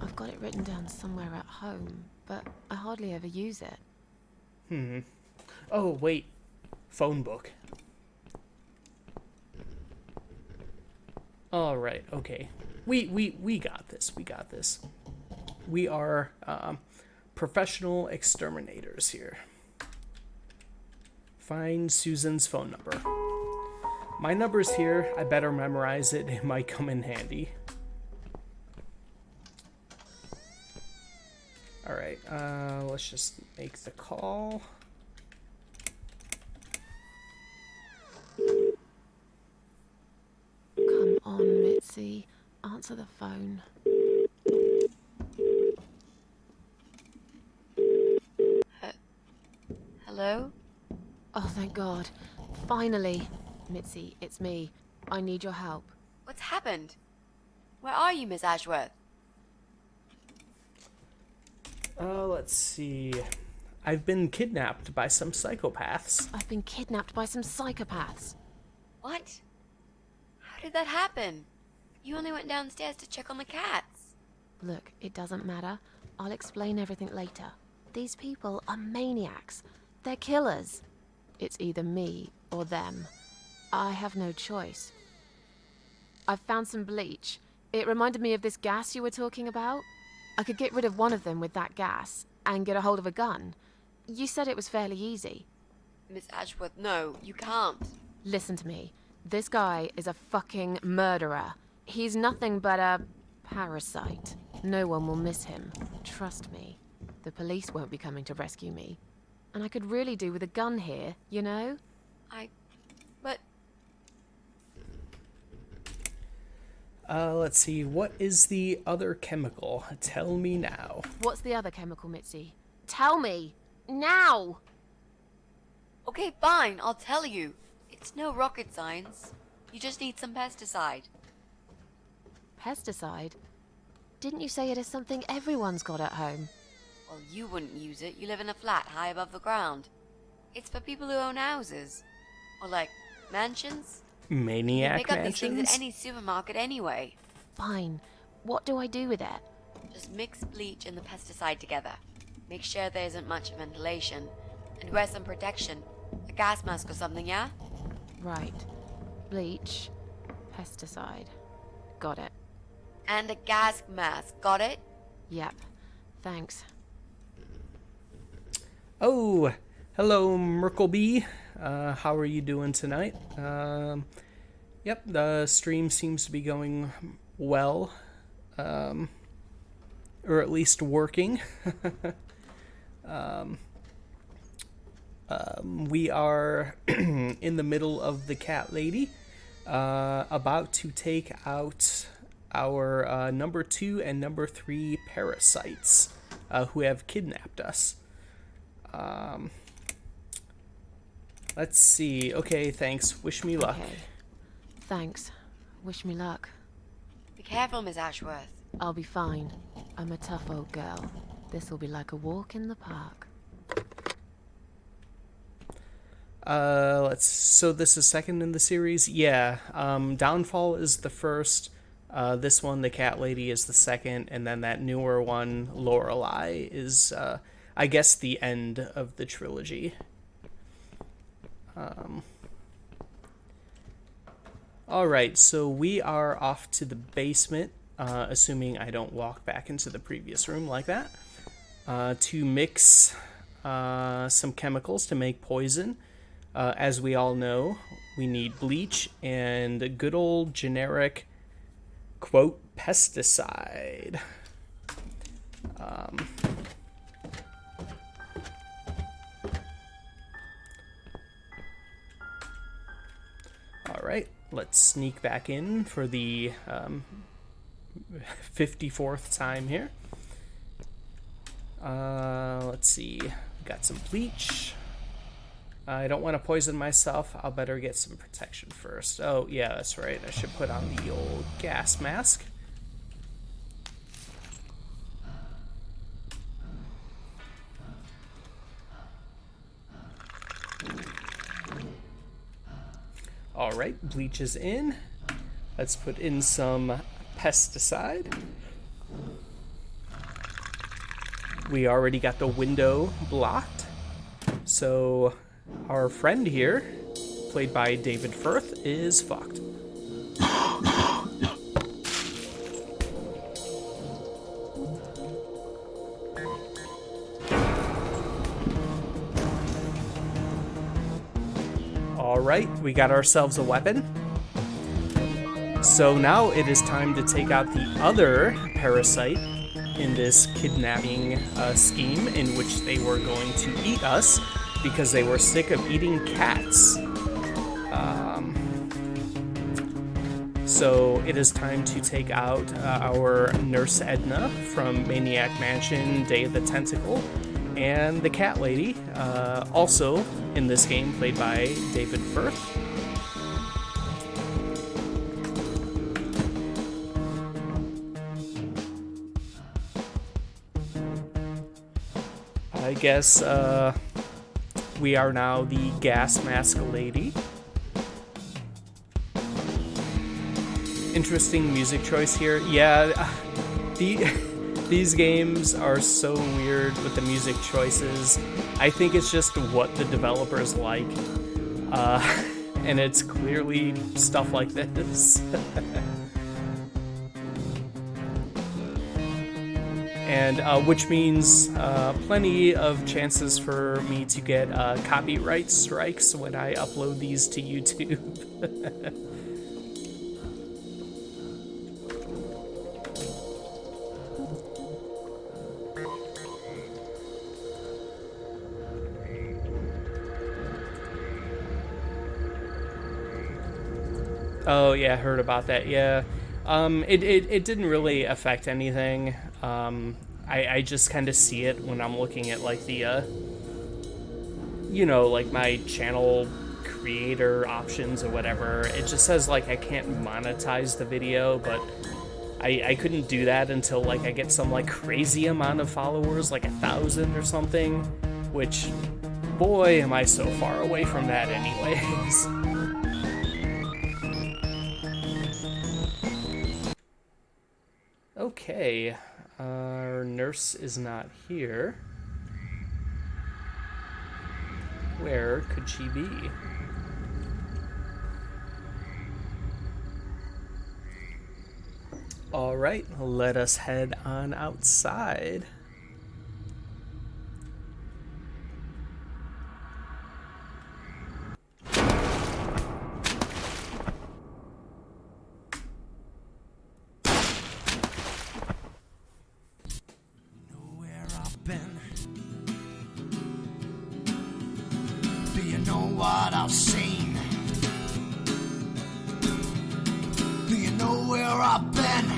I've got it written down somewhere at home, but I hardly ever use it.
Oh, wait. Phone book. All right, okay. We got this. We got this. We are professional exterminators here. Find Susan's phone number. My number's here. I better memorize it. It might come in handy. All right, let's just make the call.
Mitzi, answer the phone.
Hello?
Oh, thank God. Finally. Mitzi, it's me. I need your help.
What's happened? Where are you, Miss Ashworth?
Let's see. I've been kidnapped by some psychopaths.
I've been kidnapped by some psychopaths.
What? How did that happen? You only went downstairs to check on the cats.
Look, it doesn't matter. I'll explain everything later. These people are maniacs. They're killers. It's either me or them. I have no choice. I've found some bleach. It reminded me of this gas you were talking about. I could get rid of one of them with that gas and get a hold of a gun. You said it was fairly easy.
Miss Ashworth, no, you can't.
Listen to me. This guy is a fucking murderer. He's nothing but a parasite. No one will miss him. Trust me. The police won't be coming to rescue me. And I could really do with a gun here, you know?
But...
Let's see. What is the other chemical? Tell me now.
What's the other chemical, Mitzi? Tell me! Now!
Okay, fine, I'll tell you. It's no rocket science. You just need some pesticide.
Pesticide? Didn't you say it is something everyone's got at home?
Well, you wouldn't use it. You live in a flat high above the ground. It's for people who own houses. Or like, mansions?
Maniac
You pick up these things
mansions?
at any supermarket anyway.
Fine. What do I do with it?
Just mix bleach and the pesticide together. Make sure there isn't much ventilation. And wear some protection. A gas mask or something, yeah?
Right. Bleach. Pesticide. Got it.
And a gas mask, got it?
Yep. Thanks.
Oh, hello, Merkleby. How are you doing tonight? Yep, the stream seems to be going well. Or at least working. We are in the middle of the cat lady, about to take out our number 2 and number 3 parasites who have kidnapped us. Let's see. Okay, thanks. Wish me luck.
Okay. Thanks. Wish me luck.
Be careful, Miss Ashworth.
I'll be fine. I'm a tough old girl. This'll be like a walk in the park.
So this is second in the series? Yeah. Downfall is the first. This one, the cat lady, is the second, and then that newer one, Lorelei, is, I guess, the end of the trilogy. Alright, so we are off to the basement, assuming I don't walk back into the previous room like that, to mix some chemicals to make poison. As we all know, we need bleach and a good old generic, quote, pesticide. Alright, let's sneak back in for the 54th time here. Let's see, got some bleach. I don't want to poison myself. I'll better get some protection first. Oh, yeah, that's right. I should put on the old gas mask. Alright, bleach is in. Let's put in some pesticide. We already got the window blocked. So our friend here, played by David Firth, is fucked. Alright, we got ourselves a weapon. So now it is time to take out the other parasite in this kidnapping scheme in which they were going to eat us because they were sick of eating cats. So it is time to take out our Nurse Edna from Maniac Mansion, Day of the Tentacle, and the Cat Lady, also in this game played by David Firth. I guess we are now the Gas Mask Lady. Interesting music choice here. Yeah, these games are so weird with the music choices. I think it's just what the developers like. And it's clearly stuff like this. And which means plenty of chances for me to get copyright strikes when I upload these to YouTube. Oh yeah, I heard about that. Yeah, it didn't really affect anything. I just kind of see it when I'm looking at like the like my channel creator options or whatever. It just says like I can't monetize the video, but I couldn't do that until like I get some like crazy amount of followers, like 1,000 or something. Which, boy, am I so far away from that, anyways. Okay, our nurse is not here. Where could she be? All right, let us head on outside.
What I've seen? Do you know where I've been?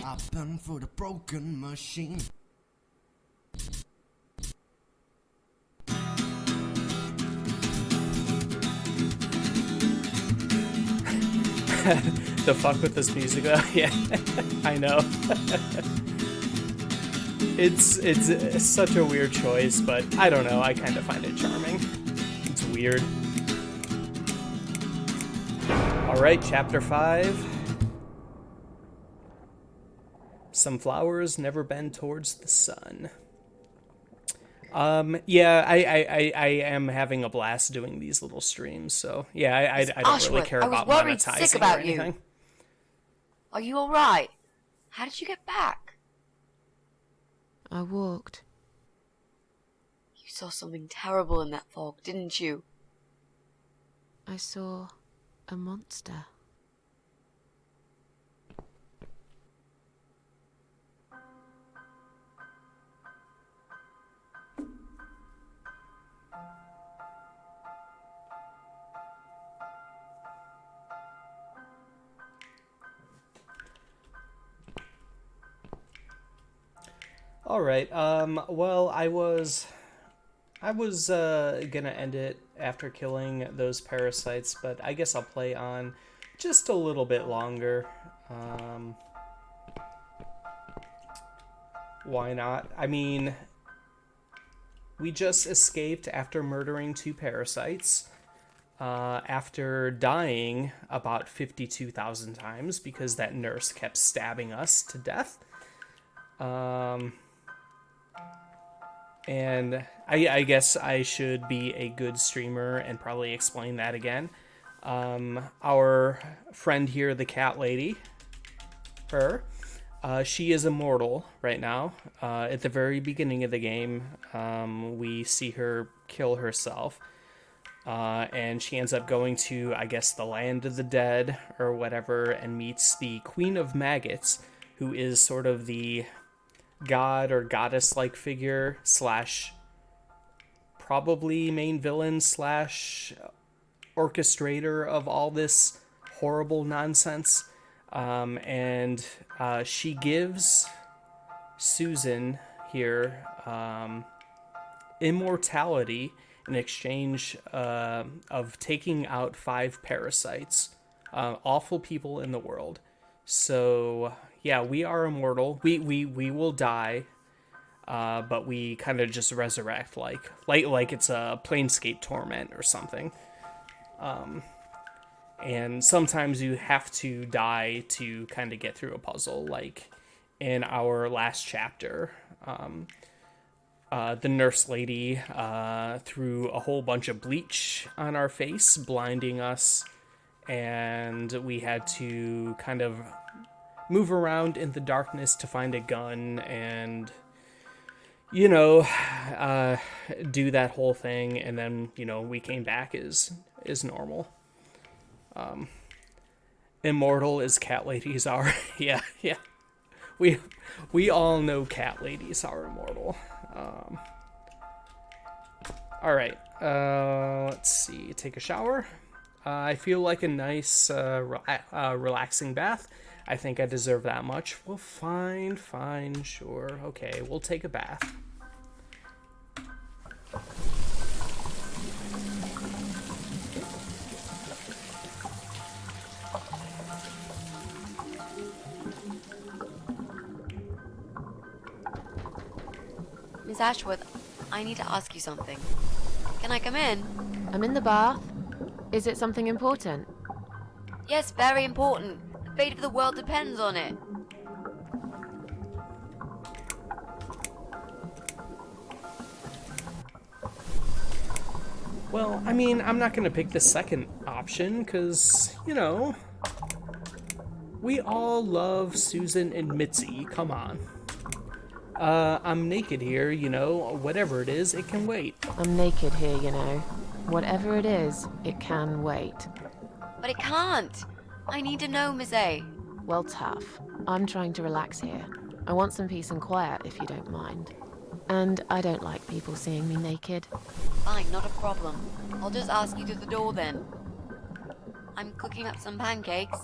I've been for the broken machine.
The fuck with this music though? Yeah, I know. It's such a weird choice, but I don't know, I kind of find it charming. It's weird. Alright, chapter 5. Some flowers never bend towards the sun. Yeah, I am having a blast doing these little streams, so yeah, I don't really care about monetizing or anything.
Are you alright? How did you get back?
I walked.
You saw something terrible in that fog, didn't you?
I saw a monster.
All right. Well, I was gonna end it after killing those parasites, but I guess I'll play on just a little bit longer. Why not? I mean, we just escaped after murdering 2 parasites, after dying about 52,000 times because that nurse kept stabbing us to death. And I guess I should be a good streamer and probably explain that again. Our friend here, the cat lady, she is immortal right now. At the very beginning of the game, we see her kill herself. And she ends up going to, I guess, the land of the dead or whatever, and meets the Queen of Maggots, who is sort of the god or goddess-like figure / probably main villain / orchestrator of all this horrible nonsense. And she gives Susan here immortality in exchange of taking out 5 parasites, awful people in the world. So yeah, we are immortal. We will die, but we kind of just resurrect like it's a planescape torment or something. And sometimes you have to die to kind of get through a puzzle, like in our last chapter. The nurse lady threw a whole bunch of bleach on our face, blinding us, and we had to kind of move around in the darkness to find a gun and, do that whole thing, and then, we came back as normal. Immortal as cat ladies are. yeah. We all know cat ladies are immortal. All right. Let's see. Take a shower. I feel like a nice, relaxing bath. I think I deserve that much. Well, fine, sure. Okay, we'll take a bath.
Miss Ashworth, I need to ask you something. Can I come in?
I'm in the bath. Is it something important?
Yes, very important. The fate of the world depends on it.
Well, I mean, I'm not going to pick the second option because, we all love Susan and Mitzi. Come on. I'm naked here, whatever it is, it can wait.
I'm naked here, Whatever it is, it can wait.
But it can't. I need to know, Miss A.
Well, tough. I'm trying to relax here. I want some peace and quiet, if you don't mind. And I don't like people seeing me naked.
Fine, not a problem. I'll just ask you through the door then. I'm cooking up some pancakes.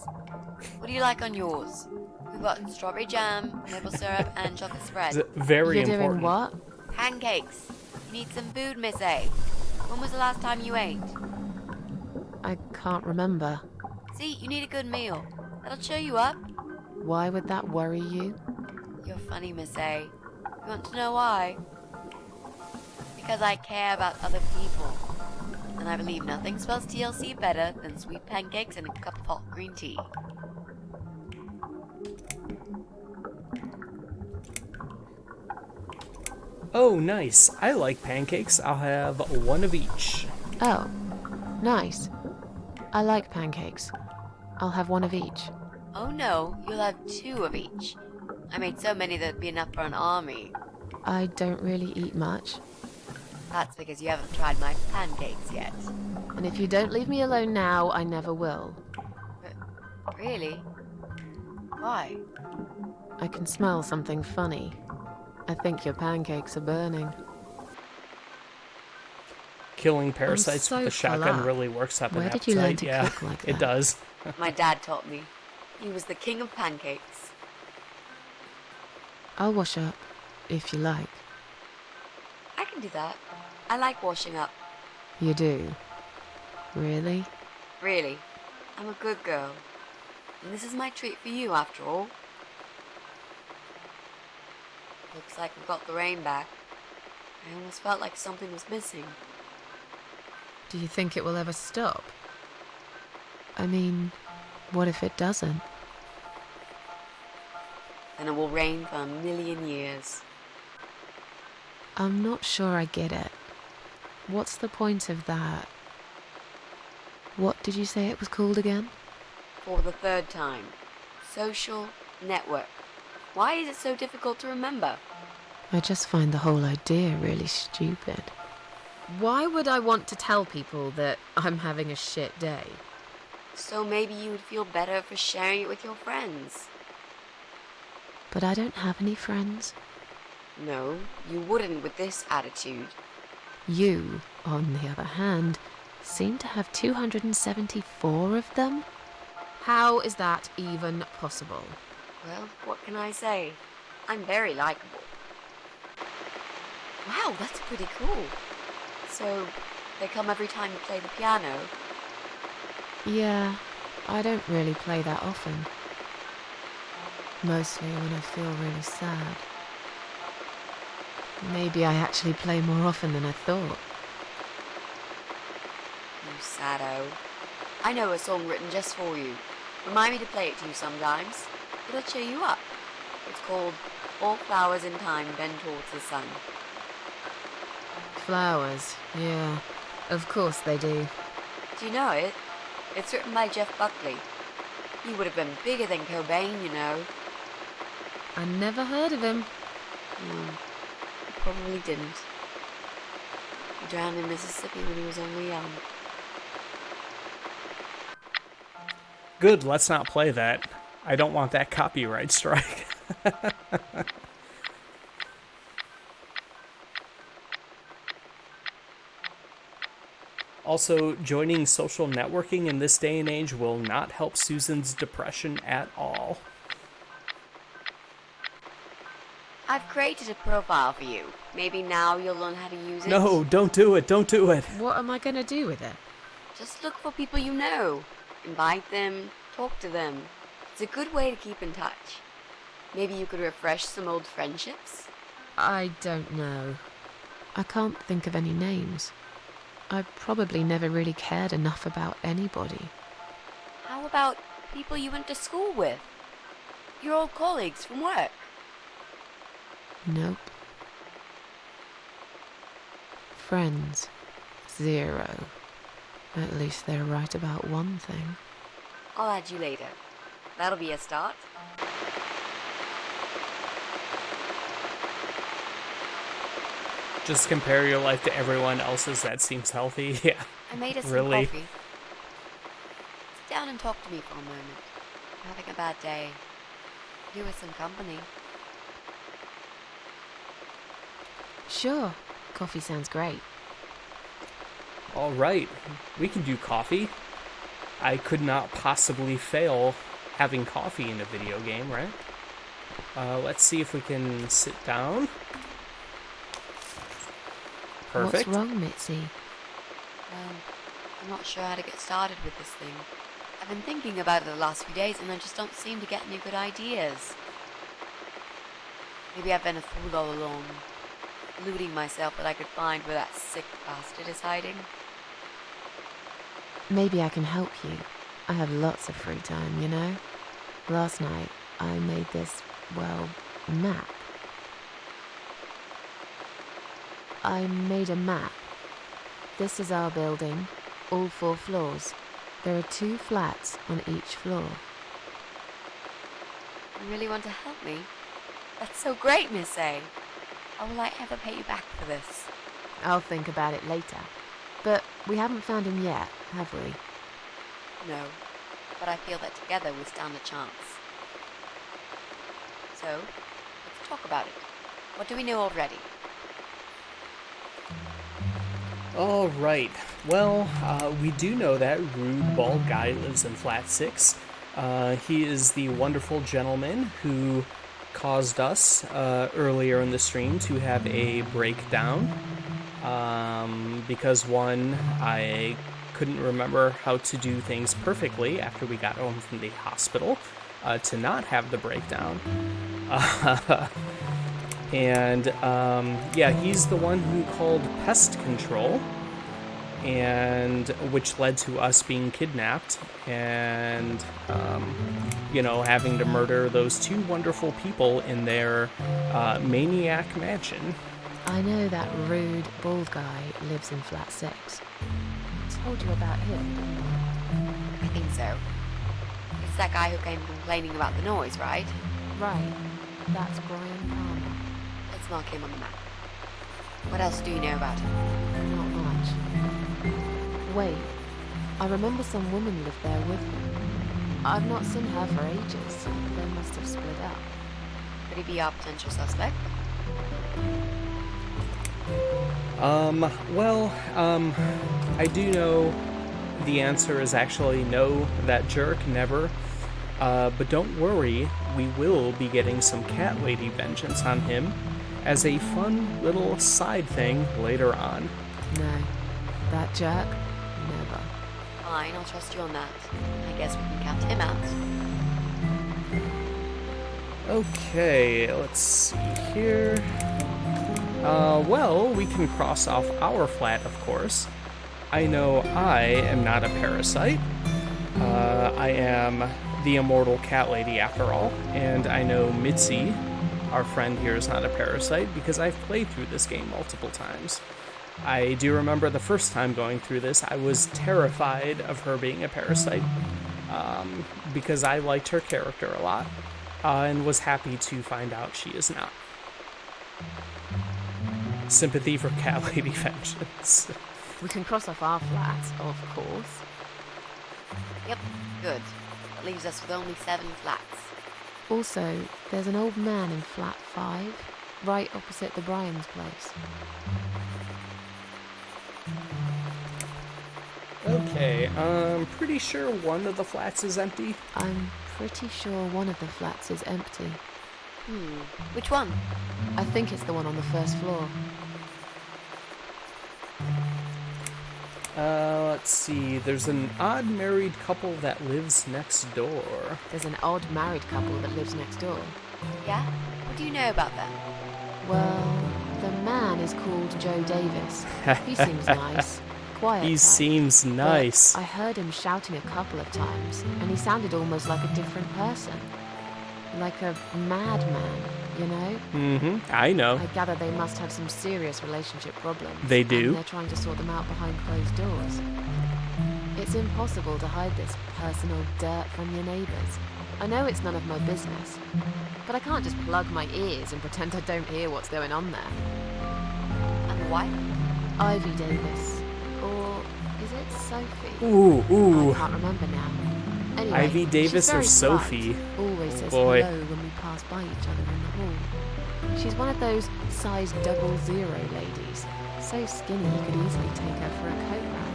What do you like on yours? We've got strawberry jam, maple syrup, and chocolate spread.
Very
You're
important.
doing what?
Pancakes. You need some food, Miss A. When was the last time you ate?
I can't remember.
See, you need a good meal. That'll cheer you up.
Why would that worry you?
You're funny, Miss A. You want to know why? Because I care about other people. And I believe nothing spells TLC better than sweet pancakes and a cup of hot green tea.
Oh, nice. I like pancakes. I'll have one of each.
Oh, nice. I like pancakes. I'll have one of each.
Oh no, you'll have 2 of each. I made so many that'd be enough for an army.
I don't really eat much.
That's because you haven't tried my pancakes yet.
And if you don't leave me alone now, I never will.
But really? Why?
I can smell something funny. I think your pancakes are burning.
Killing parasites
so
with a shotgun
full up.
really works up an
Where
appetite.
did you learn to
yeah,
cook like
it
that?
does.
My dad taught me. He was the king of pancakes.
I'll wash up, if you like.
I can do that. I like washing up.
You do? Really?
Really. I'm a good girl. And this is my treat for you, after all. Looks like we've got the rain back. I almost felt like something was missing.
Do you think it will ever stop? I mean, what if it doesn't?
Then it will rain for 1,000,000 years.
I'm not sure I get it. What's the point of that? What did you say it was called again?
For the 3rd time. Social network. Why is it so difficult to remember?
I just find the whole idea really stupid. Why would I want to tell people that I'm having a shit day?
So maybe you would feel better for sharing it with your friends.
But I don't have any friends.
No, you wouldn't with this attitude.
You, on the other hand, seem to have 274 of them. How is that even possible?
Well, what can I say? I'm very likable. Wow, that's pretty cool. So, they come every time you play the piano?
Yeah, I don't really play that often. Mostly when I feel really sad. Maybe I actually play more often than I thought.
You saddo. I know a song written just for you. Remind me to play it to you sometimes. It'll cheer you up. It's called All Flowers in Time Bend Towards the Sun.
Flowers, yeah. Of course they do.
Do you know it? It's written by Jeff Buckley. He would have been bigger than Cobain, you know.
I never heard of him.
No, he probably didn't. He drowned in Mississippi when he was only young.
Good, let's not play that. I don't want that copyright strike. Also, joining social networking in this day and age will not help Susan's depression at all.
I've created a profile for you. Maybe now you'll learn how to use it.
No, don't do it, don't do it.
What am I gonna do with it?
Just look for people you know. Invite them, talk to them. It's a good way to keep in touch. Maybe you could refresh some old friendships?
I don't know. I can't think of any names. I probably never really cared enough about anybody.
How about people you went to school with? Your old colleagues from work?
Nope. Friends. 0. At least they're right about one thing.
I'll add you later. That'll be a start.
Just compare your life to everyone else's. That seems healthy. Yeah.
I made us
Really?
some coffee. Sit down and talk to me for a moment. I'm having a bad day. You with some company.
Sure. Coffee sounds great.
All right, we can do coffee. I could not possibly fail having coffee in a video game, right? Let's see if we can sit down. Perfect.
What's wrong, Mitzi?
Well, I'm not sure how to get started with this thing. I've been thinking about it the last few days and I just don't seem to get any good ideas. Maybe I've been a fool all along, deluding myself that I could find where that sick bastard is hiding.
Maybe I can help you. I have lots of free time, you know? Last night, I made this, well, map. I made a map. This is our building, all 4 floors. There are 2 flats on each floor.
You really want to help me? That's so great, Miss A. How will I ever pay you back for this?
I'll think about it later. But we haven't found him yet, have we?
No, but I feel that together we stand a chance. So, let's talk about it. What do we know already?
All right. Well, we do know that rude, bald guy lives in flat 6. He is the wonderful gentleman who caused us earlier in the stream to have a breakdown. Because one, I couldn't remember how to do things perfectly after we got home from the hospital to not have the breakdown. And yeah, he's the one who called pest control, and which led to us being kidnapped and you know, having to murder those 2 wonderful people in their maniac mansion.
I know that rude, bald guy lives in flat 6. I told you about him.
I think so. It's that guy who came complaining about the noise, right?
Right. That's Brian Palmer.
Let's mark him on the map. What else do you know about him?
Not much. Wait. I remember some woman lived there with him. I've not seen her for ages. They must have split up.
Could he be our potential suspect?
I do know the answer is actually no, that jerk, never. But don't worry, we will be getting some cat lady vengeance on him as a fun little side thing later on.
No. That jerk? Never.
Fine, I'll trust you on that. I guess we can count him out.
Okay, let's see here. Well, we can cross off our flat, of course. I know I am not a parasite. I am the immortal cat lady after all, and I know Mitzi, our friend here, is not a parasite because I've played through this game multiple times. I do remember the first time going through this, I was terrified of her being a parasite, because I liked her character a lot, and was happy to find out she is not. Sympathy for cat lady vengeance.
We can cross off our flats, of course.
Yep, good. That leaves us with only 7 flats.
Also, there's an old man in flat 5, right opposite the Bryan's place.
Okay, I'm pretty sure one of the flats is empty.
I'm pretty sure one of the flats is empty.
Which one?
I think it's the one on the first floor.
Let's see. There's an odd married couple that lives next door.
There's an odd married couple that lives next door.
Yeah? What do you know about them?
Well, the man is called Joe Davis. He seems nice. Quiet
He
type.
seems nice.
But I heard him shouting a couple of times, and he sounded almost like a different person. Like a madman, you know?
Mm-hmm. I know.
I gather they must have some serious relationship problems.
They do.
And they're trying to sort them out behind closed doors. It's impossible to hide this personal dirt from your neighbours. I know it's none of my business, but I can't just plug my ears and pretend I don't hear what's going on there.
And the wife?
Ivy Davis. Or is it Sophie?
Ooh.
I can't remember now. Anyway,
Ivy Davis
she's very
or Sophie?
polite. Always says
boy.
hello when we pass by each other in the hall. She's one of those size 00 ladies. So skinny you could easily take her for a coat rack.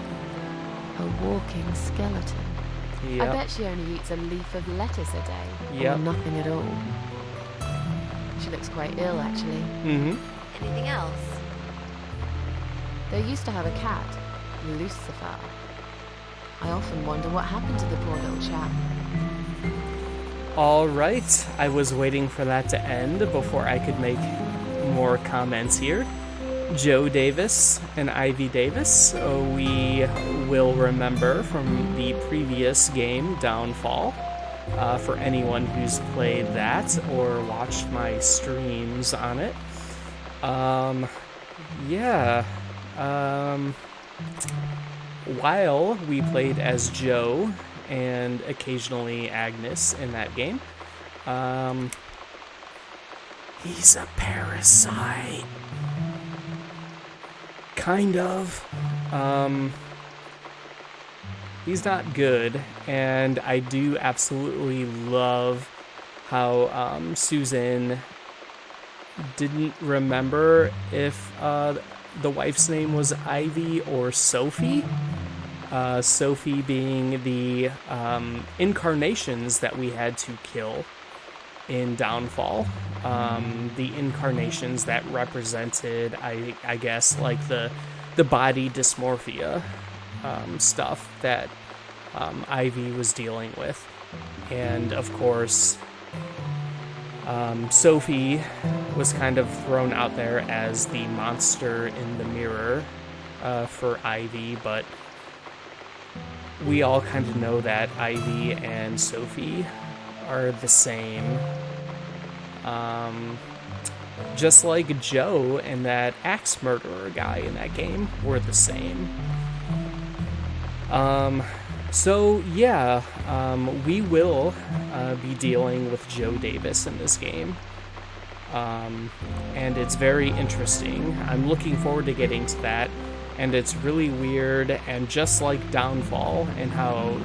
A walking skeleton.
Yep.
I bet she only eats a leaf of lettuce a day.
Yep.
Or nothing at all. She looks quite ill, actually.
Mm-hmm.
Anything else?
They used to have a cat, Lucifer. I often wonder what happened to the poor little chap.
Alright, I was waiting for that to end before I could make more comments here. Joe Davis and Ivy Davis, we will remember from the previous game, Downfall. For anyone who's played that or watched my streams on it. While we played as Joe and occasionally Agnes in that game, he's a parasite. Kind of. He's not good, and I do absolutely love how Susan didn't remember if the wife's name was Ivy or Sophie. Sophie being the incarnations that we had to kill in Downfall. The incarnations that represented, I guess, like the body dysmorphia stuff that Ivy was dealing with. And of course, Sophie was kind of thrown out there as the monster in the mirror for Ivy, but we all kind of know that Ivy and Sophie are the same. Just like Joe and that axe murderer guy in that game were the same. We will be dealing with Joe Davis in this game. And it's very interesting. I'm looking forward to getting to that. And it's really weird, and just like Downfall, and how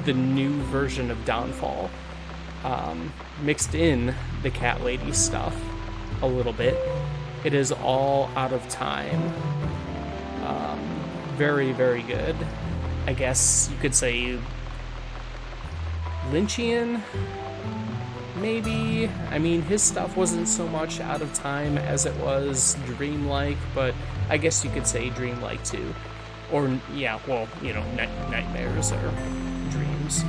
the new version of Downfall mixed in the cat lady stuff a little bit. It is all out of time. Very, very good. I guess you could say Lynchian, maybe. I mean, his stuff wasn't so much out of time as it was dreamlike, but I guess you could say dreamlike too. Or, yeah, well, you know, nightmares or dreams.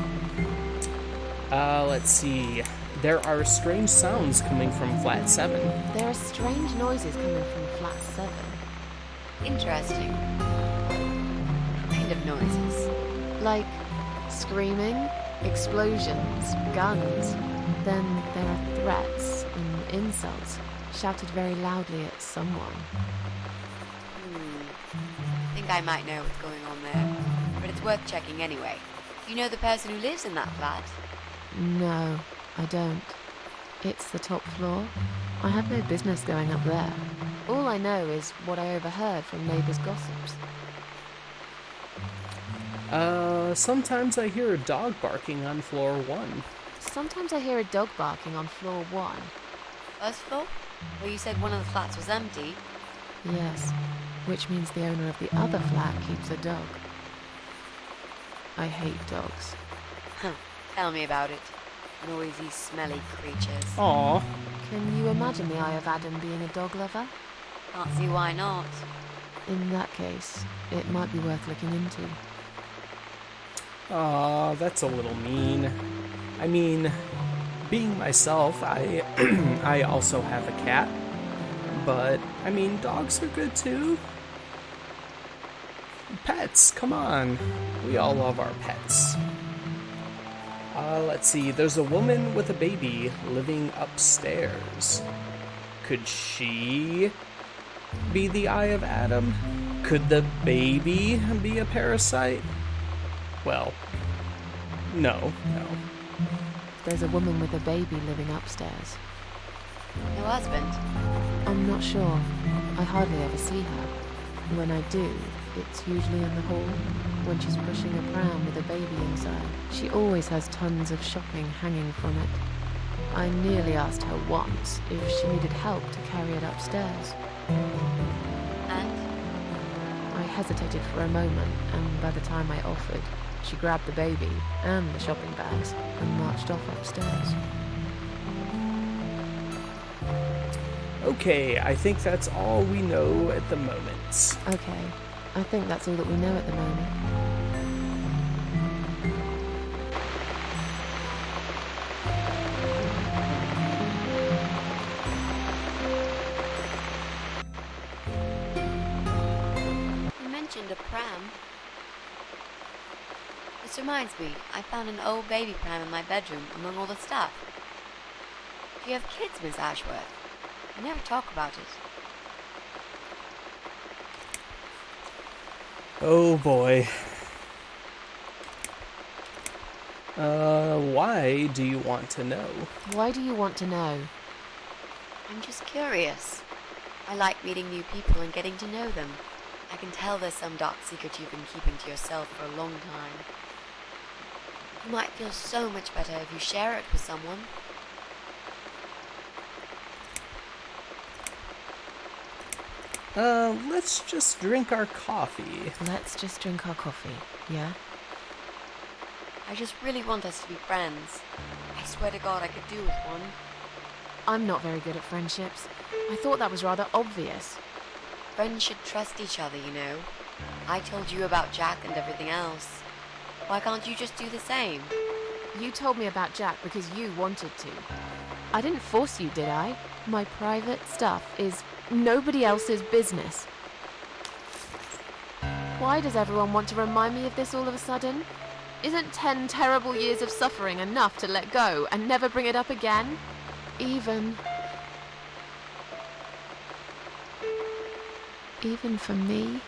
Let's see. There are strange sounds coming from Flat 7.
There are strange noises coming from Flat 7.
Interesting. What kind of noises?
Like screaming, explosions, guns. Then there are threats and insults shouted very loudly at someone.
I think I might know what's going on there, but it's worth checking anyway. You know the person who lives in that flat?
No, I don't. It's the top floor. I have no business going up there. All I know is what I overheard from neighbors' gossips.
Sometimes I hear a dog barking on floor 1.
Sometimes I hear a dog barking on floor 1.
First floor? Where you said one of the flats was empty?
Yes, which means the owner of the other flat keeps a dog. I hate dogs.
Huh. Tell me about it. Noisy, smelly creatures.
Aww.
Can you imagine the Eye of Adam being a dog lover?
Can't see why not.
In that case, it might be worth looking into.
Aw, that's a little mean. I mean, being myself, I I also have a cat. But, I mean, dogs are good too. Pets, come on. We all love our pets. Let's see, there's a woman with a baby living upstairs. Could she be the Eye of Adam? Could the baby be a parasite? Well, no.
There's a woman with a baby living upstairs.
No husband?
I'm not sure. I hardly ever see her. When I do, it's usually in the hall, when she's pushing a pram with a baby inside. She always has tons of shopping hanging from it. I nearly asked her once if she needed help to carry it upstairs.
And?
I hesitated for a moment, and by the time I offered, she grabbed the baby and the shopping bags and marched off upstairs.
Okay, I think that's all we know at the moment.
Okay, I think that's all that we know at the moment.
You mentioned a pram. This reminds me, I found an old baby pram in my bedroom among all the stuff. Do you have kids, Miss Ashworth? You never talk about it.
Oh boy. Why do you want to know?
Why do you want to know?
I'm just curious. I like meeting new people and getting to know them. I can tell there's some dark secret you've been keeping to yourself for a long time. You might feel so much better if you share it with someone.
Let's just drink our coffee.
Let's just drink our coffee, yeah?
I just really want us to be friends. I swear to God I could do with one.
I'm not very good at friendships. I thought that was rather obvious.
Friends should trust each other, you know. I told you about Jack and everything else. Why can't you just do the same?
You told me about Jack because you wanted to. I didn't force you, did I? My private stuff is nobody else's business. Why does everyone want to remind me of this all of a sudden? Isn't 10 terrible years of suffering enough to let go and never bring it up again? Even for me?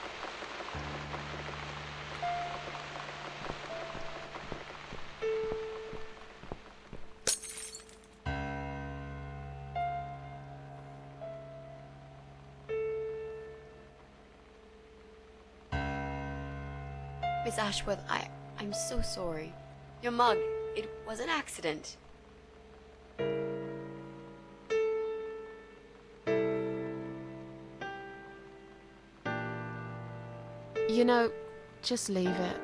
Miss Ashworth, I'm so sorry. Your mug, it was an accident.
You know, just leave it.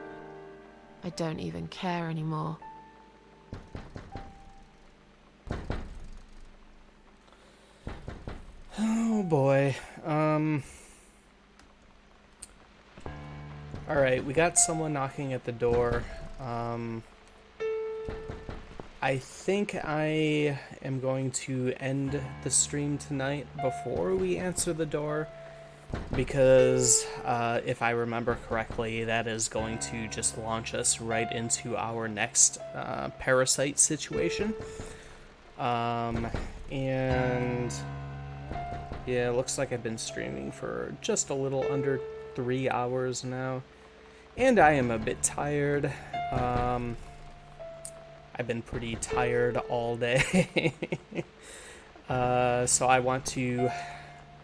I don't even care anymore.
Oh boy. Alright, we got someone knocking at the door. I think I am going to end the stream tonight before we answer the door, because if I remember correctly, that is going to just launch us right into our next Parasite situation. And yeah, it looks like I've been streaming for just a little under 3 hours now, and I am a bit tired. I've been pretty tired all day. So I want to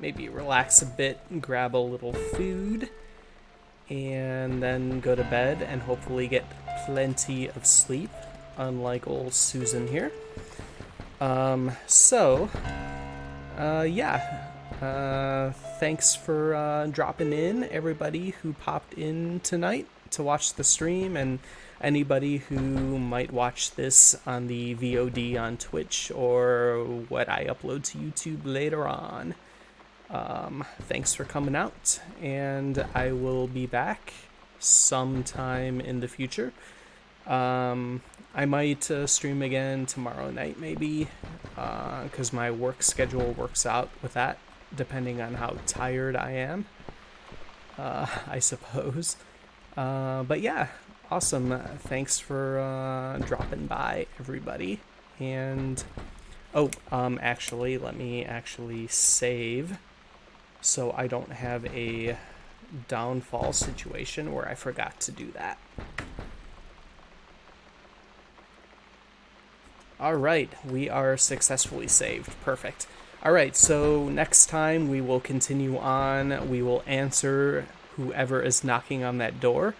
maybe relax a bit, grab a little food, and then go to bed and hopefully get plenty of sleep, unlike old Susan here. Thanks for dropping in, everybody who popped in tonight to watch the stream, and anybody who might watch this on the VOD on Twitch or what I upload to YouTube later on. Thanks for coming out, and I will be back sometime in the future. I might stream again tomorrow night, maybe, because my work schedule works out with that, depending on how tired I am, I suppose. But yeah, awesome. Thanks for dropping by, everybody. And actually, let me actually save so I don't have a downfall situation where I forgot to do that. Alright, we are successfully saved. Perfect. Alright, so next time we will continue on. We will answer whoever is knocking on that door,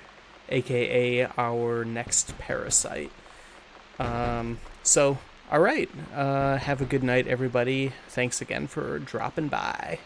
aka our next Parasite. Alright, have a good night, everybody. Thanks again for dropping by.